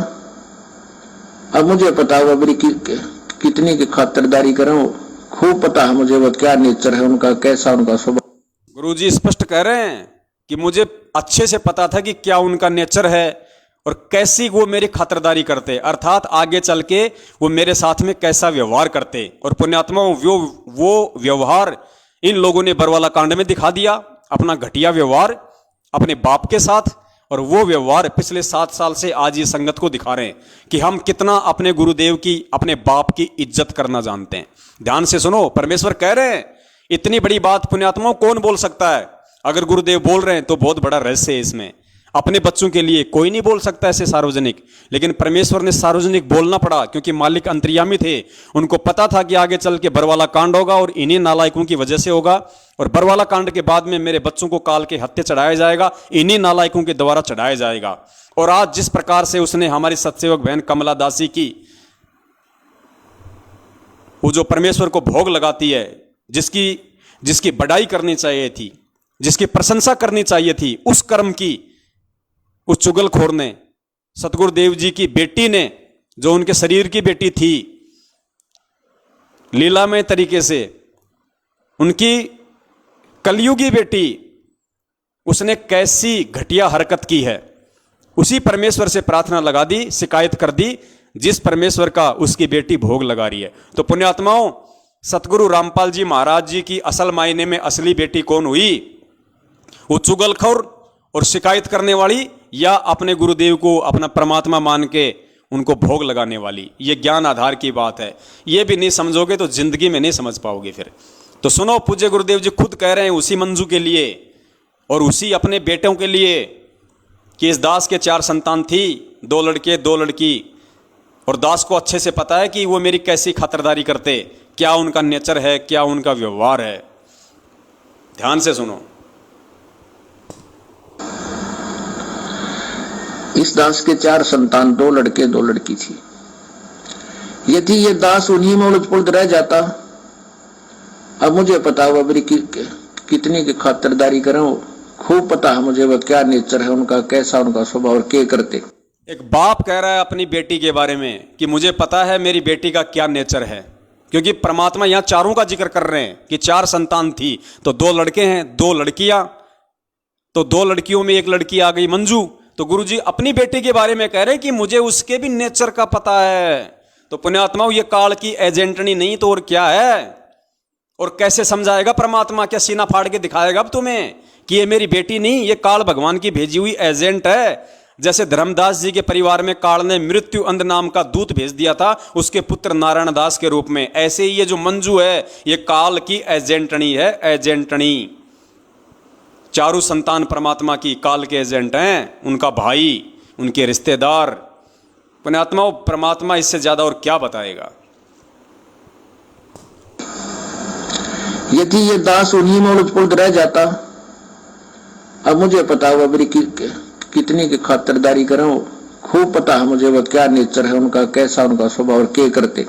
अब मुझे पता हुआ मेरी कितनी की खातिरदारी करूं, खूब पता है मुझे वो क्या नेचर है उनका, कैसा उनका स्वभाव। गुरुजी स्पष्ट कह रहे हैं कि मुझे अच्छे से पता था कि क्या उनका नेचर है और कैसी वो मेरी खातिरदारी करते, अर्थात आगे चल के वो मेरे साथ में कैसा व्यवहार करते। और पुण्यात्माओं, वो व्यवहार इन लोगों ने बरवाला कांड में दिखा दिया, अपना घटिया व्यवहार अपने बाप के साथ और वो व्यवहार पिछले 7 साल से आज ये संगत को दिखा रहे हैं कि हम कितना अपने गुरुदेव की, अपने बाप की इज्जत करना जानते हैं। ध्यान से सुनो, परमेश्वर कह रहे हैं इतनी बड़ी बात पुण्यात्माओं कौन बोल सकता है? अगर गुरुदेव बोल रहे हैं तो बहुत बड़ा रहस्य है इसमें। अपने बच्चों के लिए कोई नहीं बोल सकता ऐसे सार्वजनिक, लेकिन परमेश्वर ने सार्वजनिक बोलना पड़ा क्योंकि मालिक अंतर्यामी थे। उनको पता था कि आगे चल के बरवाला कांड होगा और इन्हीं नालायकों की वजह से होगा, और बरवाला कांड के बाद में मेरे बच्चों को काल के हत्या चढ़ाया जाएगा, इन्हीं नालायकों के द्वारा चढ़ाया जाएगा। और आज जिस प्रकार से उसने हमारी सत्सेवक बहन कमला दासी की, वो जो परमेश्वर को भोग लगाती है, जिसकी बड़ाई करनी चाहिए थी, जिसकी प्रशंसा करनी चाहिए थी, उस कर्म की उस चुगलखोर ने, सतगुरुदेव जी की बेटी ने, जो उनके शरीर की बेटी थी, लीलामय तरीके से उनकी कलयुगी बेटी, उसने कैसी घटिया हरकत की है। उसी परमेश्वर से प्रार्थना लगा दी, शिकायत कर दी, जिस परमेश्वर का उसकी बेटी भोग लगा रही है। तो पुण्यात्माओं, सतगुरु रामपाल जी महाराज जी की असल मायने में असली बेटी कौन हुई? वो चुगलखोर और शिकायत करने वाली, या अपने गुरुदेव को अपना परमात्मा मान के उनको भोग लगाने वाली? ये ज्ञान आधार की बात है। ये भी नहीं समझोगे तो जिंदगी में नहीं समझ पाओगे फिर। तो सुनो, पूज्य गुरुदेव जी खुद कह रहे हैं उसी मंजू के लिए और उसी अपने बेटों के लिए कि इस दास के 4 संतान थी, 2 लड़के 2 लड़की, और दास को अच्छे से पता है कि वो मेरी कैसी खातिरदारी करते, क्या उनका नेचर है, क्या उनका व्यवहार है। ध्यान से सुनो। इस दास के 4 संतान, 2 लड़के 2 लड़की थी। यदि ये दास उन्हीं में उलझ पुलझ रह जाता, अब मुझे पता हुआ मेरी कितनी की खातिरदारी करूं, खूब पता है मुझे वह क्या नेचर है उनका, कैसा उनका स्वभाव और क्या करते। एक बाप कह रहा है अपनी बेटी के बारे में कि मुझे पता है मेरी बेटी का क्या नेचर है, क्योंकि परमात्मा यहां 4 का जिक्र कर रहे हैं कि 4 संतान थी, तो 2 लड़के हैं 2 लड़कियां, तो 2 लड़कियों में एक लड़की आ गई मंजू। तो गुरुजी अपनी बेटी के बारे में कह रहे हैं कि मुझे उसके भी नेचर का पता है। तो पुण्यात्माओं, ये काल की एजेंटनी नहीं तो और क्या है? और कैसे समझाएगा परमात्मा? क्या सीना फाड़ के दिखाएगा अब तुम्हें कि ये मेरी बेटी नहीं, ये काल भगवान की भेजी हुई एजेंट है? जैसे धर्मदास जी के परिवार में काल ने मृत्यु अंध नाम का दूत भेज दिया था उसके पुत्र नारायण दास के रूप में, ऐसे ही ये जो मंजू है ये काल की एजेंटनी है, एजेंटनी। 4 संतान परमात्मा की काल के एजेंट हैं, उनका भाई, उनके रिश्तेदार। पुण्यात्माओं, परमात्मा इससे ज्यादा और क्या बताएगा? यदि ये दास उन्हीं में उलझ पुलझ रह जाता, अब मुझे पता हुआ मेरी कितनी की खातिरदारी करूं, खूब पता है मुझे वह क्या नेचर है उनका, कैसा उनका स्वभाव और क्या करते।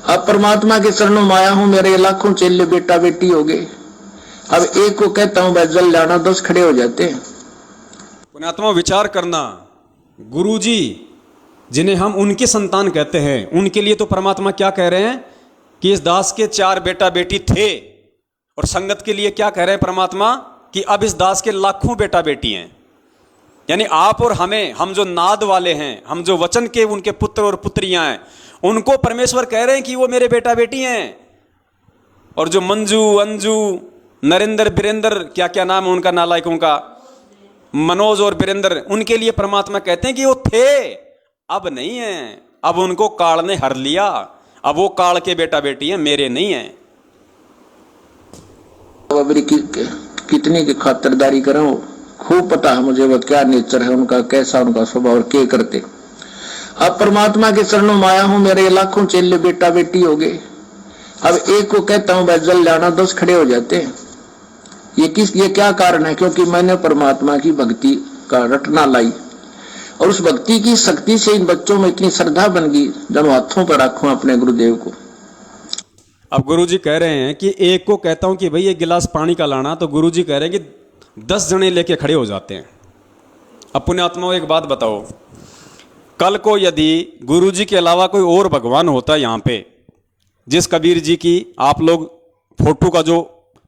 अब परमात्मा के चरणों में आया हूं, मेरे लाखों चेले बेटा बेटी हो गए। अब एक को कहता हूं जल जाना, 10 खड़े हो जाते हैं। पुण्यात्मा, विचार करना, गुरुजी जिन्हें हम उनके संतान कहते हैं, उनके लिए तो परमात्मा क्या कह रहे हैं कि इस दास के 4 बेटा बेटी थे, और संगत के लिए क्या कह रहे हैं परमात्मा कि अब इस दास के लाखों बेटा बेटी हैं। यानी आप और हमें, हम जो नाद वाले हैं, हम जो वचन के उनके पुत्र और पुत्रियां हैं, उनको परमेश्वर कह रहे हैं कि वो मेरे बेटा बेटी हैं। और जो मंजू, अंजू, नरेंद्र, बीरेंद्र, क्या क्या नाम है उनका नालायकों का, मनोज और बीरेंद्र, उनके लिए परमात्मा कहते हैं कि वो थे, अब नहीं है, अब उनको काल ने हर लिया, अब वो काल के बेटा बेटी हैं, मेरे नहीं हैं। मेरी कितनी की खातिरदारी करूं, खूब पता है मुझे वह क्या नेचर है उनका, कैसा उनका स्वभाव और क्या करते। अब परमात्मा के चरणों में आया हूं, मेरे लाखों चेले बेटा बेटी हो गए। अब एक को कहता हूं जल जाना, 10 खड़े हो जाते हैं। ये क्या कारण है? क्योंकि मैंने परमात्मा की भक्ति का रटना लाई, और उस भक्ति की शक्ति से इन बच्चों में इतनी श्रद्धा बन गई, जब हाथों पर रखूं अपने गुरुदेव को। अब गुरुजी कह रहे हैं कि एक को कहता हूं कि भाई 1 गिलास पानी का लाना, तो गुरुजी कह रहे हैं कि 10 जने लेके खड़े हो जाते हैं। अब पुण्यात्माओं, एक बात बताओ, कल को यदि गुरुजी के अलावा कोई और भगवान होता है यहाँ पे, जिस कबीर जी की आप लोग फोटो का जो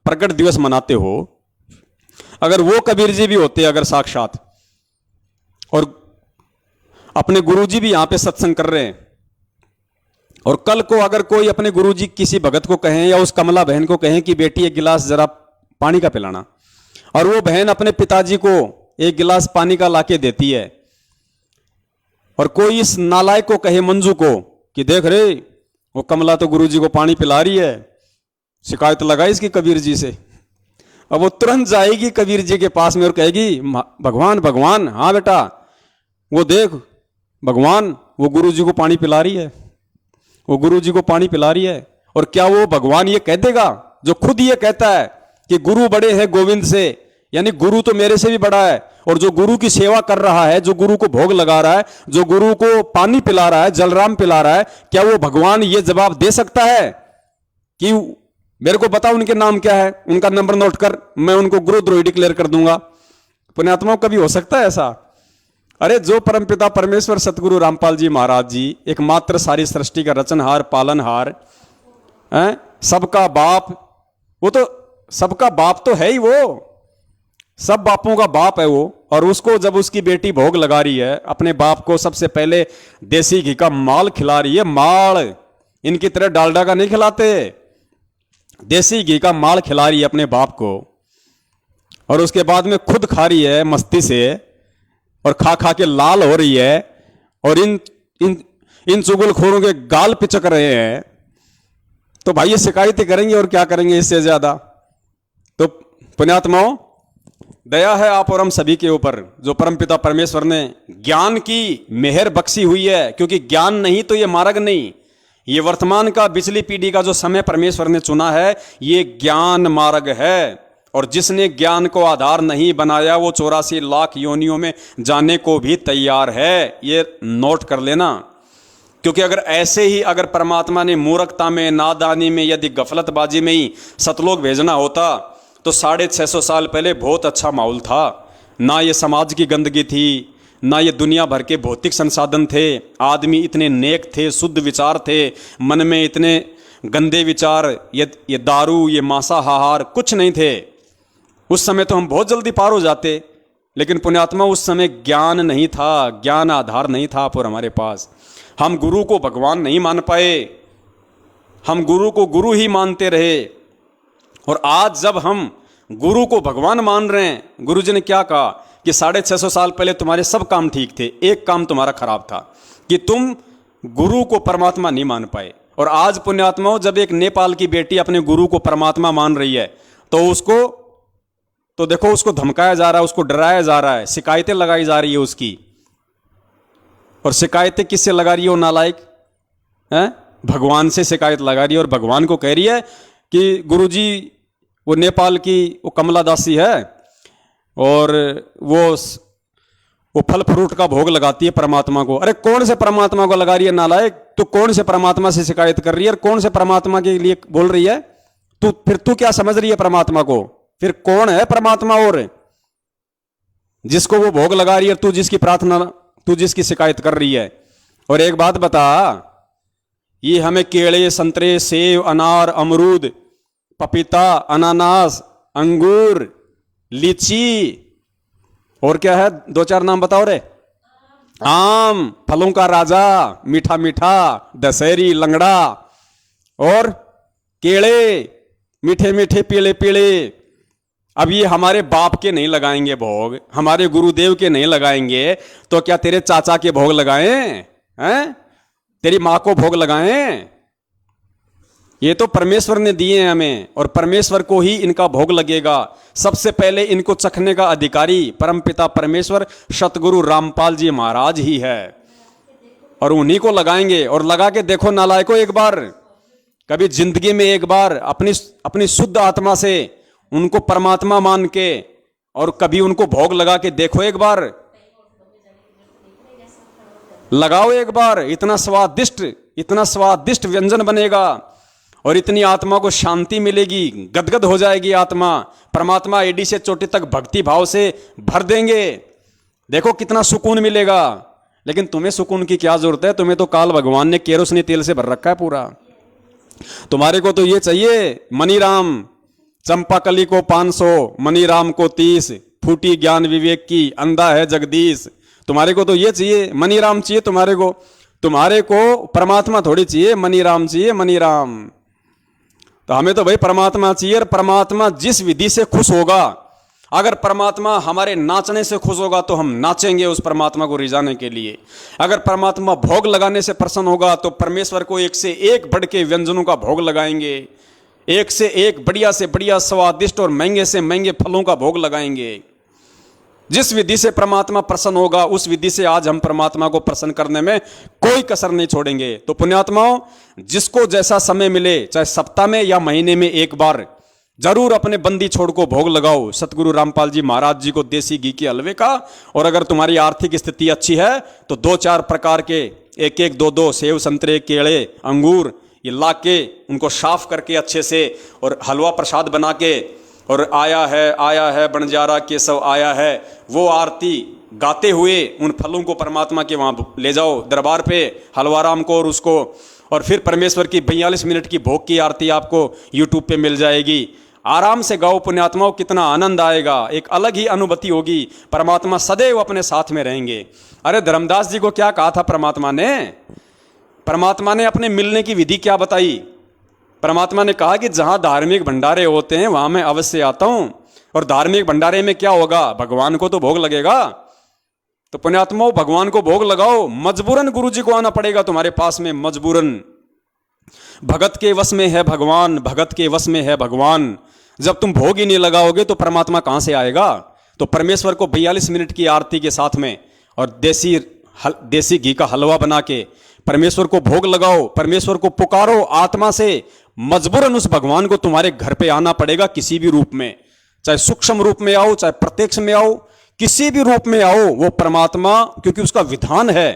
प्रकट दिवस मनाते हो, अगर वो कबीर जी भी होते अगर साक्षात, और अपने गुरुजी भी यहाँ पे सत्संग कर रहे हैं, और कल को अगर कोई अपने गुरुजी किसी भगत को कहें या उस कमला बहन को कहें कि बेटी 1 गिलास जरा पानी का पिलाना, और वो बहन अपने पिताजी को एक गिलास पानी का लाके देती है, और कोई इस नालायक को कहे, मंजू को, कि देख रे वो कमला तो गुरुजी को पानी पिला रही है, शिकायत लगाई इसकी कबीर जी से। अब वो तुरंत जाएगी कबीर जी के पास में और कहेगी, भगवान भगवान, हाँ बेटा वो देख भगवान वो गुरुजी को पानी पिला रही है, वो गुरुजी को पानी पिला रही है। और क्या वो भगवान ये कह देगा जो खुद ये कहता है कि गुरु बड़े हैं गोविंद से, यानी गुरु तो मेरे से भी बड़ा है, और जो गुरु की सेवा कर रहा है, जो गुरु को भोग लगा रहा है, जो गुरु को पानी पिला रहा है, जलराम पिला रहा है, क्या वो भगवान ये जवाब दे सकता है कि मेरे को बता उनके नाम क्या है, उनका नंबर नोट कर, मैं उनको गुरुद्रोही डिक्लेयर कर दूंगा? पुण्यात्माओं, कभी हो सकता है ऐसा? अरे जो परमपिता परमेश्वर सतगुरु रामपाल जी महाराज जी, एकमात्र सारी सृष्टि का रचनहार पालनहार, सबका बाप, वो तो सबका बाप तो है ही, वो सब बापों का बाप है वो। और उसको जब उसकी बेटी भोग लगा रही है, अपने बाप को सबसे पहले देसी घी का माल खिला रही है, माल, इनकी तरह डालडा का नहीं खिलाते, देसी घी का माल खिला रही है अपने बाप को, और उसके बाद में खुद खा रही है मस्ती से, और खा खा के लाल हो रही है, और इन चुगलखोरों के गाल पिचक रहे हैं। तो भाई ये शिकायतें करेंगे और क्या करेंगे इससे ज्यादा। तो पुण्यात्माओं, दया है आप और हम सभी के ऊपर, जो परमपिता परमेश्वर ने ज्ञान की मेहर बख्शी हुई है, क्योंकि ज्ञान नहीं तो ये मार्ग नहीं, ये वर्तमान का पिछली पीढ़ी का जो समय परमेश्वर ने चुना है, ये ज्ञान मार्ग है। और जिसने ज्ञान को आधार नहीं बनाया, वो 84 लाख योनियों में जाने को भी तैयार है, ये नोट कर लेना। क्योंकि अगर ऐसे ही अगर परमात्मा ने मूर्खता में, नादानी में, यदि गफलतबाजी में ही सतलोक भेजना होता, तो 650 साल पहले बहुत अच्छा माहौल था। ना ये समाज की गंदगी थी, ना ये दुनिया भर के भौतिक संसाधन थे, आदमी इतने नेक थे, शुद्ध विचार थे, मन में इतने गंदे विचार, ये दारू, ये मांसाहार कुछ नहीं थे। उस समय तो हम बहुत जल्दी पार हो जाते, लेकिन पुण्यात्मा उस समय ज्ञान नहीं था, ज्ञान आधार नहीं था पर हमारे पास। हम गुरु को भगवान नहीं मान पाए, हम गुरु को गुरु ही मानते रहे। और आज जब हम गुरु को भगवान मान रहे हैं, गुरु जी ने क्या कहा कि 650 साल पहले तुम्हारे सब काम ठीक थे, एक काम तुम्हारा खराब था कि तुम गुरु को परमात्मा नहीं मान पाए। और आज पुण्यात्माओं, जब एक नेपाल की बेटी अपने गुरु को परमात्मा मान रही है, तो देखो उसको धमकाया जा रहा है, उसको डराया जा रहा है, शिकायतें लगाई जा रही है उसकी। और शिकायतें किससे लगा रही है वो नालायक? भगवान से शिकायत लगा रही है, और भगवान को कह रही है कि गुरुजी वो नेपाल की वो कमला दासी है, और वो फल फ्रूट का भोग लगाती है परमात्मा को। अरे कौन से परमात्मा को लगा रही है नालायक? तू कौन से परमात्मा से शिकायत कर रही है, और कौन से परमात्मा के लिए बोल रही है? तू क्या समझ रही है परमात्मा को? फिर कौन है परमात्मा? और जिसको वो भोग लगा रही है, तू जिसकी प्रार्थना, तू जिसकी शिकायत कर रही है। और एक बात बता, ये हमें केले, संतरे, सेब, अनार, अमरूद, पपीता, अनानास, अंगूर, लीची, और क्या है, 2-4 नाम बताओ रे। आम, फलों का राजा, मीठा मीठा, दशहरी, लंगड़ा, और केले, मीठे मीठे, पीले पीले। अब ये हमारे बाप के नहीं लगाएंगे भोग, हमारे गुरुदेव के नहीं लगाएंगे, तो क्या तेरे चाचा के भोग लगाएं? हैं? तेरी माँ को भोग लगाएं? ये तो परमेश्वर ने दिए हैं हमें, और परमेश्वर को ही इनका भोग लगेगा। सबसे पहले इनको चखने का अधिकारी परमपिता परमेश्वर सतगुरु रामपाल जी महाराज ही है, और उन्हीं को लगाएंगे। और लगा के देखो नालायकों, एक बार कभी जिंदगी में एक बार अपनी शुद्ध आत्मा से उनको परमात्मा मान के, और कभी उनको भोग लगा के देखो, एक बार लगाओ, एक बार। इतना स्वादिष्ट व्यंजन बनेगा, और इतनी आत्मा को शांति मिलेगी, गदगद हो जाएगी आत्मा। परमात्मा एडी से चोटी तक भक्ति भाव से भर देंगे, देखो कितना सुकून मिलेगा। लेकिन तुम्हें सुकून की क्या जरूरत है? तुम्हें तो काल भगवान ने केरोसिनी तेल से भर रखा है पूरा। तुम्हारे को तो ये चाहिए, मनीराम चंपाकली को 500, मनीराम को 30, फूटी ज्ञान विवेक की, अंधा है जगदीश। तुम्हारे को तो ये चाहिए, मनीराम चाहिए तुम्हारे को परमात्मा थोड़ी चाहिए, मनीराम चाहिए, मनीराम। तो हमें तो भाई परमात्मा चाहिए, और परमात्मा जिस विधि से खुश होगा, अगर परमात्मा हमारे नाचने से खुश होगा तो हम नाचेंगे उस परमात्मा को रिझाने के लिए। अगर परमात्मा भोग लगाने से प्रसन्न होगा तो परमेश्वर को एक से एक बढ़ के व्यंजनों का भोग लगाएंगे, एक से एक बढ़िया से बढ़िया स्वादिष्ट और महंगे से महंगे फलों का भोग लगाएंगे। जिस विधि से परमात्मा प्रसन्न होगा उस विधि से आज हम परमात्मा को प्रसन्न करने में कोई कसर नहीं छोड़ेंगे। तो पुण्यात्माओं, जिसको जैसा समय मिले, चाहे सप्ताह में या महीने में एक बार, जरूर अपने बंदी छोड़ को भोग लगाओ सतगुरु रामपाल जी महाराज जी को देसी घी के हलवे का। और अगर तुम्हारी आर्थिक स्थिति अच्छी है तो 2-4 प्रकार के 1-1, 2-2 सेव, संतरे, केले, अंगूर ये ला के उनको साफ करके अच्छे से और हलवा प्रसाद बना के, और आया है बंजारा केशव आया है, वो आरती गाते हुए उन फलों को परमात्मा के वहाँ ले जाओ दरबार पे हलवाराम को, और उसको, और फिर परमेश्वर की 42 मिनट की भोग की आरती आपको यूट्यूब पे मिल जाएगी। आराम से गाओ पुण्यात्माओं, कितना आनंद आएगा, एक अलग ही अनुभूति होगी। परमात्मा सदैव अपने साथ में रहेंगे। अरे धर्मदास जी को क्या कहा था परमात्मा ने? परमात्मा ने अपने मिलने की विधि क्या बताई? परमात्मा ने कहा कि जहां धार्मिक भंडारे होते हैं वहां मैं अवश्य आता हूं। और धार्मिक भंडारे में क्या होगा? भगवान को तो भोग लगेगा। तो पुण्यात्माओं, भगवान को भोग लगाओ। मजबूरन गुरु जी को आना पड़ेगा तुम्हारे पास में, मजबूरन। भगत के वश में है भगवान, भगत के वश में है भगवान। जब तुम भोग ही नहीं लगाओगे तो परमात्मा कहां से आएगा? तो परमेश्वर को 42 मिनट की आरती के साथ में और देसी घी का हलवा बना के परमेश्वर को भोग लगाओ, परमेश्वर को पुकारो आत्मा से। मजबूरन उस भगवान को तुम्हारे घर पे आना पड़ेगा किसी भी रूप में, चाहे सूक्ष्म रूप में आओ, चाहे प्रत्यक्ष में आओ, किसी भी रूप में आओ, वो परमात्मा, क्योंकि उसका विधान है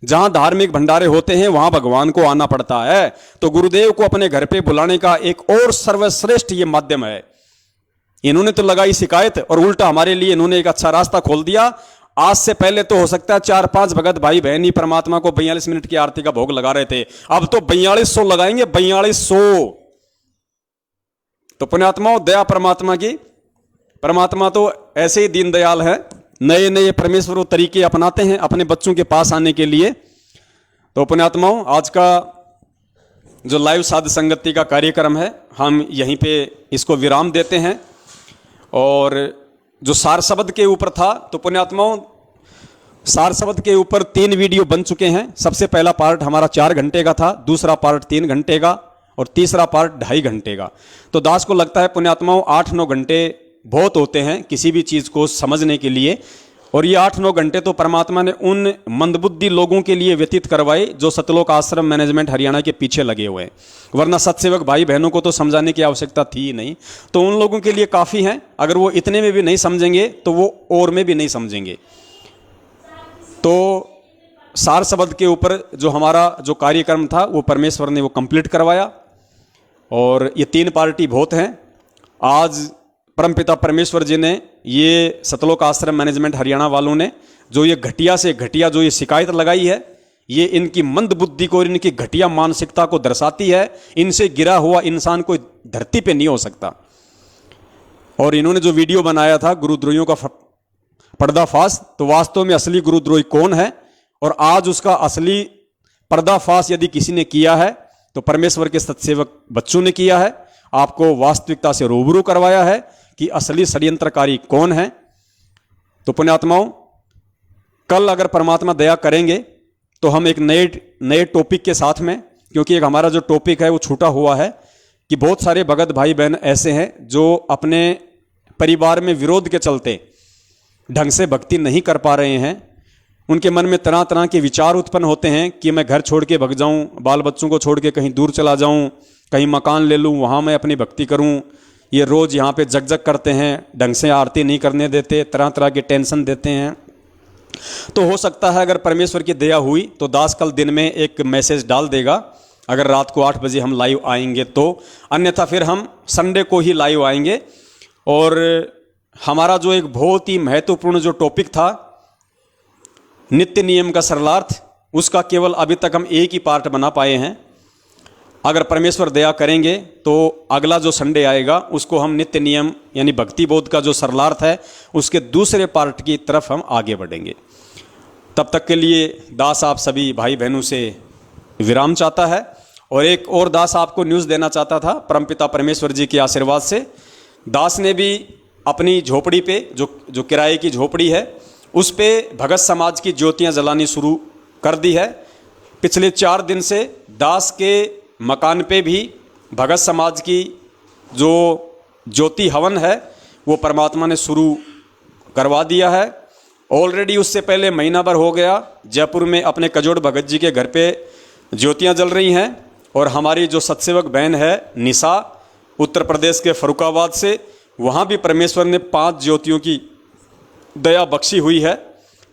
जहां धार्मिक भंडारे होते हैं वहां भगवान को आना पड़ता है। तो गुरुदेव को अपने घर पे बुलाने का एक और सर्वश्रेष्ठ ये माध्यम है। इन्होंने तो लगाई शिकायत और उल्टा हमारे लिए इन्होंने एक अच्छा रास्ता खोल दिया। आज से पहले तो हो सकता है 4-5 भगत भाई बहन ही परमात्मा को 42 मिनट की आरती का भोग लगा रहे थे, अब तो 4200 लगाएंगे, 4200। तो पुण्यात्माओं, दया परमात्मा की। परमात्मा तो ऐसे ही दीनदयाल है, नए नए परमेश्वर वो तरीके अपनाते हैं अपने बच्चों के पास आने के लिए। तो पुण्यात्माओं, आज का जो लाइव साध संगति का कार्यक्रम है हम यहीं पे इसको विराम देते हैं। और जो सार शब्द के ऊपर था, तो पुण्यात्माओं सार शब्द के ऊपर 3 वीडियो बन चुके हैं। सबसे पहला पार्ट हमारा 4 घंटे का था, दूसरा पार्ट 3 घंटे का और तीसरा पार्ट 2.5 घंटे का। तो दास को लगता है पुण्यात्माओं 8-9 घंटे बहुत होते हैं किसी भी चीज़ को समझने के लिए। और ये 8-9 घंटे तो परमात्मा ने उन मंदबुद्धि लोगों के लिए व्यतीत करवाए जो सतलोक आश्रम मैनेजमेंट हरियाणा के पीछे लगे हुए हैं, वरना सत्सेवक भाई बहनों को तो समझाने की आवश्यकता थी ही नहीं। तो उन लोगों के लिए काफ़ी है। अगर वो इतने में भी नहीं समझेंगे तो वो और में भी नहीं समझेंगे। तो सार शब्द के ऊपर जो हमारा जो कार्यक्रम था वो परमेश्वर ने वो कंप्लीट करवाया। और ये 3 पार्टी बहुत हैं। आज परमपिता परमेश्वर जी ने, ये सतलोक आश्रम मैनेजमेंट हरियाणा वालों ने जो ये घटिया से घटिया जो ये शिकायत लगाई है, ये इनकी मंद बुद्धि को, इनकी घटिया मानसिकता को दर्शाती है। इनसे गिरा हुआ इंसान कोई धरती पे नहीं हो सकता। और इन्होंने जो वीडियो बनाया था गुरुद्रोहियों का पर्दाफाश, तो वास्तव में असली गुरुद्रोही कौन है और आज उसका असली पर्दाफाश यदि किसी ने किया है तो परमेश्वर के सत्सेवक बच्चों ने किया है। आपको वास्तविकता से रूबरू करवाया है कि असली षड्यंत्रकारी कौन है। तो पुण्यात्माओं, कल अगर परमात्मा दया करेंगे तो हम एक नए टॉपिक के साथ में, क्योंकि एक हमारा जो टॉपिक है वो छूटा हुआ है कि बहुत सारे भगत भाई बहन ऐसे हैं जो अपने परिवार में विरोध के चलते ढंग से भक्ति नहीं कर पा रहे हैं। उनके मन में तरह तरह के विचार उत्पन्न होते हैं कि मैं घर छोड़ के भग जाऊं, बाल बच्चों को छोड़ के कहीं दूर चला जाऊं, कहीं मकान ले लूं, वहां मैं अपनी भक्ति करूं। ये रोज यहाँ पे जग करते हैं, ढंग से आरती नहीं करने देते, तरह तरह के टेंशन देते हैं। तो हो सकता है अगर परमेश्वर की दया हुई तो दास कल दिन में एक मैसेज डाल देगा, अगर रात को 8 बजे हम लाइव आएंगे तो। अन्यथा फिर हम संडे को ही लाइव आएंगे। और हमारा जो एक बहुत ही महत्वपूर्ण जो टॉपिक था नित्य नियम का सरलार्थ, उसका केवल अभी तक हम एक ही पार्ट बना पाए हैं। अगर परमेश्वर दया करेंगे तो अगला जो संडे आएगा उसको हम नित्य नियम यानी भक्ति बोध का जो सरलार्थ है उसके दूसरे पार्ट की तरफ हम आगे बढ़ेंगे। तब तक के लिए दास आप सभी भाई बहनों से विराम चाहता है। और एक और दास आपको न्यूज़ देना चाहता था। परमपिता परमेश्वर जी के आशीर्वाद से दास ने भी अपनी झोपड़ी पे जो किराए की झोपड़ी है उस पे भगत समाज की ज्योतियां जलानी शुरू कर दी है। पिछले 4 दिन से दास के मकान पे भी भगत समाज की जो ज्योति हवन है वो परमात्मा ने शुरू करवा दिया है। ऑलरेडी उससे पहले महीना भर हो गया जयपुर में अपने कजोड़ भगत जी के घर पे ज्योतियां जल रही हैं। और हमारी जो सतसेवक बहन है निशा उत्तर प्रदेश के फरुखाबाद से, वहाँ भी परमेश्वर ने 5 ज्योतियों की दया बख्शी हुई है।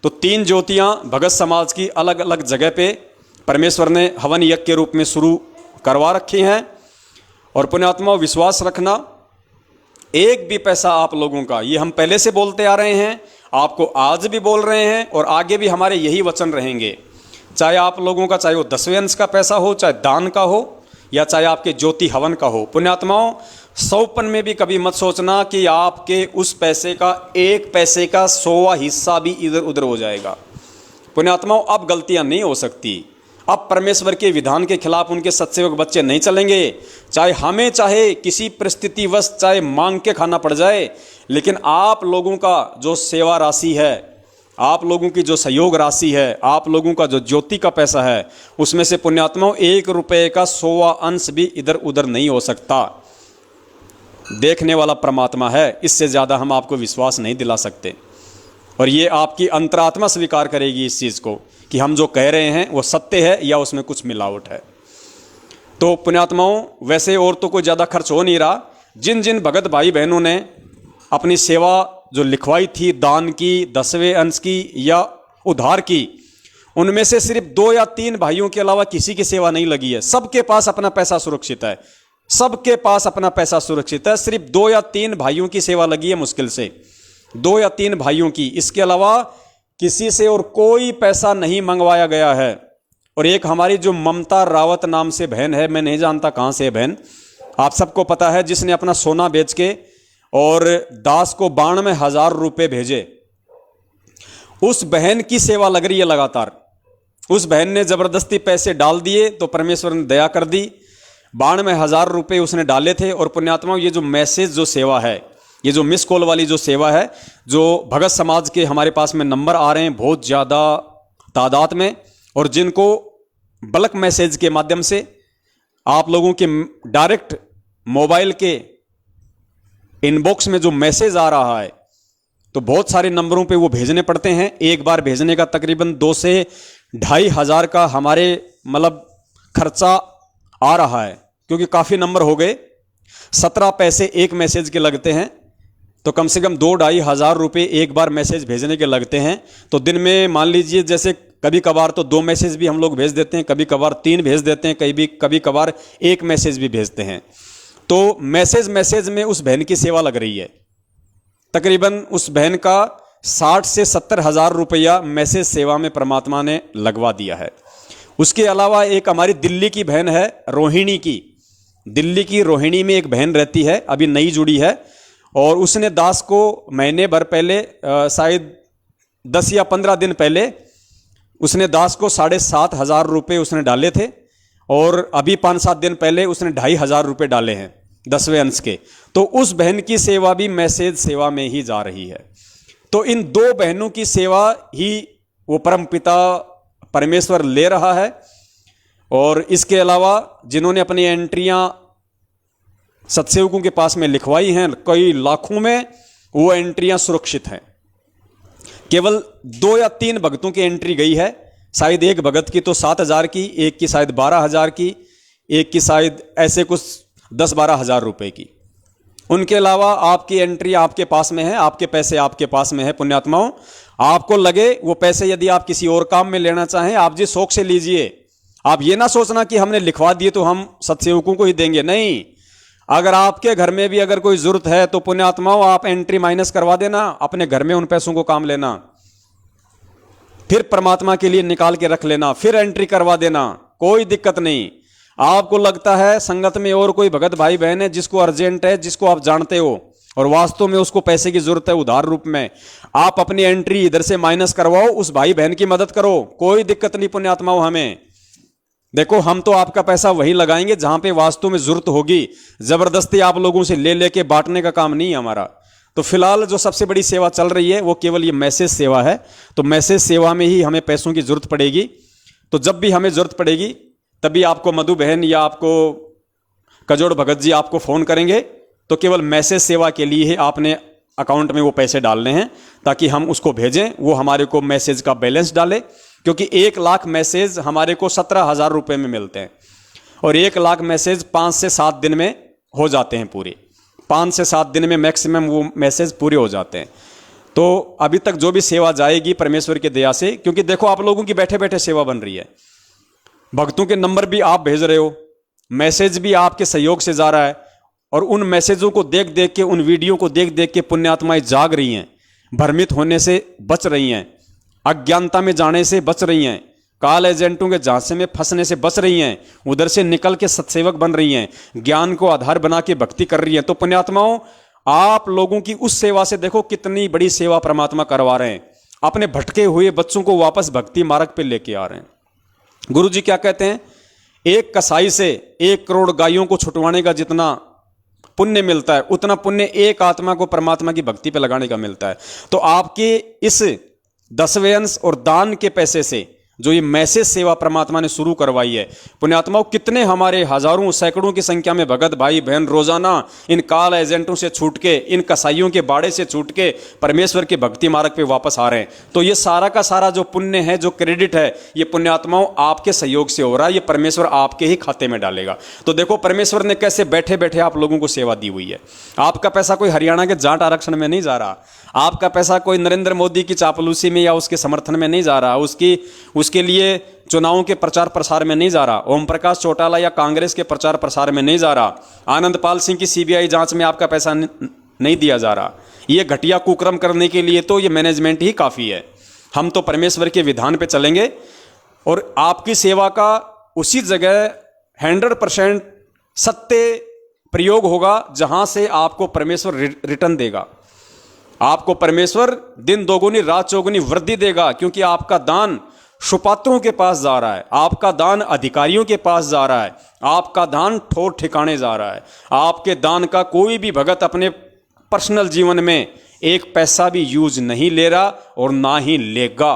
तो 3 ज्योतियाँ भगत समाज की अलग अलग जगह पे परमेश्वर ने हवन यज्ञ के रूप में शुरू करवा रखी हैं। और पुण्यात्मा विश्वास रखना, एक भी पैसा आप लोगों का, ये हम पहले से बोलते आ रहे हैं, आपको आज भी बोल रहे हैं और आगे भी हमारे यही वचन रहेंगे। चाहे आप लोगों का, चाहे वो 10वें अंश का पैसा हो, चाहे दान का हो या चाहे आपके ज्योति हवन का हो, पुण्यात्माओं 100पन में भी कभी मत सोचना कि आपके उस पैसे का 1 पैसे का 100वां हिस्सा भी इधर उधर हो जाएगा। पुण्यात्माओं अब गलतियां नहीं हो सकती। अब परमेश्वर के विधान के खिलाफ उनके सतसेवक बच्चे नहीं चलेंगे। चाहे किसी परिस्थितिवश चाहे मांग के खाना पड़ जाए, लेकिन आप लोगों का जो सेवा राशि है, आप लोगों की जो सहयोग राशि है, आप लोगों का जो ज्योति का पैसा है, उसमें से पुण्यात्माओं 1 रुपये का 100वां अंश भी इधर उधर नहीं हो सकता। देखने वाला परमात्मा है, इससे ज़्यादा हम आपको विश्वास नहीं दिला सकते। और ये आपकी अंतरात्मा स्वीकार करेगी इस चीज़ को कि हम जो कह रहे हैं वो सत्य है या उसमें कुछ मिलावट है। तो पुण्यात्माओं वैसे और तो कोई ज़्यादा खर्च हो नहीं रहा। जिन जिन भगत भाई बहनों ने अपनी सेवा जो लिखवाई थी, दान की, 10वें अंश की या उधार की, उनमें से सिर्फ 2 या 3 भाइयों के अलावा किसी की सेवा नहीं लगी है। सबके पास अपना पैसा सुरक्षित है, सबके पास अपना पैसा सुरक्षित है। सिर्फ 2 या 3 भाइयों की सेवा लगी है, मुश्किल से 2 या 3 भाइयों की। इसके अलावा किसी से और कोई पैसा नहीं मंगवाया गया है। और एक हमारी जो ममता रावत नाम से बहन है, मैं नहीं जानता कहाँ से है बहन, आप सबको पता है, जिसने अपना सोना बेच के और दास को 92,000 रुपये भेजे, उस बहन की सेवा लग रही है लगातार। उस बहन ने जबरदस्ती पैसे डाल दिए तो परमेश्वर ने दया कर दी। 92,000 रुपये उसने डाले थे। और पुण्यात्मा ये जो मैसेज जो सेवा है, ये जो मिस कॉल वाली जो सेवा है, जो भगत समाज के हमारे पास में नंबर आ रहे हैं बहुत ज़्यादा तादाद में, और जिनको बल्क मैसेज के माध्यम से आप लोगों के डायरेक्ट मोबाइल के इनबॉक्स में जो मैसेज आ रहा है, तो बहुत सारे नंबरों पे वो भेजने पड़ते हैं। एक बार भेजने का तकरीबन 2 से 2,500 हज़ार का हमारे मतलब खर्चा आ रहा है, क्योंकि काफ़ी नंबर हो गए। 17 पैसे एक मैसेज के लगते हैं, तो कम से कम 2-2,500 हज़ार रुपये एक बार मैसेज भेजने के लगते हैं। तो दिन में मान लीजिए जैसे कभी कभार तो 2 मैसेज भी हम लोग भेज देते हैं, कभी कभार 3 भेज देते हैं, कभी कभार 1 मैसेज भी भेजते हैं। तो मैसेज में उस बहन की सेवा लग रही है। तकरीबन उस बहन का 60 से 70 हज़ार रुपया मैसेज सेवा में परमात्मा ने लगवा दिया है। उसके अलावा एक हमारी दिल्ली की बहन है, रोहिणी की, दिल्ली की रोहिणी में एक बहन रहती है, अभी नई जुड़ी है, और उसने दास को महीने भर पहले, शायद 10 या 15 दिन पहले, उसने दास को 7,500 रुपये उसने डाले थे। और अभी 5-7 दिन पहले उसने 2,500 रुपये डाले हैं 10वें अंश के। तो उस बहन की सेवा भी मैसेज सेवा में ही जा रही है। तो इन 2 बहनों की सेवा ही वो परमपिता परमेश्वर ले रहा है। और इसके अलावा जिन्होंने अपनी एंट्रियां सतसेवकों के पास में लिखवाई हैं, कई लाखों में, वो एंट्रियां सुरक्षित हैं। केवल 2 या 3 भगतों की एंट्री गई है, शायद एक भगत की तो 7,000 की, एक की शायद 12,000 की, एक की शायद ऐसे कुछ 10-12 हज़ार रुपये की। उनके अलावा आपकी एंट्री आपके पास में है, आपके पैसे आपके पास में है। पुण्यात्माओं, आपको लगे वो पैसे यदि आप किसी और काम में लेना चाहें, आप जी शौक से लीजिए। आप ये ना सोचना कि हमने लिखवा दिए तो हम सतसेवकों को ही देंगे, नहीं। अगर आपके घर में भी अगर कोई जरूरत है तो पुण्यात्माओं आप एंट्री माइनस करवा देना, अपने घर में उन पैसों को काम लेना, फिर परमात्मा के लिए निकाल के रख लेना, फिर एंट्री करवा देना, कोई दिक्कत नहीं। आपको लगता है संगत में और कोई भगत भाई बहन है जिसको अर्जेंट है, जिसको आप जानते हो और वास्तव में उसको पैसे की जरूरत है उधार रूप में, आप अपनी एंट्री इधर से माइनस करवाओ, उस भाई बहन की मदद करो, कोई दिक्कत नहीं पुण्यात्माओं। हमें देखो, हम तो आपका पैसा वहीं लगाएंगे जहां पे वास्तव में जरूरत होगी। जबरदस्ती आप लोगों से ले लेके बांटने का काम नहीं है हमारा। तो फिलहाल जो सबसे बड़ी सेवा चल रही है वो केवल ये मैसेज सेवा है। तो मैसेज सेवा में ही हमें पैसों की जरूरत पड़ेगी। तो जब भी हमें जरूरत पड़ेगी तभी आपको मधु बहन या आपको कजोड़ भगत जी आपको फ़ोन करेंगे। तो केवल मैसेज सेवा के लिए ही आपने अकाउंट में वो पैसे डालने हैं ताकि हम उसको भेजें। वो हमारे को मैसेज का बैलेंस डाले, क्योंकि 1 लाख मैसेज हमारे को 17,000 रुपये में मिलते हैं और 1 लाख मैसेज 5 से 7 दिन में हो जाते हैं पूरे। 5 से 7 दिन में मैक्सिमम वो मैसेज पूरे हो जाते हैं। तो अभी तक जो भी सेवा जाएगी परमेश्वर की दया से, क्योंकि देखो आप लोगों की बैठे बैठे सेवा बन रही है, भक्तों के नंबर भी आप भेज रहे हो, मैसेज भी आपके सहयोग से जा रहा है और उन मैसेजों को देख देख के, उन वीडियो को देख देख के पुण्यात्माएं जाग रही हैं, भ्रमित होने से बच रही हैं, अज्ञानता में जाने से बच रही हैं, काल एजेंटों के झांसे में फंसने से बच रही हैं, उधर से निकल के सत्सेवक बन रही हैं, ज्ञान को आधार बना के भक्ति कर रही हैं। तो पुण्यात्माओं, आप लोगों की उस सेवा से देखो कितनी बड़ी सेवा परमात्मा करवा रहे हैं। अपने भटके हुए बच्चों को वापस भक्ति मार्ग पे लेके आ रहे हैं। गुरु जी क्या कहते हैं, एक कसाई से 1 करोड़ गायों को छुटवाने का जितना पुण्य मिलता है उतना पुण्य एक आत्मा को परमात्मा की भक्ति पे लगाने का मिलता है। तो आपके इस 10वें अंश और दान के पैसे से जो ये मैसेज सेवा परमात्मा ने शुरू करवाई है, पुण्यात्माओं कितने हमारे हजारों सैकड़ों की संख्या में भगत भाई बहन रोजाना इन काल एजेंटों से छूट के, इन कसाईयों के बाड़े से छूट के परमेश्वर के भक्ति मार्ग पे वापस आ रहे हैं। तो ये सारा का सारा जो पुण्य है, जो क्रेडिट है, ये पुण्यात्माओं आपके सहयोग से हो रहा है, ये परमेश्वर आपके ही खाते में डालेगा। तो देखो परमेश्वर ने कैसे बैठे बैठे आप लोगों को सेवा दी हुई है। आपका पैसा कोई हरियाणा के जाट आरक्षण में नहीं जा रहा, आपका पैसा कोई नरेंद्र मोदी की चापलूसी में या उसके समर्थन में नहीं जा रहा, उसके लिए चुनावों के प्रचार प्रसार में नहीं जा रहा, ओम प्रकाश चौटाला या कांग्रेस के प्रचार प्रसार में नहीं जा रहा, आनंदपाल सिंह की सीबीआई जांच में आपका पैसा नहीं दिया जा रहा। ये घटिया कुकर्म करने के लिए तो ये मैनेजमेंट ही काफ़ी है। हम तो परमेश्वर के विधान पे चलेंगे और आपकी सेवा का उसी जगह 100% सत्य प्रयोग होगा जहां से आपको परमेश्वर रिटर्न देगा। आपको परमेश्वर दिन दोगुनी रात चौगुनी वृद्धि देगा, क्योंकि आपका दान सुपात्रों के पास जा रहा है, आपका दान अधिकारियों के पास जा रहा है, आपका दान ठोर ठिकाने जा रहा है। आपके दान का कोई भी भगत अपने पर्सनल जीवन में 1 पैसा भी यूज नहीं ले रहा और ना ही लेगा।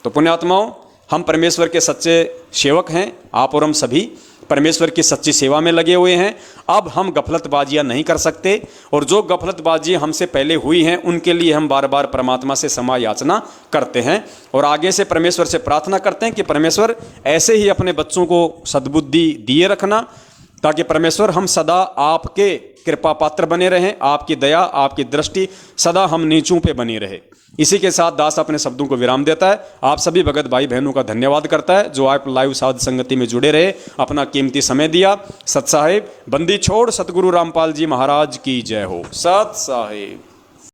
तो पुण्यात्माओं, हम परमेश्वर के सच्चे सेवक हैं, आप और हम सभी परमेश्वर की सच्ची सेवा में लगे हुए हैं। अब हम गफलतबाजियां नहीं कर सकते और जो गफलतबाजी हमसे पहले हुई हैं उनके लिए हम बार बार परमात्मा से क्षमा याचना करते हैं और आगे से परमेश्वर से प्रार्थना करते हैं कि परमेश्वर ऐसे ही अपने बच्चों को सद्बुद्धि दिए रखना, ताकि परमेश्वर हम सदा आपके कृपा पात्र बने रहें, आपकी दया आपकी दृष्टि सदा हम नीचों पे बनी रहे। इसी के साथ दास अपने शब्दों को विराम देता है। आप सभी भगत भाई बहनों का धन्यवाद करता है जो आप लाइव साध संगति में जुड़े रहे, अपना कीमती समय दिया। सत साहिब बंदी छोड़ सतगुरु रामपाल जी महाराज की जय हो। सत साहिब।